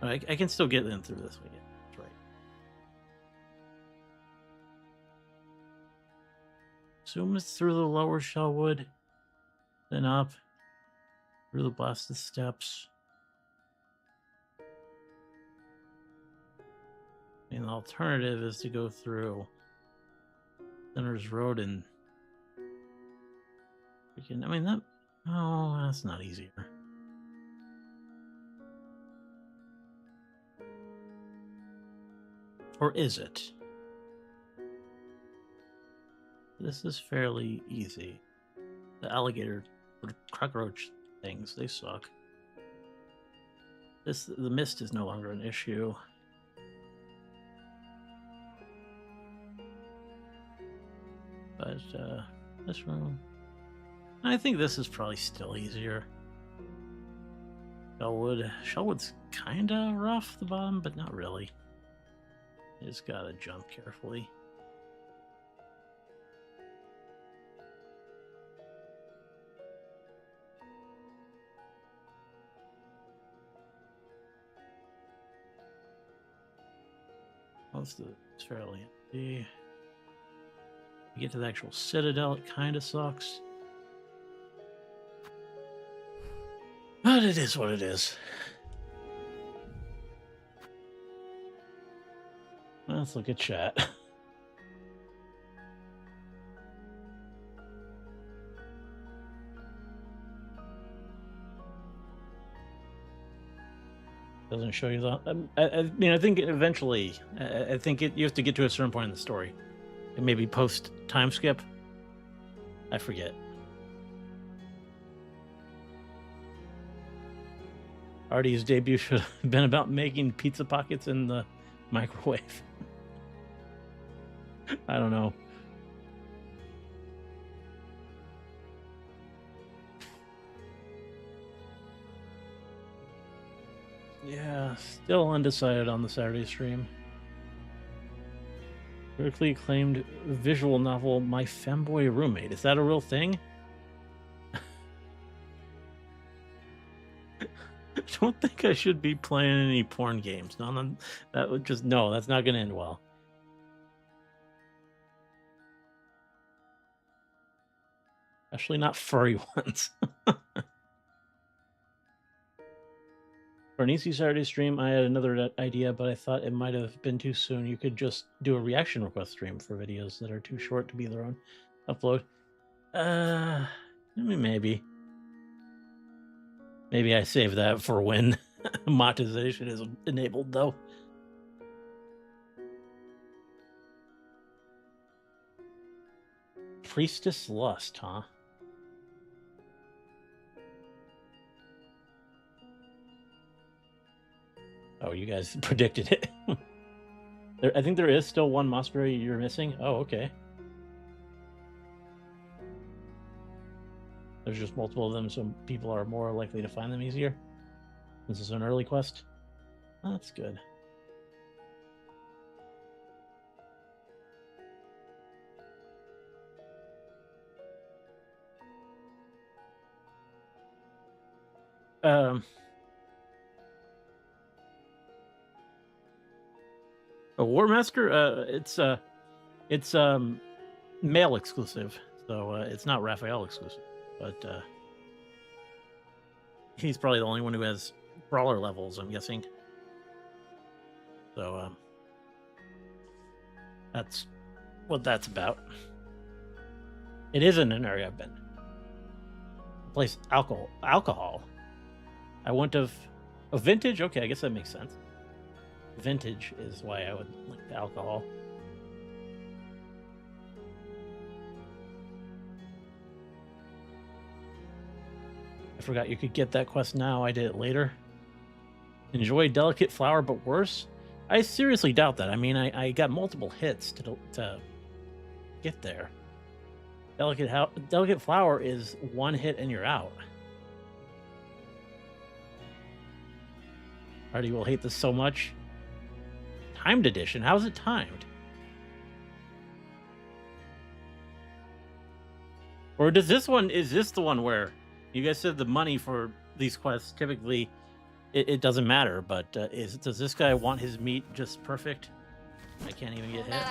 I can still get in through this way. Yeah, that's right. Assume it's through the lower Shellwood, then up, through the blasted steps. And the alternative is to go through Center's Road and freaking, I mean, that's not easier. Or is it? This is fairly easy. The alligator or cockroach things, they suck. The mist is no longer an issue. But this room, I think this is probably still easier. Shellwood's kinda rough the bottom, but not really. You just gotta jump carefully. Most of it's fairly empty. You get to the actual citadel, it kind of sucks. But it is what it is. Let's look at chat. Doesn't show you that. I mean, I think eventually, I think you have to get to a certain point in the story. And maybe post time skip. I forget. Artie's debut should have been about making pizza pockets in the microwave. I don't know. Yeah, still undecided on the Saturday stream. Critically acclaimed visual novel, My Femboy Roommate. Is that a real thing? don't think I should be playing any porn games. No, that would just that's not going to end well. Especially not furry ones. For an Easy Saturday stream, I had another idea, but I thought it might have been too soon. You could just do a reaction request stream for videos that are too short to be their own upload. I mean, maybe I save that for when monetization is enabled, though. Priestess Lust, huh? Oh, you guys predicted it. I think there is still one Mossberry you're missing. Oh, okay. There's just multiple of them, so people are more likely to find them easier. This is an early quest. That's good. A War Master, it's male exclusive, so it's not Raphael exclusive, but he's probably the only one who has brawler levels, I'm guessing. So that's what that's about. It isn't an area I've been. The place alcohol. I wouldn't have a vintage. Okay, I guess that makes sense. Vintage is why I would like the alcohol. I forgot you could get that quest now. I did it later. Enjoy Delicate Flower, but worse? I seriously doubt that. I mean, I got multiple hits to get there. Delicate Flower is one hit and you're out. Artie will hate this so much. Timed edition? How is it timed? Or is this the one where you guys said the money for these quests typically it doesn't matter, but does this guy want his meat just perfect? I can't even get hit.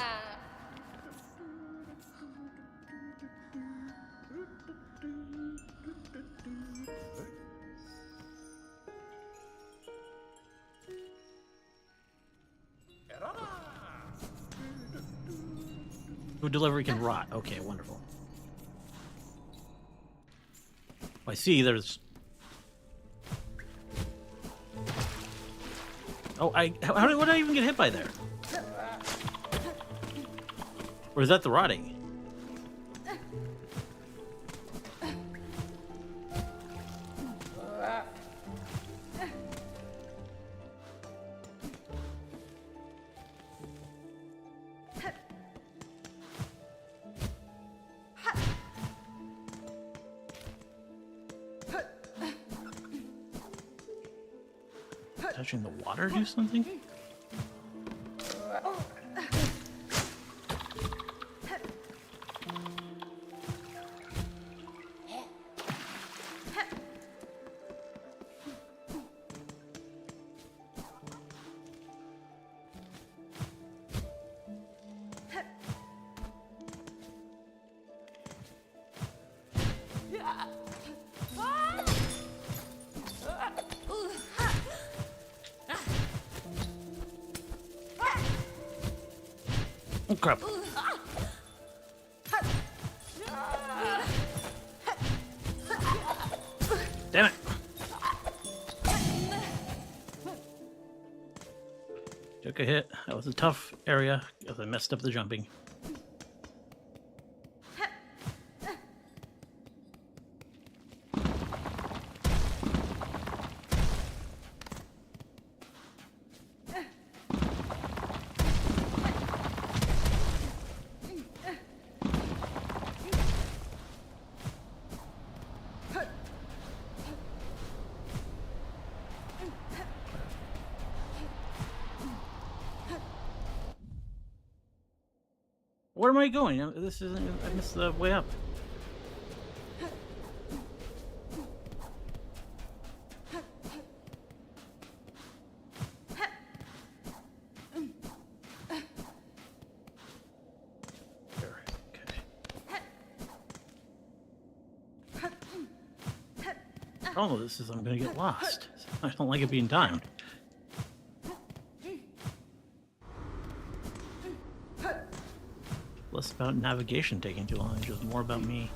Food delivery can rot. Okay, wonderful. I see there's... Oh, what did I even get hit by there? Or is that the rotting? Touching the water do something? Oh, crap. Damn it. Took a hit. That was a tough area because I messed up the jumping. Where am I going? This isn't. I missed the way up. problem with this is I'm gonna get lost. I don't like it being timed. Less about navigation taking too long, just more about me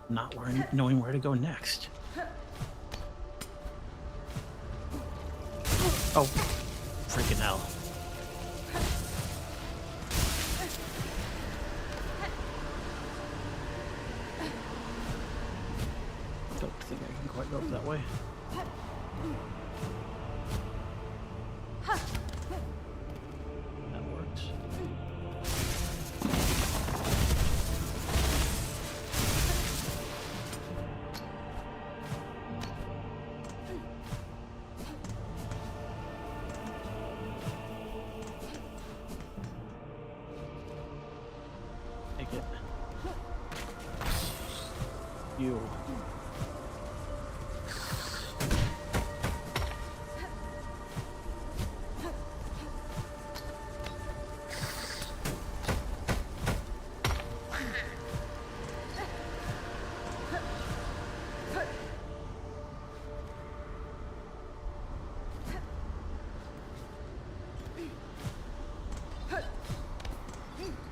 not knowing where to go next. Oh, freaking hell. Don't think I can quite go up that way. That works. Take it. You.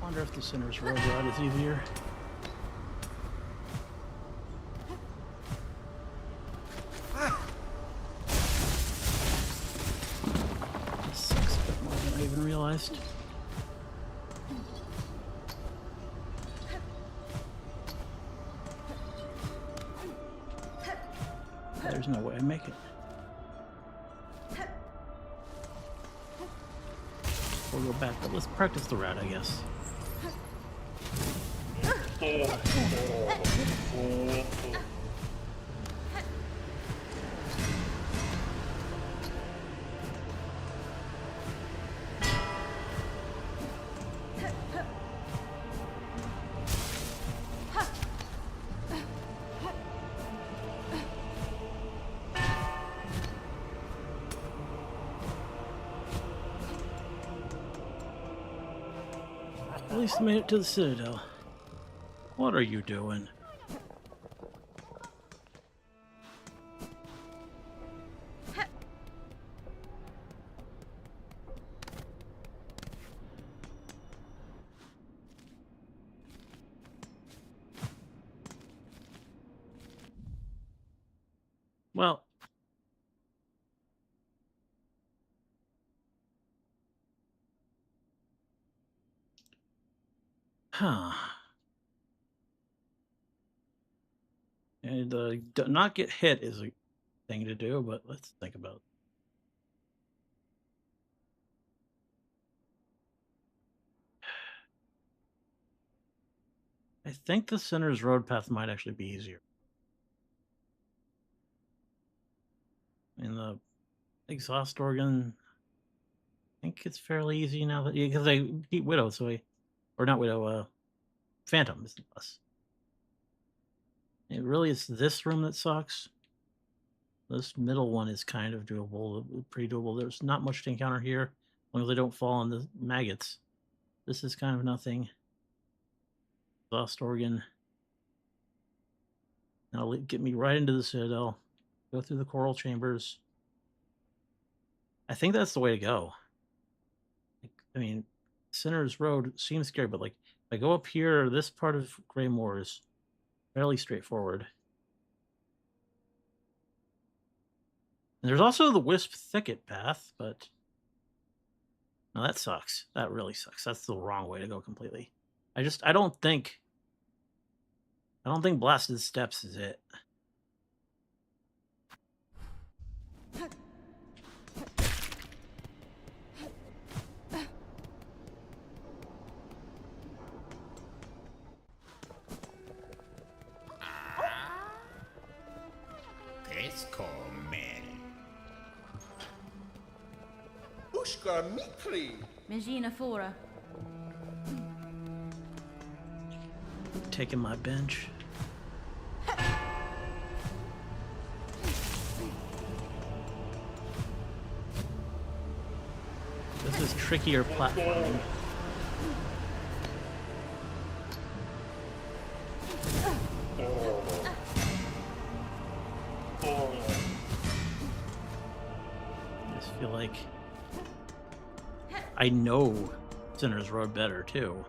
Wonder if the Sinner's Road route is easier. This sucks a bit more than I even realized. There's no way I make it. We'll go back, but let's practice the route, I guess. At least made it to the Citadel. What are you doing? Well, huh. And not get hit is a thing to do, but let's think about it. I think the Sinner's Road path might actually be easier. And the exhaust organ, I think it's fairly easy now that because I beat Widow, so or not Widow, Phantom is less. It really is this room that sucks. This middle one is kind of doable, pretty doable. There's not much to encounter here, as long as they don't fall on the maggots. This is kind of nothing. Exhaust organ. That'll get me right into the Citadel. Go through the coral chambers. I think that's the way to go. I mean, Sinner's Road seems scary, but like if I go up here, this part of Grey Moor is fairly straightforward. And there's also the Wisp Thicket path, but no, that sucks. That really sucks. That's the wrong way to go completely. I don't think Blasted Steps is it. Ushka Mikri. Mangina Fora. Taking my bench. This is trickier platforming. feel like I know Sinner's Road better too.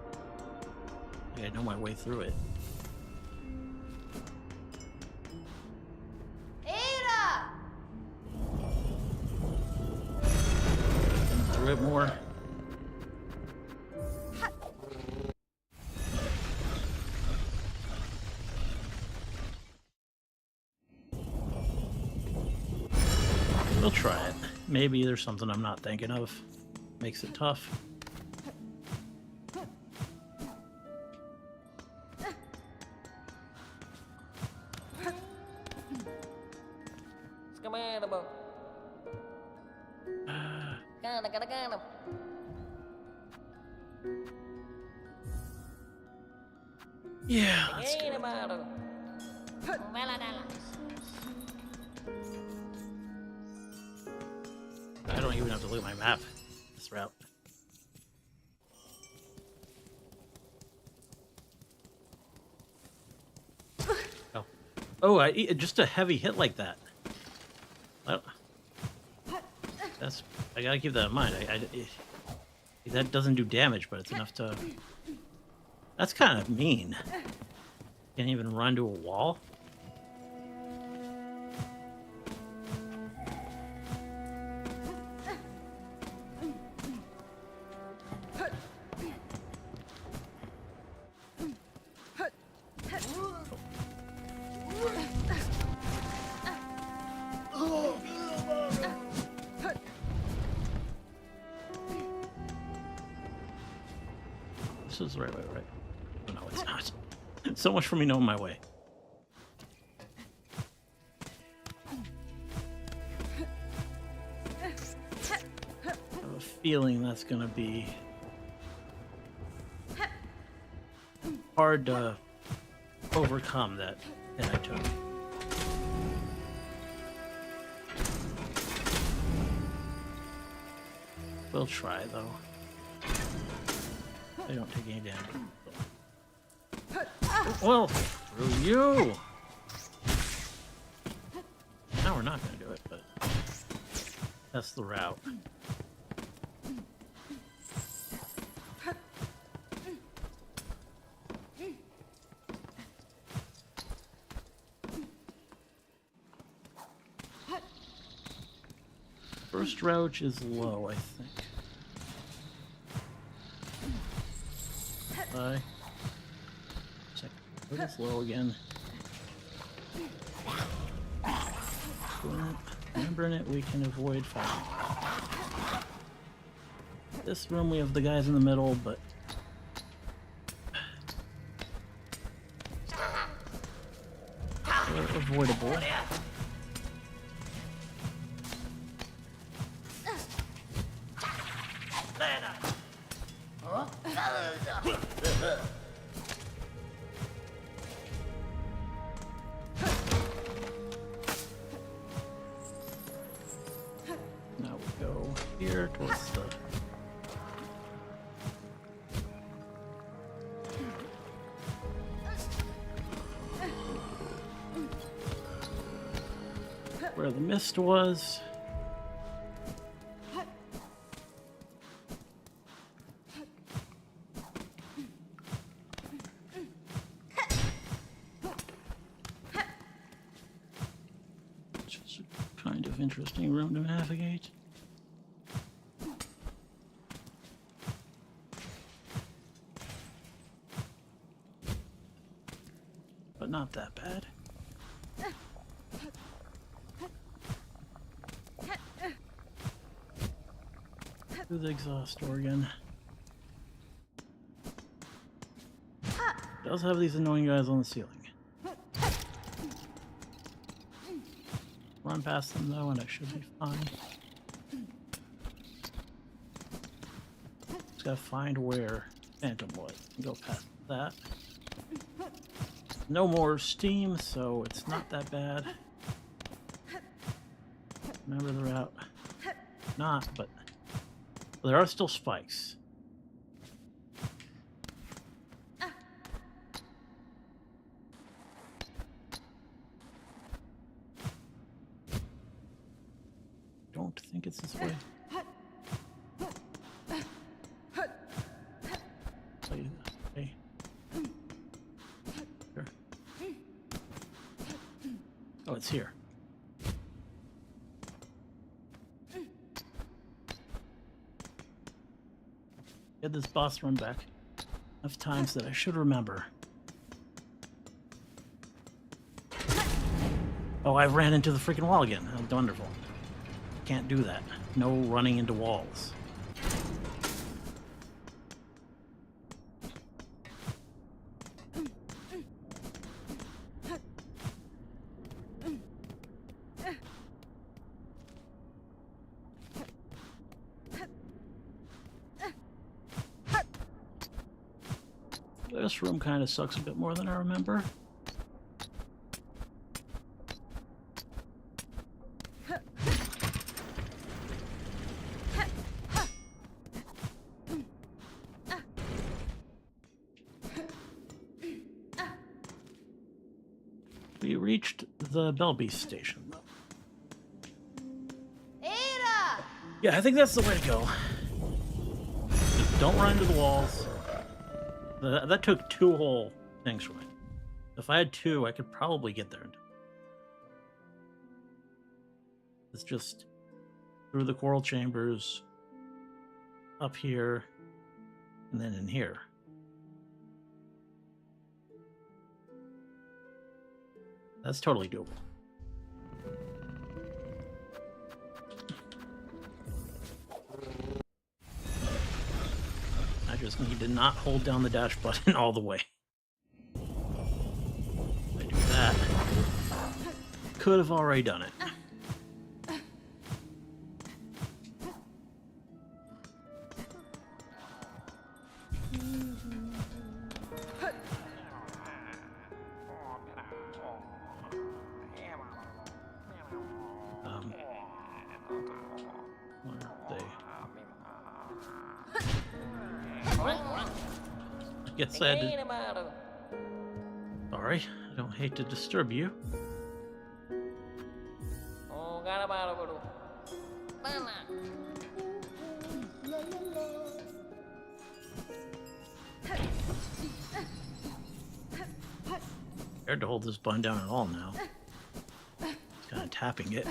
Like I know my way through it. Ada! Through it more. We'll try it. Maybe there's something I'm not thinking of. Makes it tough. Yeah, let's go. I don't even have to look at my map. This route. Oh, oh! Just a heavy hit like that. That's. I gotta keep that in mind. That doesn't do damage, but it's enough to. That's kind of mean. Can't even run to a wall. This is the right way, right? Oh, no, it's not. So much for me knowing my way. I have a feeling that's gonna be hard to overcome that hit I took. We'll try though. I don't take any damage. Well, through you! Now we're not gonna do it, but that's the route. First route is low, I think. Second route is low again. Remembering it, we can avoid fighting. This room, we have the guys in the middle, but they're avoidable. Now we go here towards the where the mist was. Which is a kind of interesting room to navigate. But not that bad. Through the exhaust door again. Does have these annoying guys on the ceiling. Run past them though, and I should be fine. Just gotta find where Phantom was and go past that. No more steam, so it's not that bad. Remember the route? Not, but there are still spikes. Don't think it's this way. Okay. Sure. Oh, it's here. Get this boss run back enough times that I should remember. Oh, I ran into the freaking wall again. How wonderful. Can't do that. No running into walls. This room kind of sucks a bit more than I remember. We reached the Belby station. Ada! Yeah, I think that's the way to go. Just don't run into the walls. That took 2 whole things from it. If I had 2, I could probably get there. It's just through the coral chambers, up here, and then in here. That's totally doable. I just need to not hold down the dash button all the way. If I do that, could have already done it. Where are they? I guess I had to... Sorry, I don't hate to disturb you. Scared to hold this button down at all now. Kind of tapping it.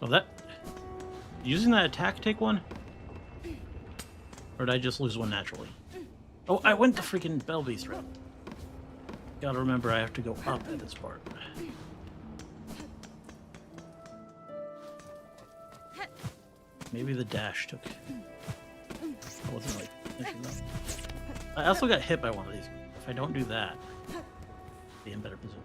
So that... Using that attack take one? Or did I just lose one naturally? Oh, I went the freaking Belby's route. Gotta remember I have to go up at this part. Maybe the dash took... I wasn't like... thinking about. I also got hit by one of these. If I don't do that, I'll be in better position.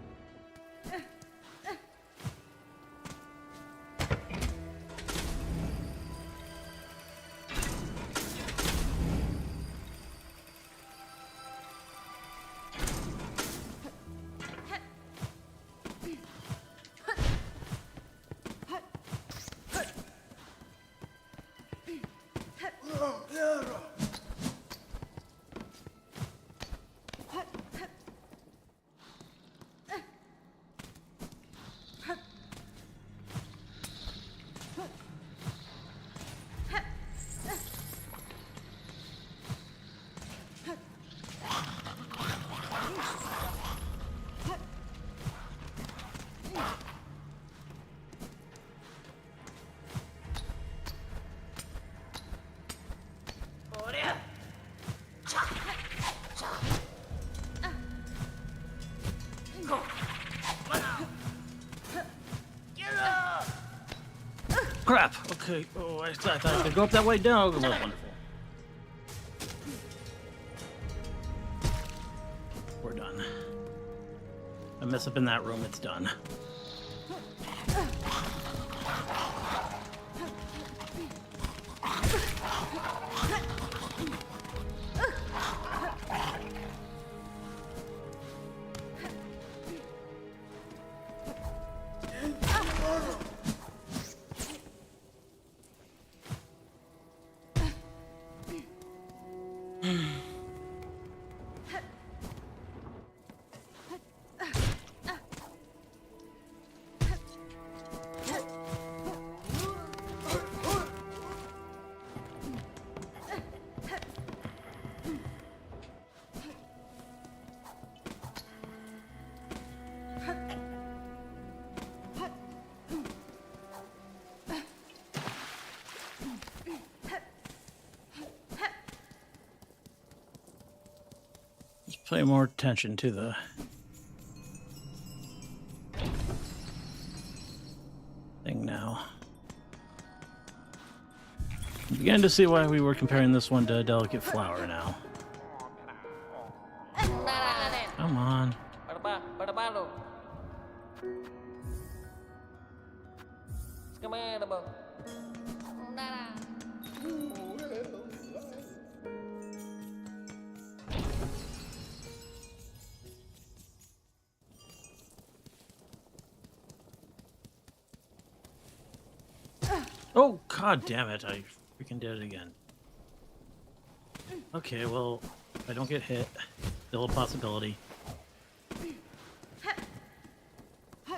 Crap! Okay. Oh, I thought I could go up that way. No, oh, wonderful. We're done. I mess up in that room, it's done. Pay more attention to the thing now. I'm beginning to see why we were comparing this one to a delicate flower now. Come on. Oh, god damn it, I freaking did it again. Okay, well, if I don't get hit, still a possibility.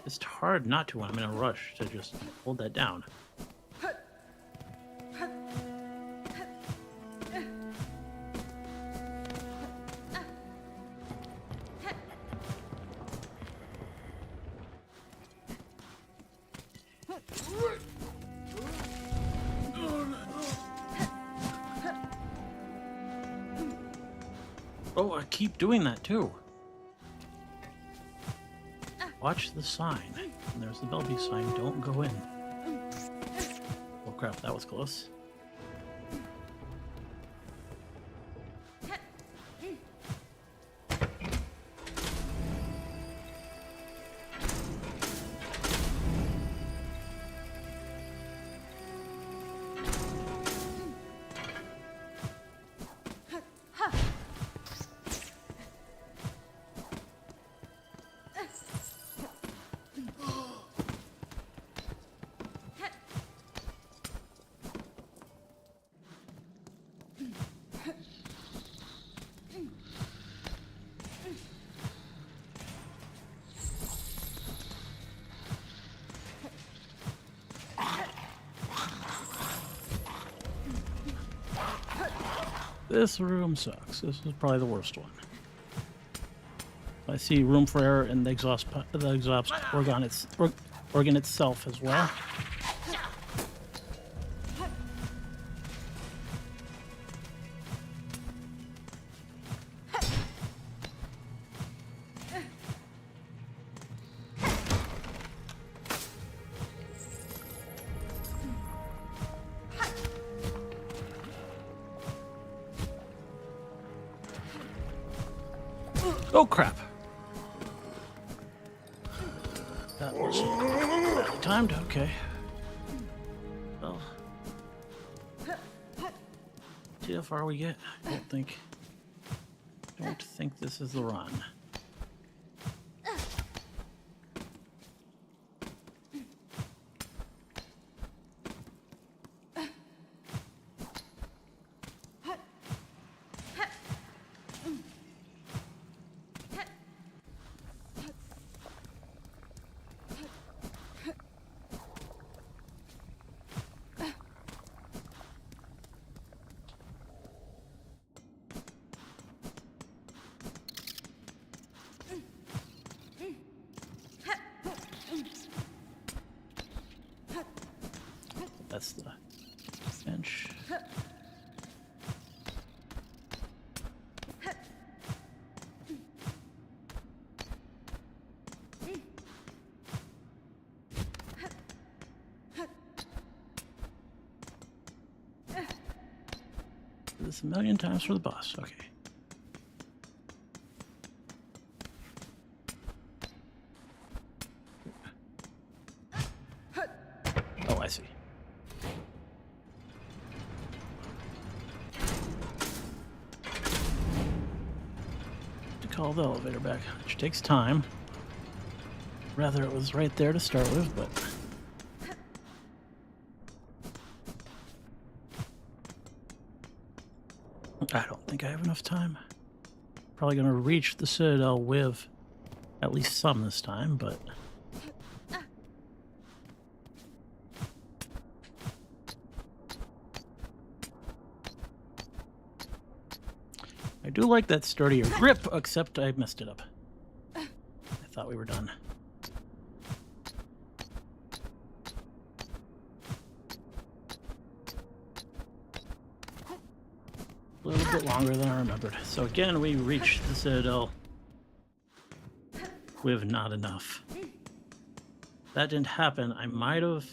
It's hard not to when I'm in a rush to just hold that down. Oh, I keep doing that too. Watch the sign. And there's the Belby sign. Don't go in. Oh crap, that was close. This room sucks. This is probably the worst one. I see room for error in the exhaust organ itself as well. Oh crap! That was badly timed. Okay. Well, see how far we get. I don't think this is the run. That's the bench. Do this a million times for the boss. Okay. call the elevator back, which takes time. Rather, it was right there to start with, but... I don't think I have enough time. Probably gonna reach the Citadel with at least some this time, but... I do like that sturdier grip, except I messed it up. I thought we were done. A little bit longer than I remembered. So again, we reached the Citadel with not enough. That didn't happen. I might have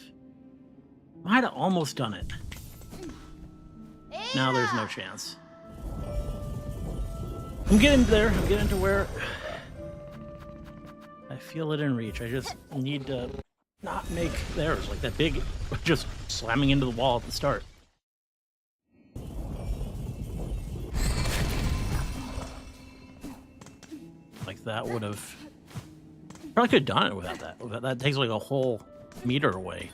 almost done it. Now there's no chance. I'm getting there. I'm getting to where I feel it in reach. I just need to not make theirs like that big, just slamming into the wall at the start. Like that would have probably could have done it without that. That takes like a whole meter away.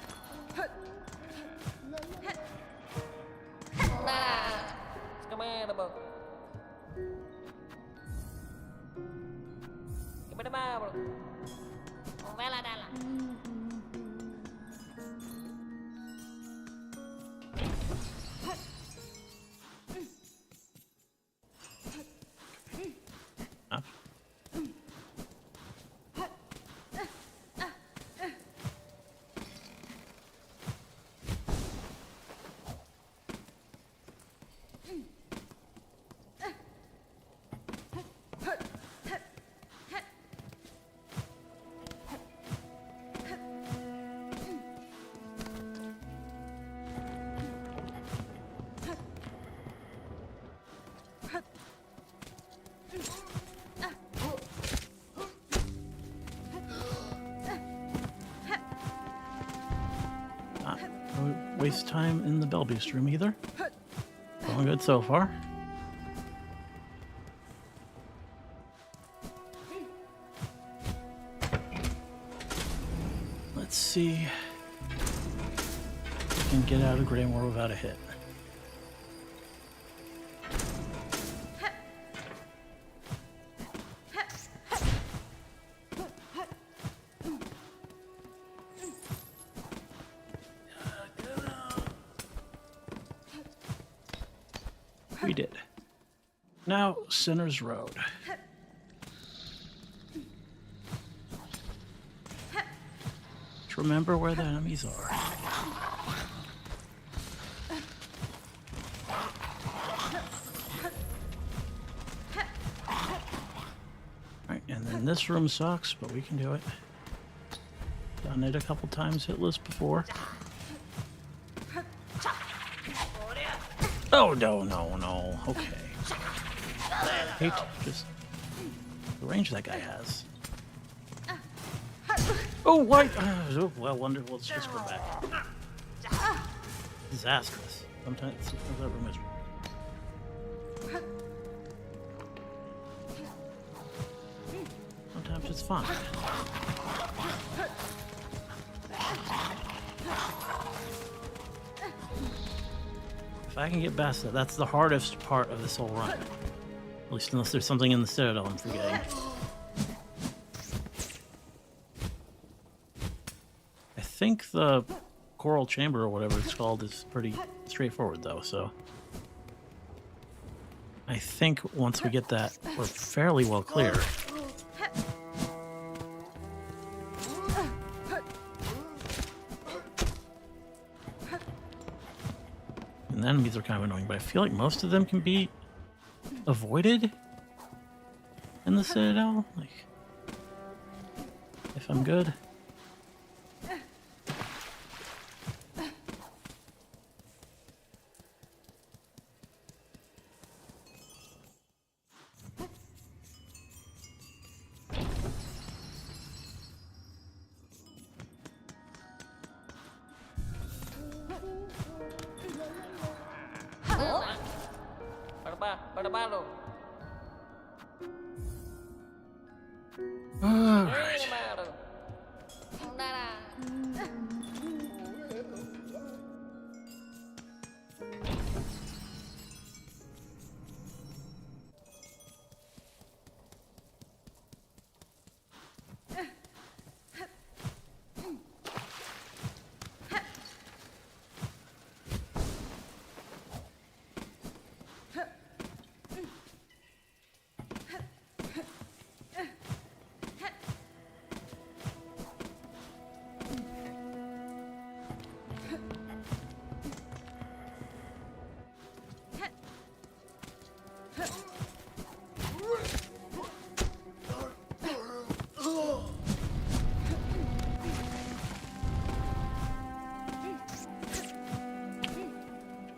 Waste time in the Bell Beast room either. All good so far. Let's see if we can get out of Greymore without a hit. We did. Now, Sinner's Road. Just remember where the enemies are. Alright, and then this room sucks, but we can do it. Done it a couple times hitless before. Oh, no. Okay. Hate just the range that guy has. Oh, what? Oh, well, wonderful. Let's just go back. Disastrous. Sometimes that room is. Sometimes it's fine. If I can get past that, that's the hardest part of this whole run. At least unless there's something in the Citadel I'm forgetting. I think the Coral Chamber, or whatever it's called, is pretty straightforward, though, so... I think once we get that, we're fairly well clear. And the enemies are kind of annoying, but I feel like most of them can be avoided in the Citadel. Like, if I'm good. right.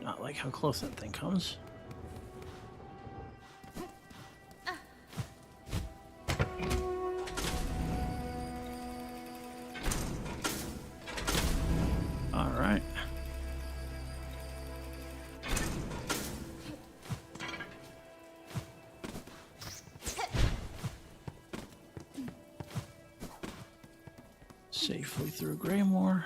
Not like how close that thing comes. All right. Safely through Greymore.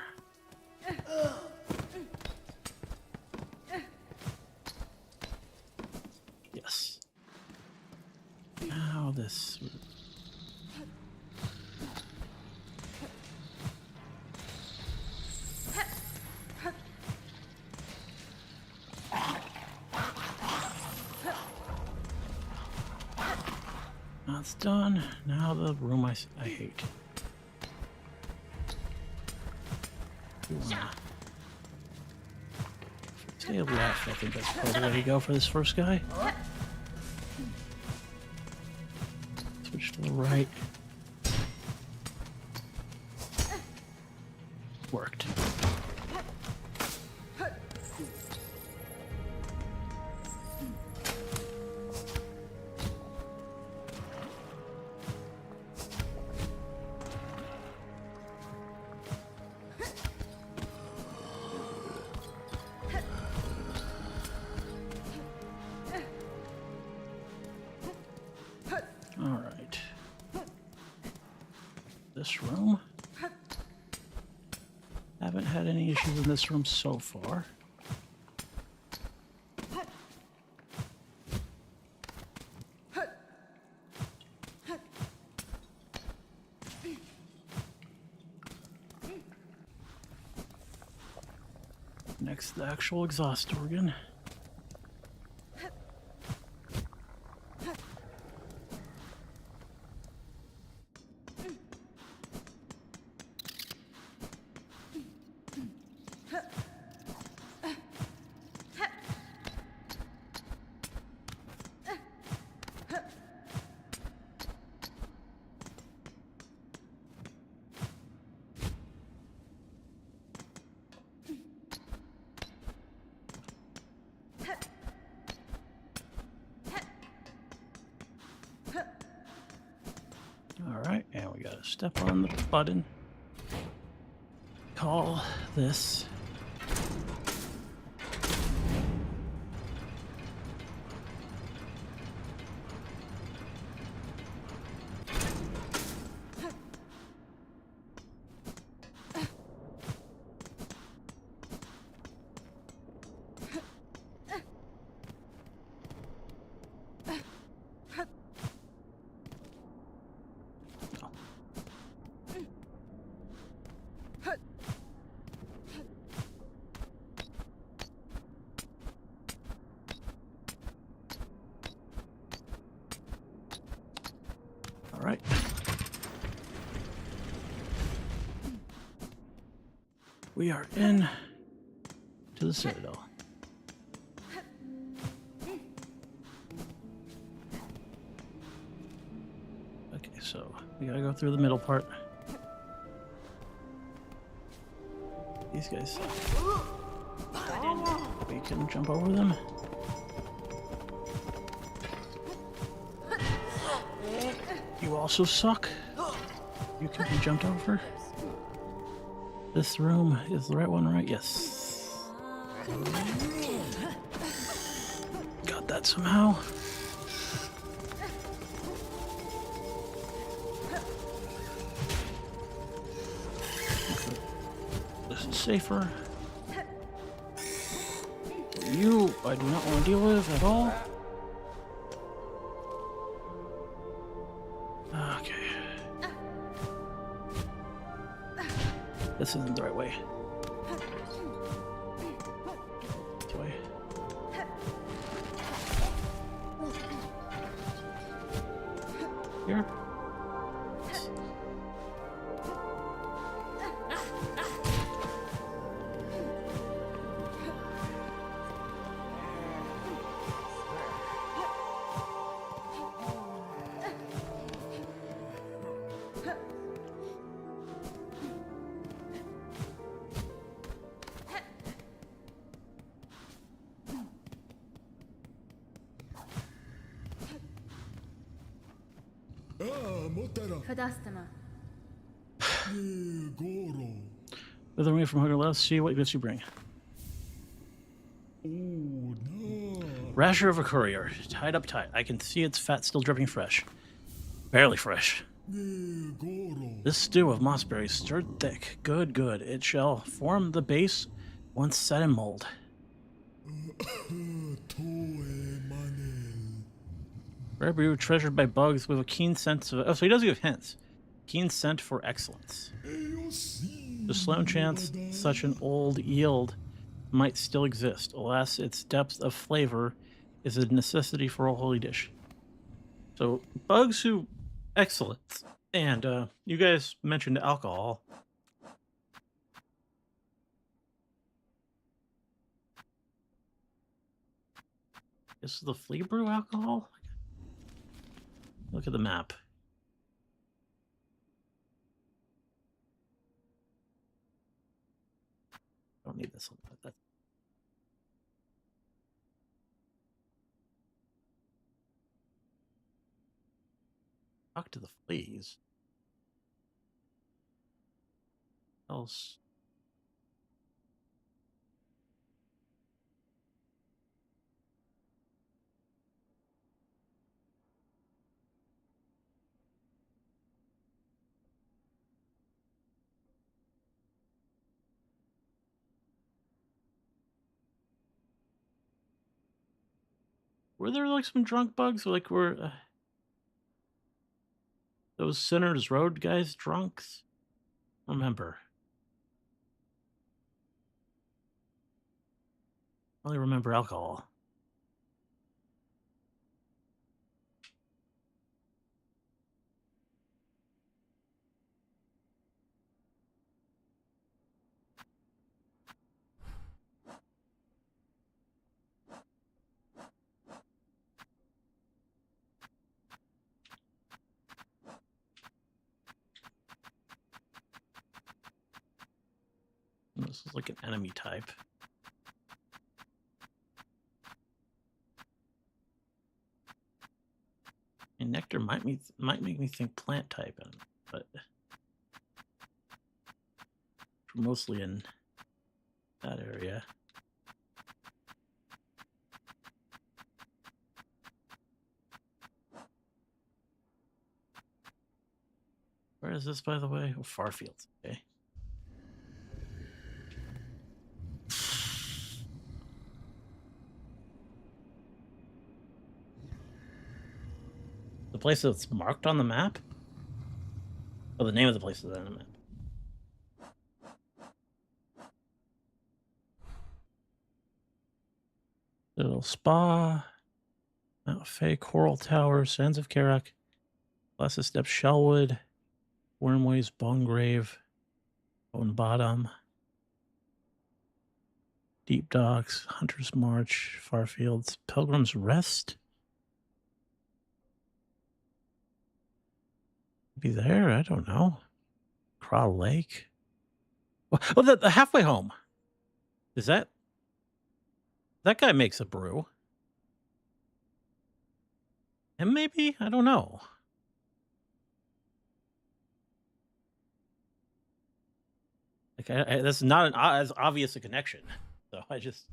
Yes. Now this. That's done. Now the room I hate. Stay left. I think that's probably the way to go for this first guy. Switch to the right. Worked. All right. This room. Haven't had any issues in this room so far. Next, the actual exhaust organ. Alright, and we gotta step on the button. Call this. All right. We are in to the Citadel. Okay, so we gotta go through the middle part. These guys. We can jump over them. You also suck. You can be jumped over. This room is the right one, right? Yes. Got that somehow. safer. You, I do not want to deal with at all. Okay. This isn't the right way. This way. Here. Fadastama. Wither away from hunger, let's see what gifts you bring. Rasher of a courier, tied up tight. I can see its fat still dripping fresh. Barely fresh. This stew of mossberries stirred thick. Good, good. It shall form the base once set in mold. Rare brew treasured by bugs with a keen sense of... Oh, so he does give hints. Keen scent for excellence. The slim chance such an old yield might still exist. Alas, its depth of flavor is a necessity for a holy dish. So, bugs who... Excellence. And, you guys mentioned alcohol. This is the flea brew alcohol? Look at the map. Don't need this one. That's... Talk to the fleas. Else. Were there like some drunk bugs? Like were those Sinners Road guys drunks? I don't remember. I only remember alcohol. This is like an enemy type. And nectar might make me think plant type, but mostly in that area. Where is this, by the way? Oh, Farfield. Okay. The place that's marked on the map? Oh, the name of the place is on the map. Little Spa, Mount Fay, Coral Tower, Sands of Karak, Blessed Step, Shellwood, Wormways, Bonegrave, Bone Bottom, Deep Docks, Hunter's March, Farfields, Pilgrim's Rest. Be there? I don't know. Craw Lake. Oh, the halfway home. Is that guy makes a brew? And maybe? I don't know. Like, that's not as obvious a connection. So I just...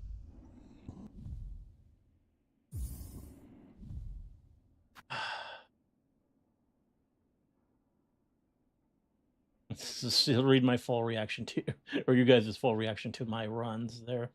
He'll read my full reaction to, or you guys' full reaction to my runs there.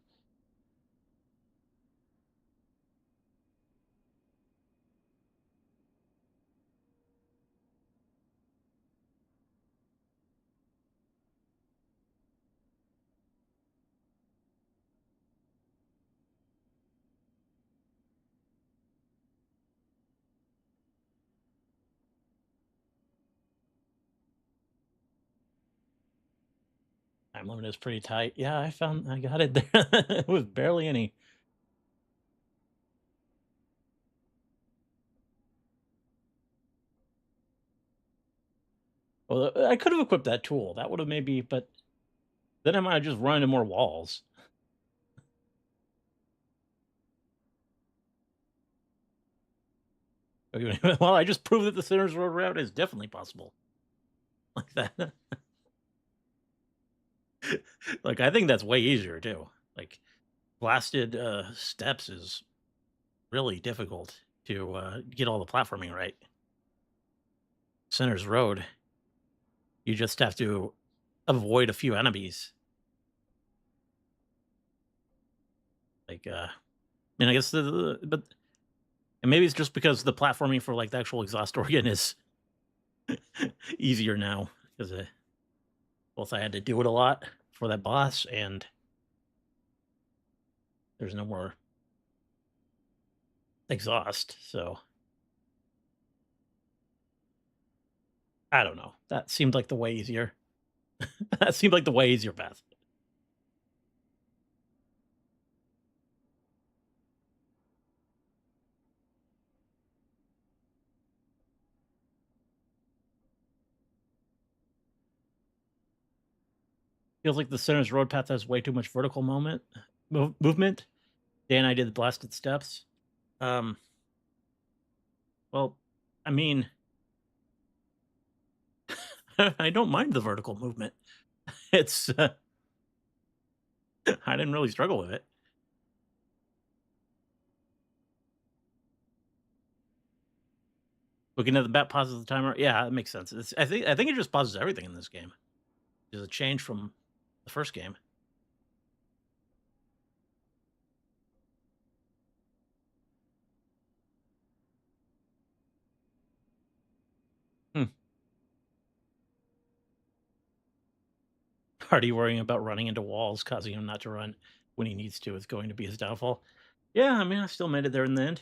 Time limit is pretty tight. Yeah, I got it there. It was barely any. Well, I could have equipped that tool. That would have maybe, but then I might have just run into more walls. Well, I just proved that the Sinners Road route is definitely possible. Like that. Like, I think that's way easier, too. Like, blasted steps is really difficult to get all the platforming right. Sinners Road, you just have to avoid a few enemies. Like, I mean, I guess but and maybe it's just because the platforming for like the actual exhaust organ is easier now because both I had to do it a lot for that boss and there's no more exhaust, so I don't know. That seemed like the way easier. That seemed like the way easier path. Feels like the Center's road path has way too much vertical movement. Dan and I did the blasted steps. Well, I mean, I don't mind the vertical movement. It's I didn't really struggle with it. Looking at the bat pauses the timer. Yeah, it makes sense. I think it just pauses everything in this game. There's a change from the first game. Already worrying about running into walls, causing him not to run when he needs to is going to be his downfall. Yeah, I mean, I still made it there in the end.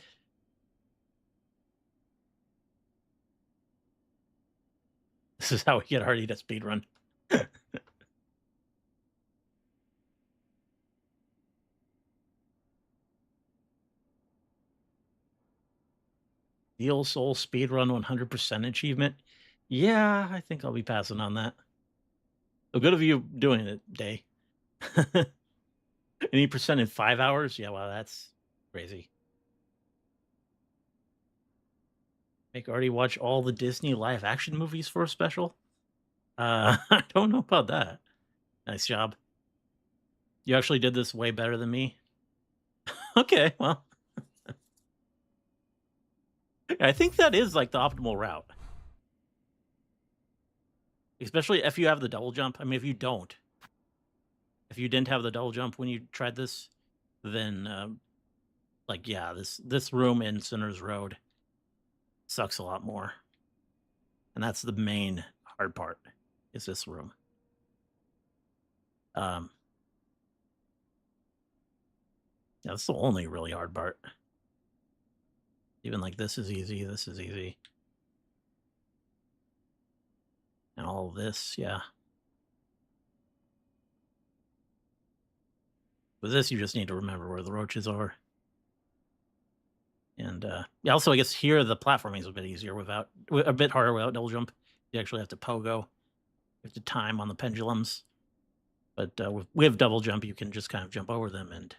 This is how we get Hardy to speedrun. Deal Soul speedrun 100% achievement. Yeah, I think I'll be passing on that. So good of you doing it, Day. Any percent in 5 hours? Yeah, wow, that's crazy. Make Artie watch all the Disney live action movies for a special? I don't know about that. Nice job. You actually did this way better than me. Okay, well. I think that is like the optimal route. Especially if you have the double jump. I mean, if you didn't have the double jump when you tried this, then like yeah, this room in Sinner's Road sucks a lot more. And that's the main hard part, is this room. Yeah, that's the only really hard part. Even like this is easy, this is easy. And all of this, yeah. With this, you just need to remember where the roaches are. And yeah, also, I guess here the platforming is a bit easier a bit harder without double jump. You actually have to pogo. You have to time on the pendulums. But with double jump, you can just kind of jump over them and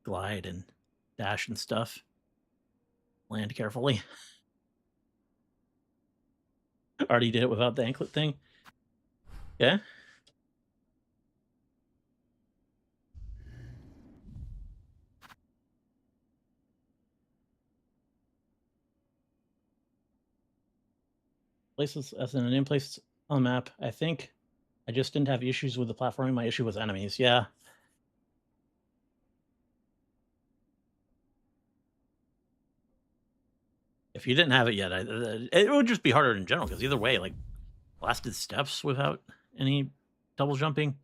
glide and dash and stuff. Land carefully. Already did it without the anklet thing. Yeah. Places as an in place on the map. I think I just didn't have issues with the platforming. My issue was enemies. Yeah. If you didn't have it yet, it would just be harder in general, because either way, like, blasted steps without any double jumping,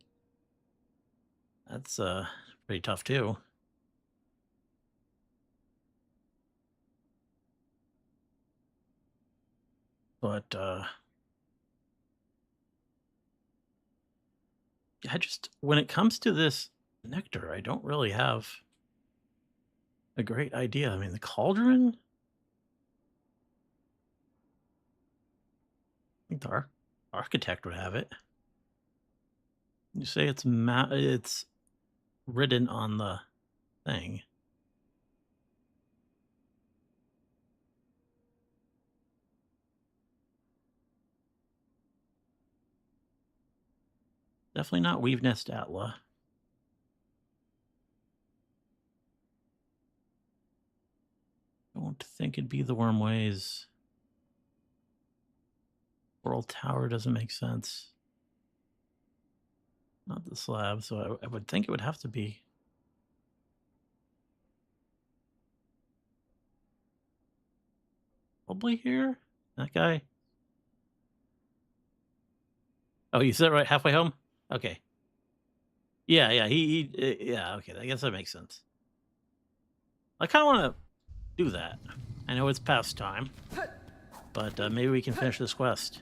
that's pretty tough too. But I just, when it comes to this nectar, I don't really have a great idea. I mean, the cauldron, I think the architect would have it. You say it's it's written on the thing. Definitely not Weave Nest Atla. Don't think it'd be the Wormways. Coral Tower doesn't make sense. Not the slab, so I would think it would have to be. Probably here? That guy? Oh, you said right halfway home? Okay. Yeah, yeah, okay, I guess that makes sense. I kind of want to do that. I know it's past time, but maybe we can finish this quest.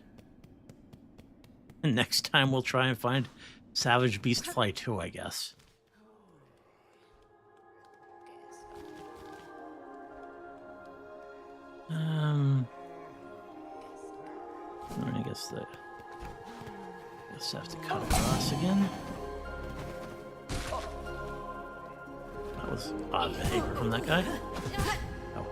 And next time we'll try and find Savage Beast Fly 2, I guess. I guess have to cut across again. That was odd behavior from that guy. Oh.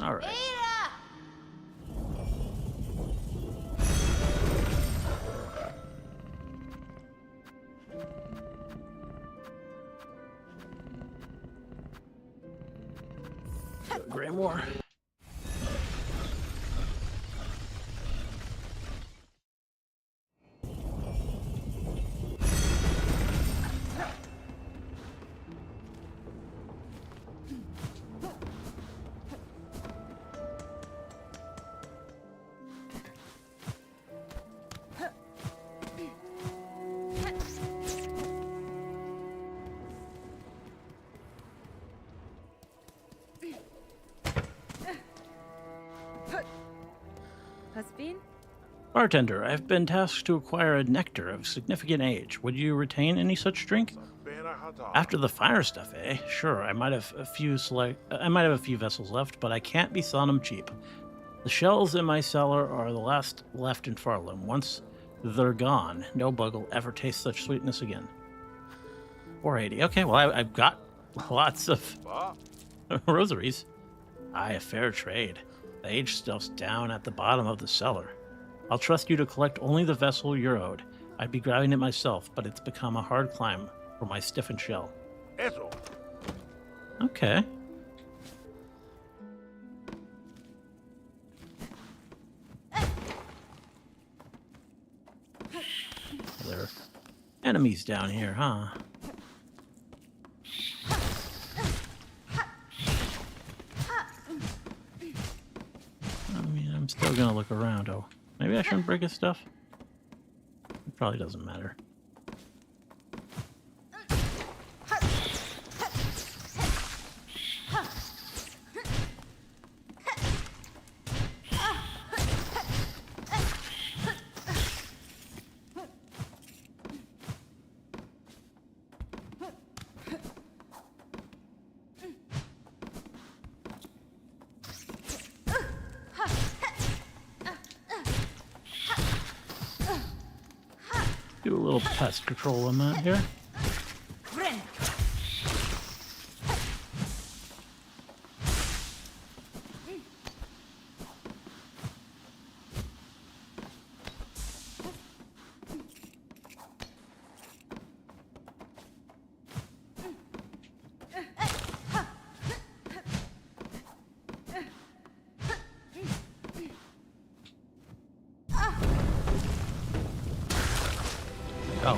All right. Grimoire. Bartender, I've been tasked to acquire a nectar of significant age. Would you retain any such drink? After the fire stuff, eh? Sure, I might have a few vessels left, but I can't be selling them cheap. The shells in my cellar are the last left in Farlam. Once they're gone, no bug will ever taste such sweetness again. 480. Okay, well, I've got lots of rosaries. Aye, a fair trade. The aged stuff's down at the bottom of the cellar. I'll trust you to collect only the vessel you're owed. I'd be grabbing it myself, but it's become a hard climb for my stiffened shell. Eso. Okay. There are enemies down here, huh? I mean, I'm still gonna look around. Oh, maybe I shouldn't break his stuff. It probably doesn't matter. Do a little pest control on that here. Ren. Oh.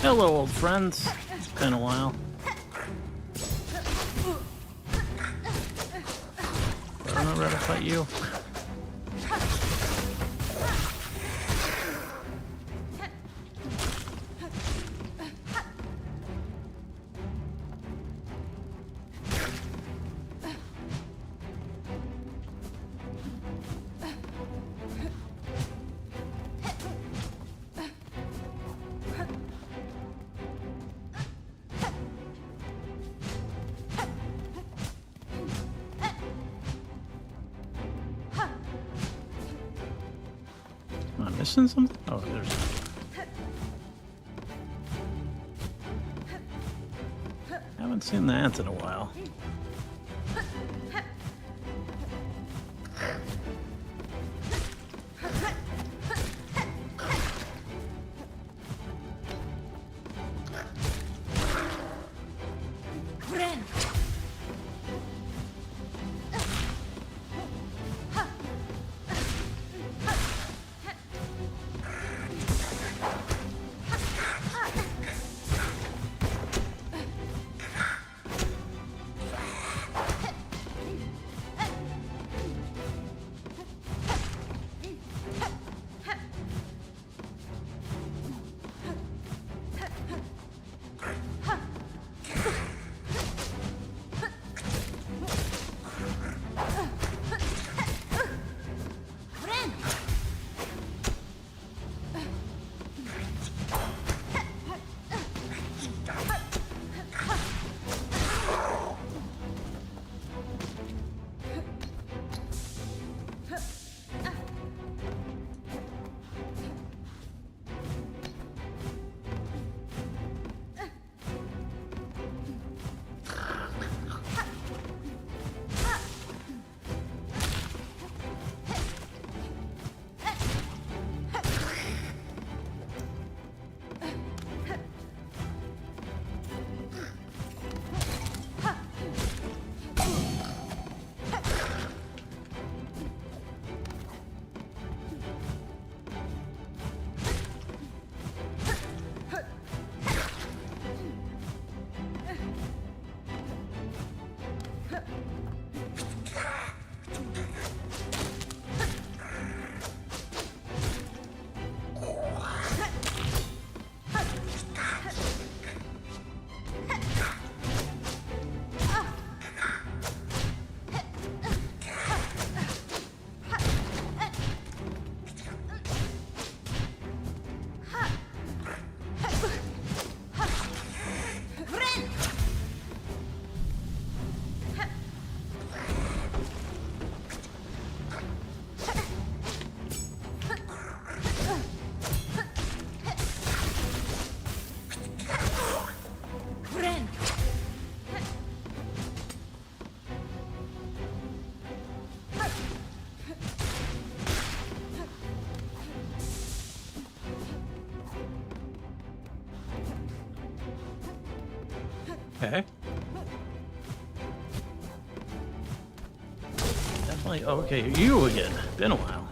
Hello, old friends. It's been a while. I'm not ready to fight you. Am I missing something? Oh, there's. Haven't seen the ants in a while. Ren. Okay. Definitely. Oh, okay, you again. Been a while.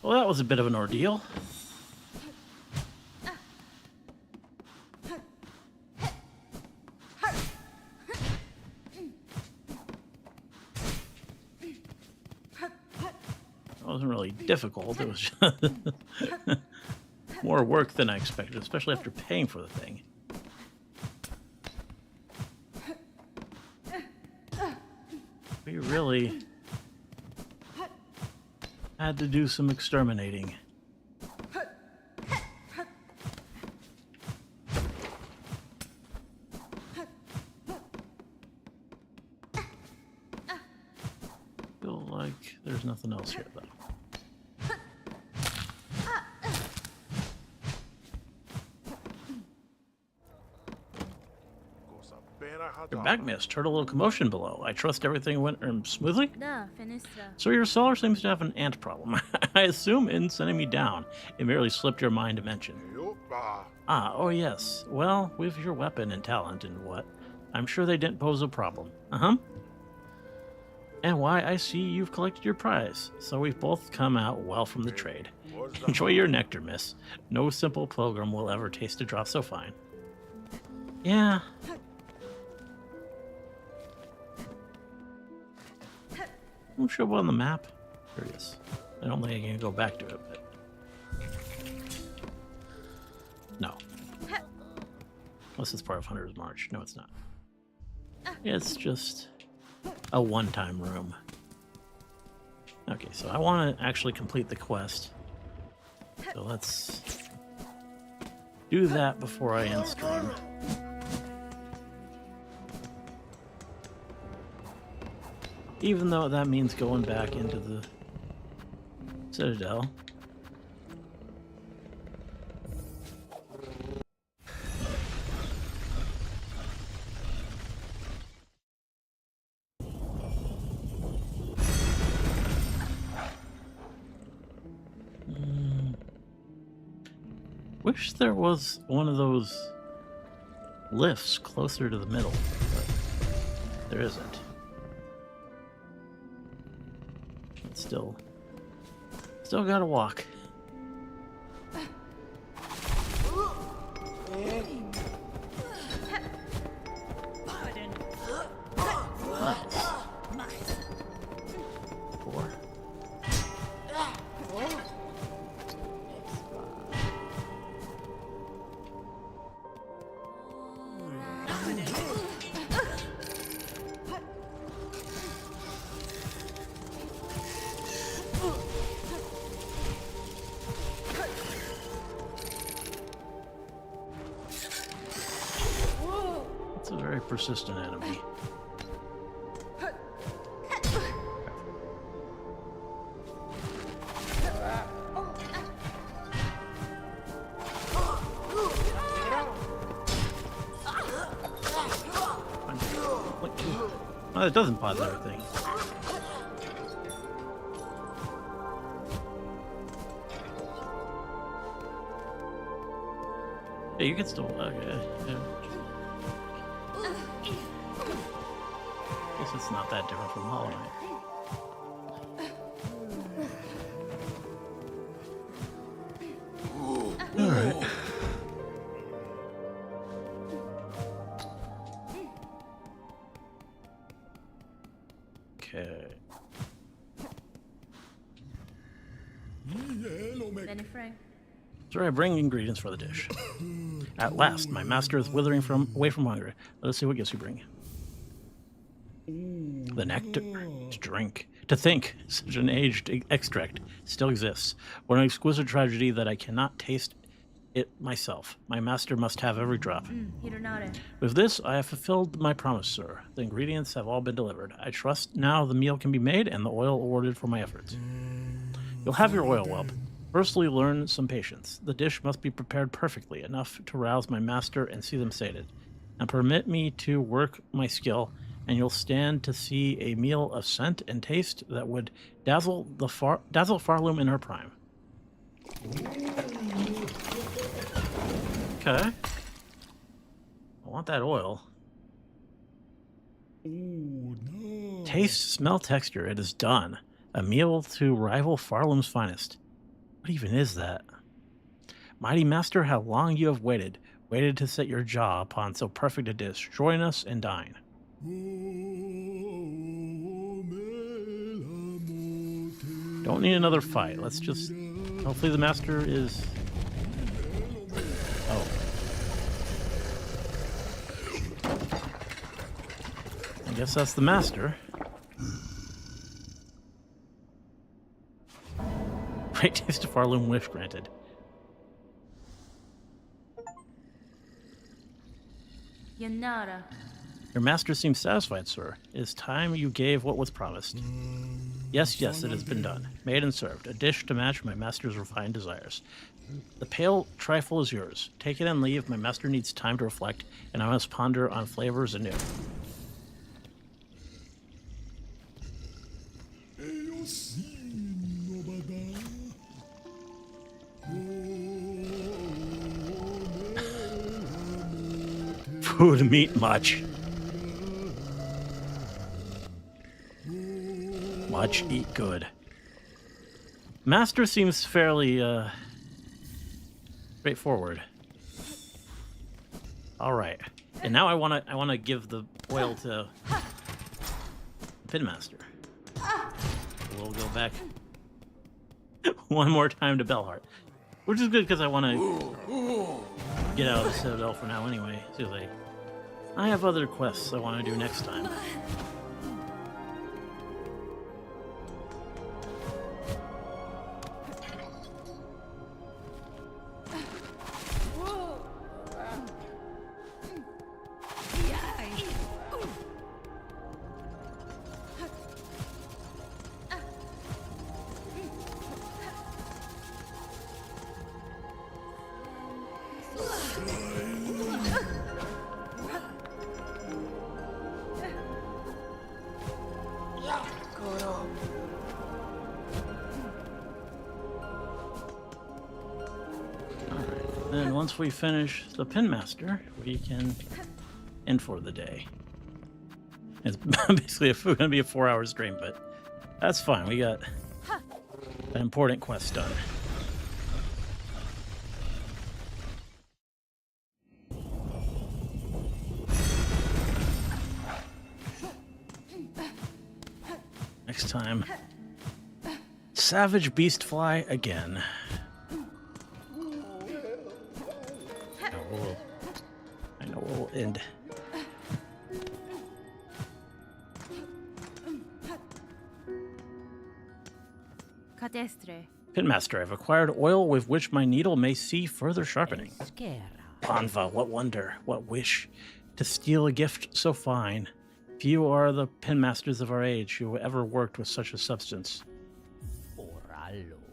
Well, that was a bit of an ordeal. It wasn't really difficult. It was just more work than I expected, especially after paying for the thing. We really had to do some exterminating. Feel like there's nothing else here, though. You're back, miss. Heard a little commotion below. I trust everything went smoothly? Da, Finistra. So your solar seems to have an ant problem. I assume in sending me down, it merely slipped your mind to mention. Ah, oh yes. Well, with your weapon and talent and what, I'm sure they didn't pose a problem. Uh-huh. And why, I see you've collected your prize, so we've both come out well from the trade. Enjoy your nectar, miss. No simple pilgrim will ever taste a drop so fine. Yeah. Won't show up on the map. There it is. I don't think I can go back to it, but... No. Unless it's part of Hunter's March. No, it's not. It's just a one-time room. Okay, so I want to actually complete the quest. So let's do that before I end stream. Even though that means going back into the Citadel. Wish there was one of those lifts closer to the middle, but there isn't. Still gotta walk. Four. It's a very persistent enemy. Well, it doesn't pause everything. Yeah, you can still. Okay. Yeah. Guess it's not that different from Hollow Knight. All right. Okay. Benefrey. So I bring ingredients for the dish. At last, my master is withering away from hunger. Let us see what gifts you bring. The nectar to drink. To think, such an aged extract still exists. What an exquisite tragedy that I cannot taste it myself. My master must have every drop. With this, I have fulfilled my promise, sir. The ingredients have all been delivered. I trust now the meal can be made and the oil awarded for my efforts. You'll have your oil, whelp. Firstly, learn some patience. The dish must be prepared perfectly, enough to rouse my master and see them sated. And permit me to work my skill, and you'll stand to see a meal of scent and taste that would dazzle Farloom in her prime. Okay. I want that oil. Oh, no. Taste, smell, texture. It is done. A meal to rival Farloom's finest. What even is that? Mighty master, how long you have waited to set your jaw upon so perfect a dish. Join us and dine. Don't need another fight. Let's just... Hopefully the master is... Oh. I guess that's the master. Great taste of Farloom wish granted. Yanara. Your master seems satisfied, sir. It is time you gave what was promised. Yes, yes, it has been done. Made and served. A dish to match my master's refined desires. The pale trifle is yours. Take it and leave. My master needs time to reflect, and I must ponder on flavors anew. Food, meat, much. Much, eat good. Master seems fairly, straightforward. All right, and now I wanna give the oil to Pinmaster. We'll go back one more time to Bellheart, which is good because I want to get out of the Citadel for now anyway. Seriously, I have other quests I want to do next time. Then once we finish the Pinmaster, we can end for the day. It's basically going to be a 4-hour stream, but that's fine. We got an important quest done. Next time, Savage Beastfly again. I know we'll end. Catestre. Pitmaster, I've acquired oil with which my needle may see further sharpening. Panva, what wonder, what wish, to steal a gift so fine. Few are the pinmasters of our age who ever worked with such a substance.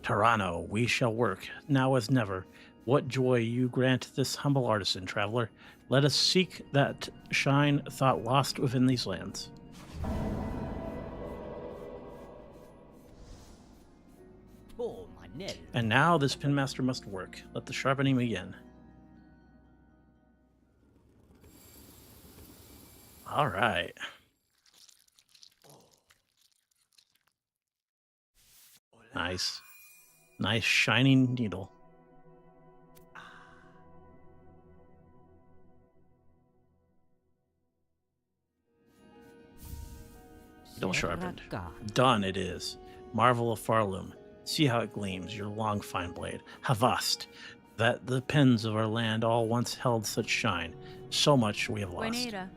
Tarano, we shall work, now as never. What joy you grant this humble artisan, traveler. Let us seek that shine thought lost within these lands. And now this pinmaster must work. Let the sharpening begin. All right. Nice. Nice shining needle. Needle sharpened. Done it is. Marvel of Farloom. See how it gleams, your long fine blade. Havast, that the pens of our land all once held such shine. So much we have lost. Buenera.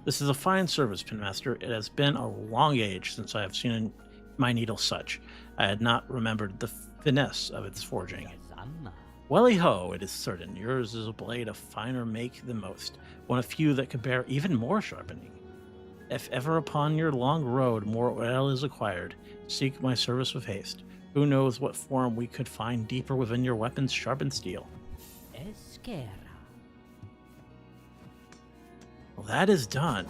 This is a fine service, Pinmaster. It has been a long age since I have seen my needle such. I had not remembered the finesse of its forging. Welly ho, it is certain. Yours is a blade of finer make than most, one of few that could bear even more sharpening. If ever upon your long road more oil is acquired, seek my service with haste. Who knows what form we could find deeper within your weapon's sharpened steel. Well, that is done.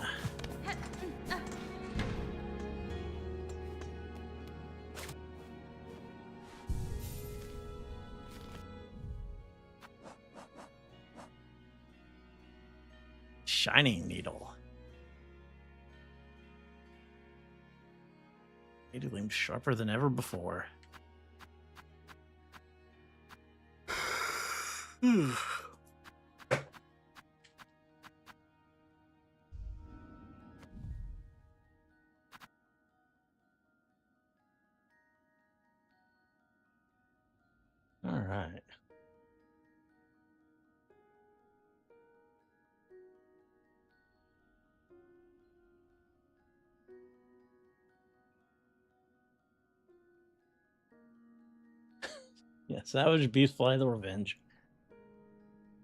Shining needle. It gleams sharper than ever before. All right. Yeah, Savage Beast Fly the Revenge.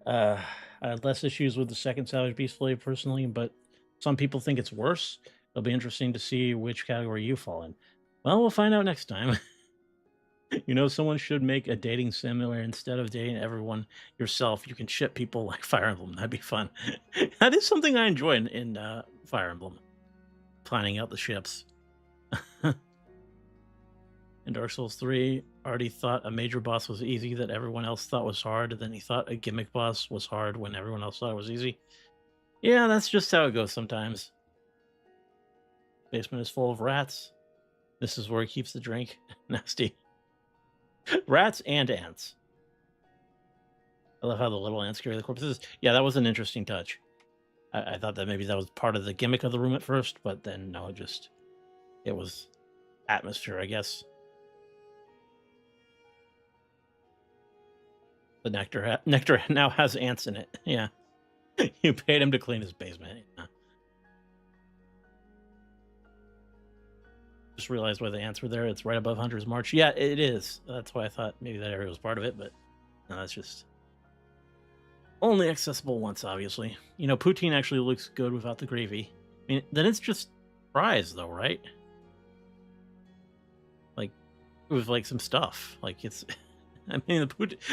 I had less issues with the second Savage Beast Fly personally, but some people think it's worse. It'll be interesting to see which category you fall in. Well, we'll find out next time. Someone should make a dating simulator instead of dating everyone yourself. You can ship people like Fire Emblem. That'd be fun. That is something I enjoy in Fire Emblem, planning out the ships. In Dark Souls 3, Artie thought a major boss was easy that everyone else thought was hard, and then he thought a gimmick boss was hard when everyone else thought it was easy. Yeah, that's just how it goes sometimes. Basement is full of rats. This is where he keeps the drink. Nasty. Rats and ants. I love how the little ants carry the corpses. Yeah, that was an interesting touch. I thought that maybe that was part of the gimmick of the room at first, but then no, it was atmosphere, I guess. The nectar now has ants in it. Yeah. You paid him to clean his basement. Yeah. Just realized why the ants were there. It's right above Hunter's March. Yeah, it is. That's why I thought maybe that area was part of it, but no, that's just only accessible once, obviously. Poutine actually looks good without the gravy. I mean, then it's just fries, though, right? Like, with like some stuff. Like it's. I mean,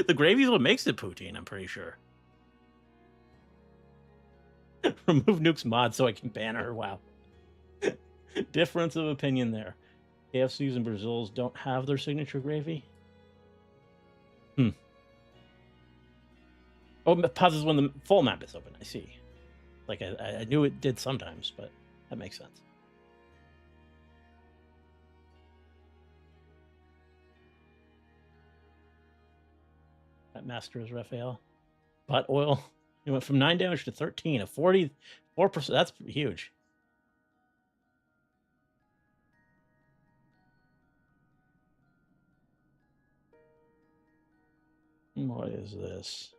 the gravy is what makes it poutine, I'm pretty sure. Remove Nuke's mod so I can ban her. Wow. Difference of opinion there. KFCs and Brazils don't have their signature gravy. Oh, it pauses when the full map is open. I see. Like, I knew it did sometimes, but that makes sense. That master is Raphael. Butt oil. It went from 9 damage to 13. A 44%. That's huge. What is this?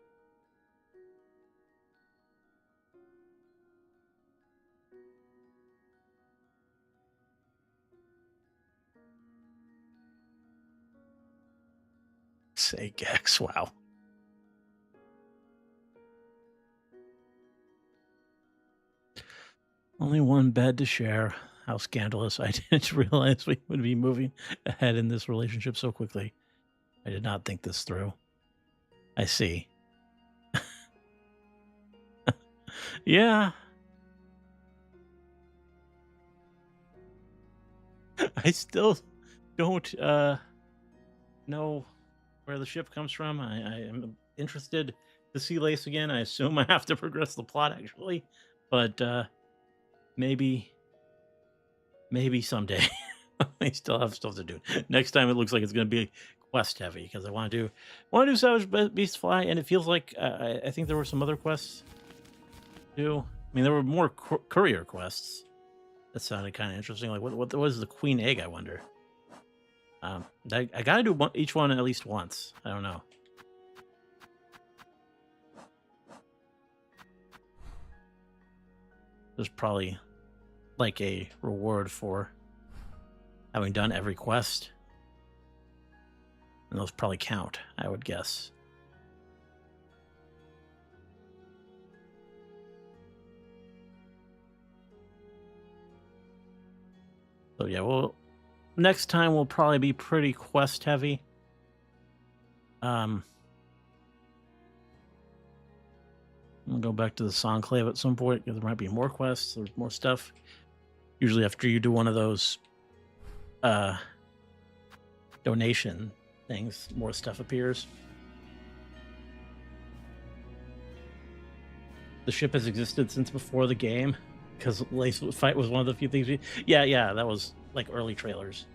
Say Gex. Wow. Only one bed to share. How scandalous. I didn't realize we would be moving ahead in this relationship so quickly. I did not think this through. I see. Yeah. I still don't know where the ship comes from. I am interested to see Lace again. I assume I have to progress the plot, actually. But maybe someday. I still have stuff to do. Next time it looks like it's going to be quest heavy because I want to do Savage Beast Fly, and it feels like I think there were some other quests too. I mean, there were more courier quests that sounded kind of interesting. Like what was the Queen Egg? I wonder. I got to do each one at least once. I don't know. There's probably like a reward for having done every quest. And those probably count, I would guess. So yeah, well, next time will probably be pretty quest heavy. We'll go back to the Songclave at some point because there might be more quests. There's more stuff. Usually after you do one of those donation things, more stuff appears. The ship has existed since before the game because Lace Fight was one of the few things yeah, that was like early trailers.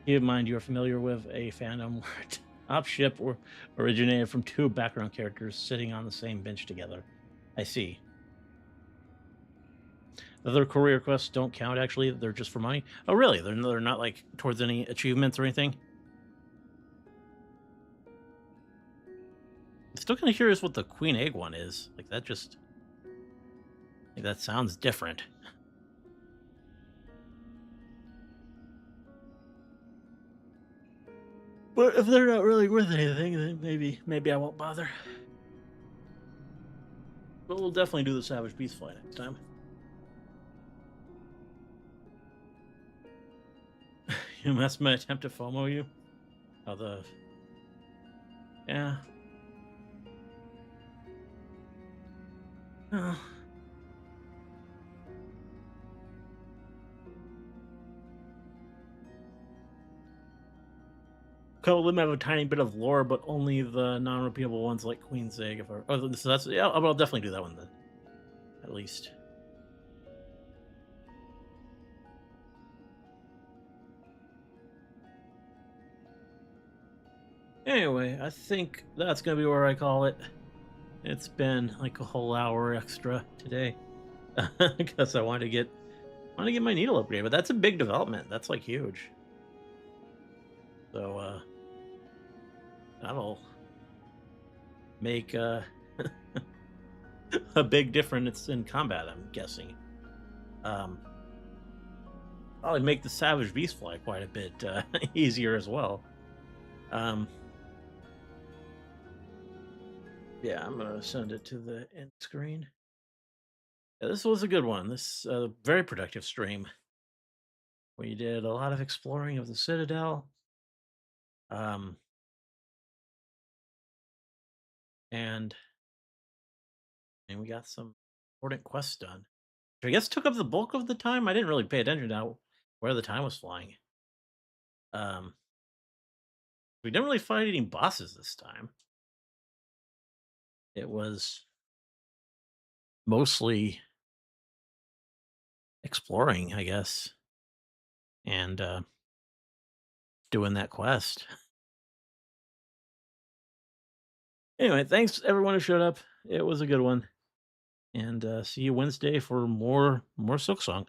Keep in mind, you're familiar with a fandom where Op ship were originated from two background characters sitting on the same bench together. I see. The other career quests don't count. Actually, they're just for money. Oh, really? They're not like towards any achievements or anything. I'm still kind of curious what the Queen Egg one is. Like that just like that sounds different. But if they're not really worth anything, then maybe I won't bother. But we'll definitely do the Savage Beast fly next time. You messed my attempt to FOMO you? Oh, yeah. Oh. Couple of them have a tiny bit of lore, but only the non-repeatable ones like Queen's Egg. So that's yeah, I'll definitely do that one then, at least. Anyway, I think that's gonna be where I call it. It's been like a whole hour extra today because I wanted to get my needle upgraded, but that's a big development. That's like huge. So that'll make a big difference in combat, I'm guessing. Probably make the Savage Beast fly quite a bit easier as well. Yeah, I'm gonna send it to the end screen. Yeah, this was a good one. This very productive stream. We did a lot of exploring of the Citadel. Um, and we got some important quests done. Which I guess took up the bulk of the time. I didn't really pay attention to where the time was flying. Um, we didn't really fight any bosses this time. It was mostly exploring, I guess, and doing that quest. Anyway, thanks everyone who showed up. It was a good one, and see you Wednesday for more Silksong.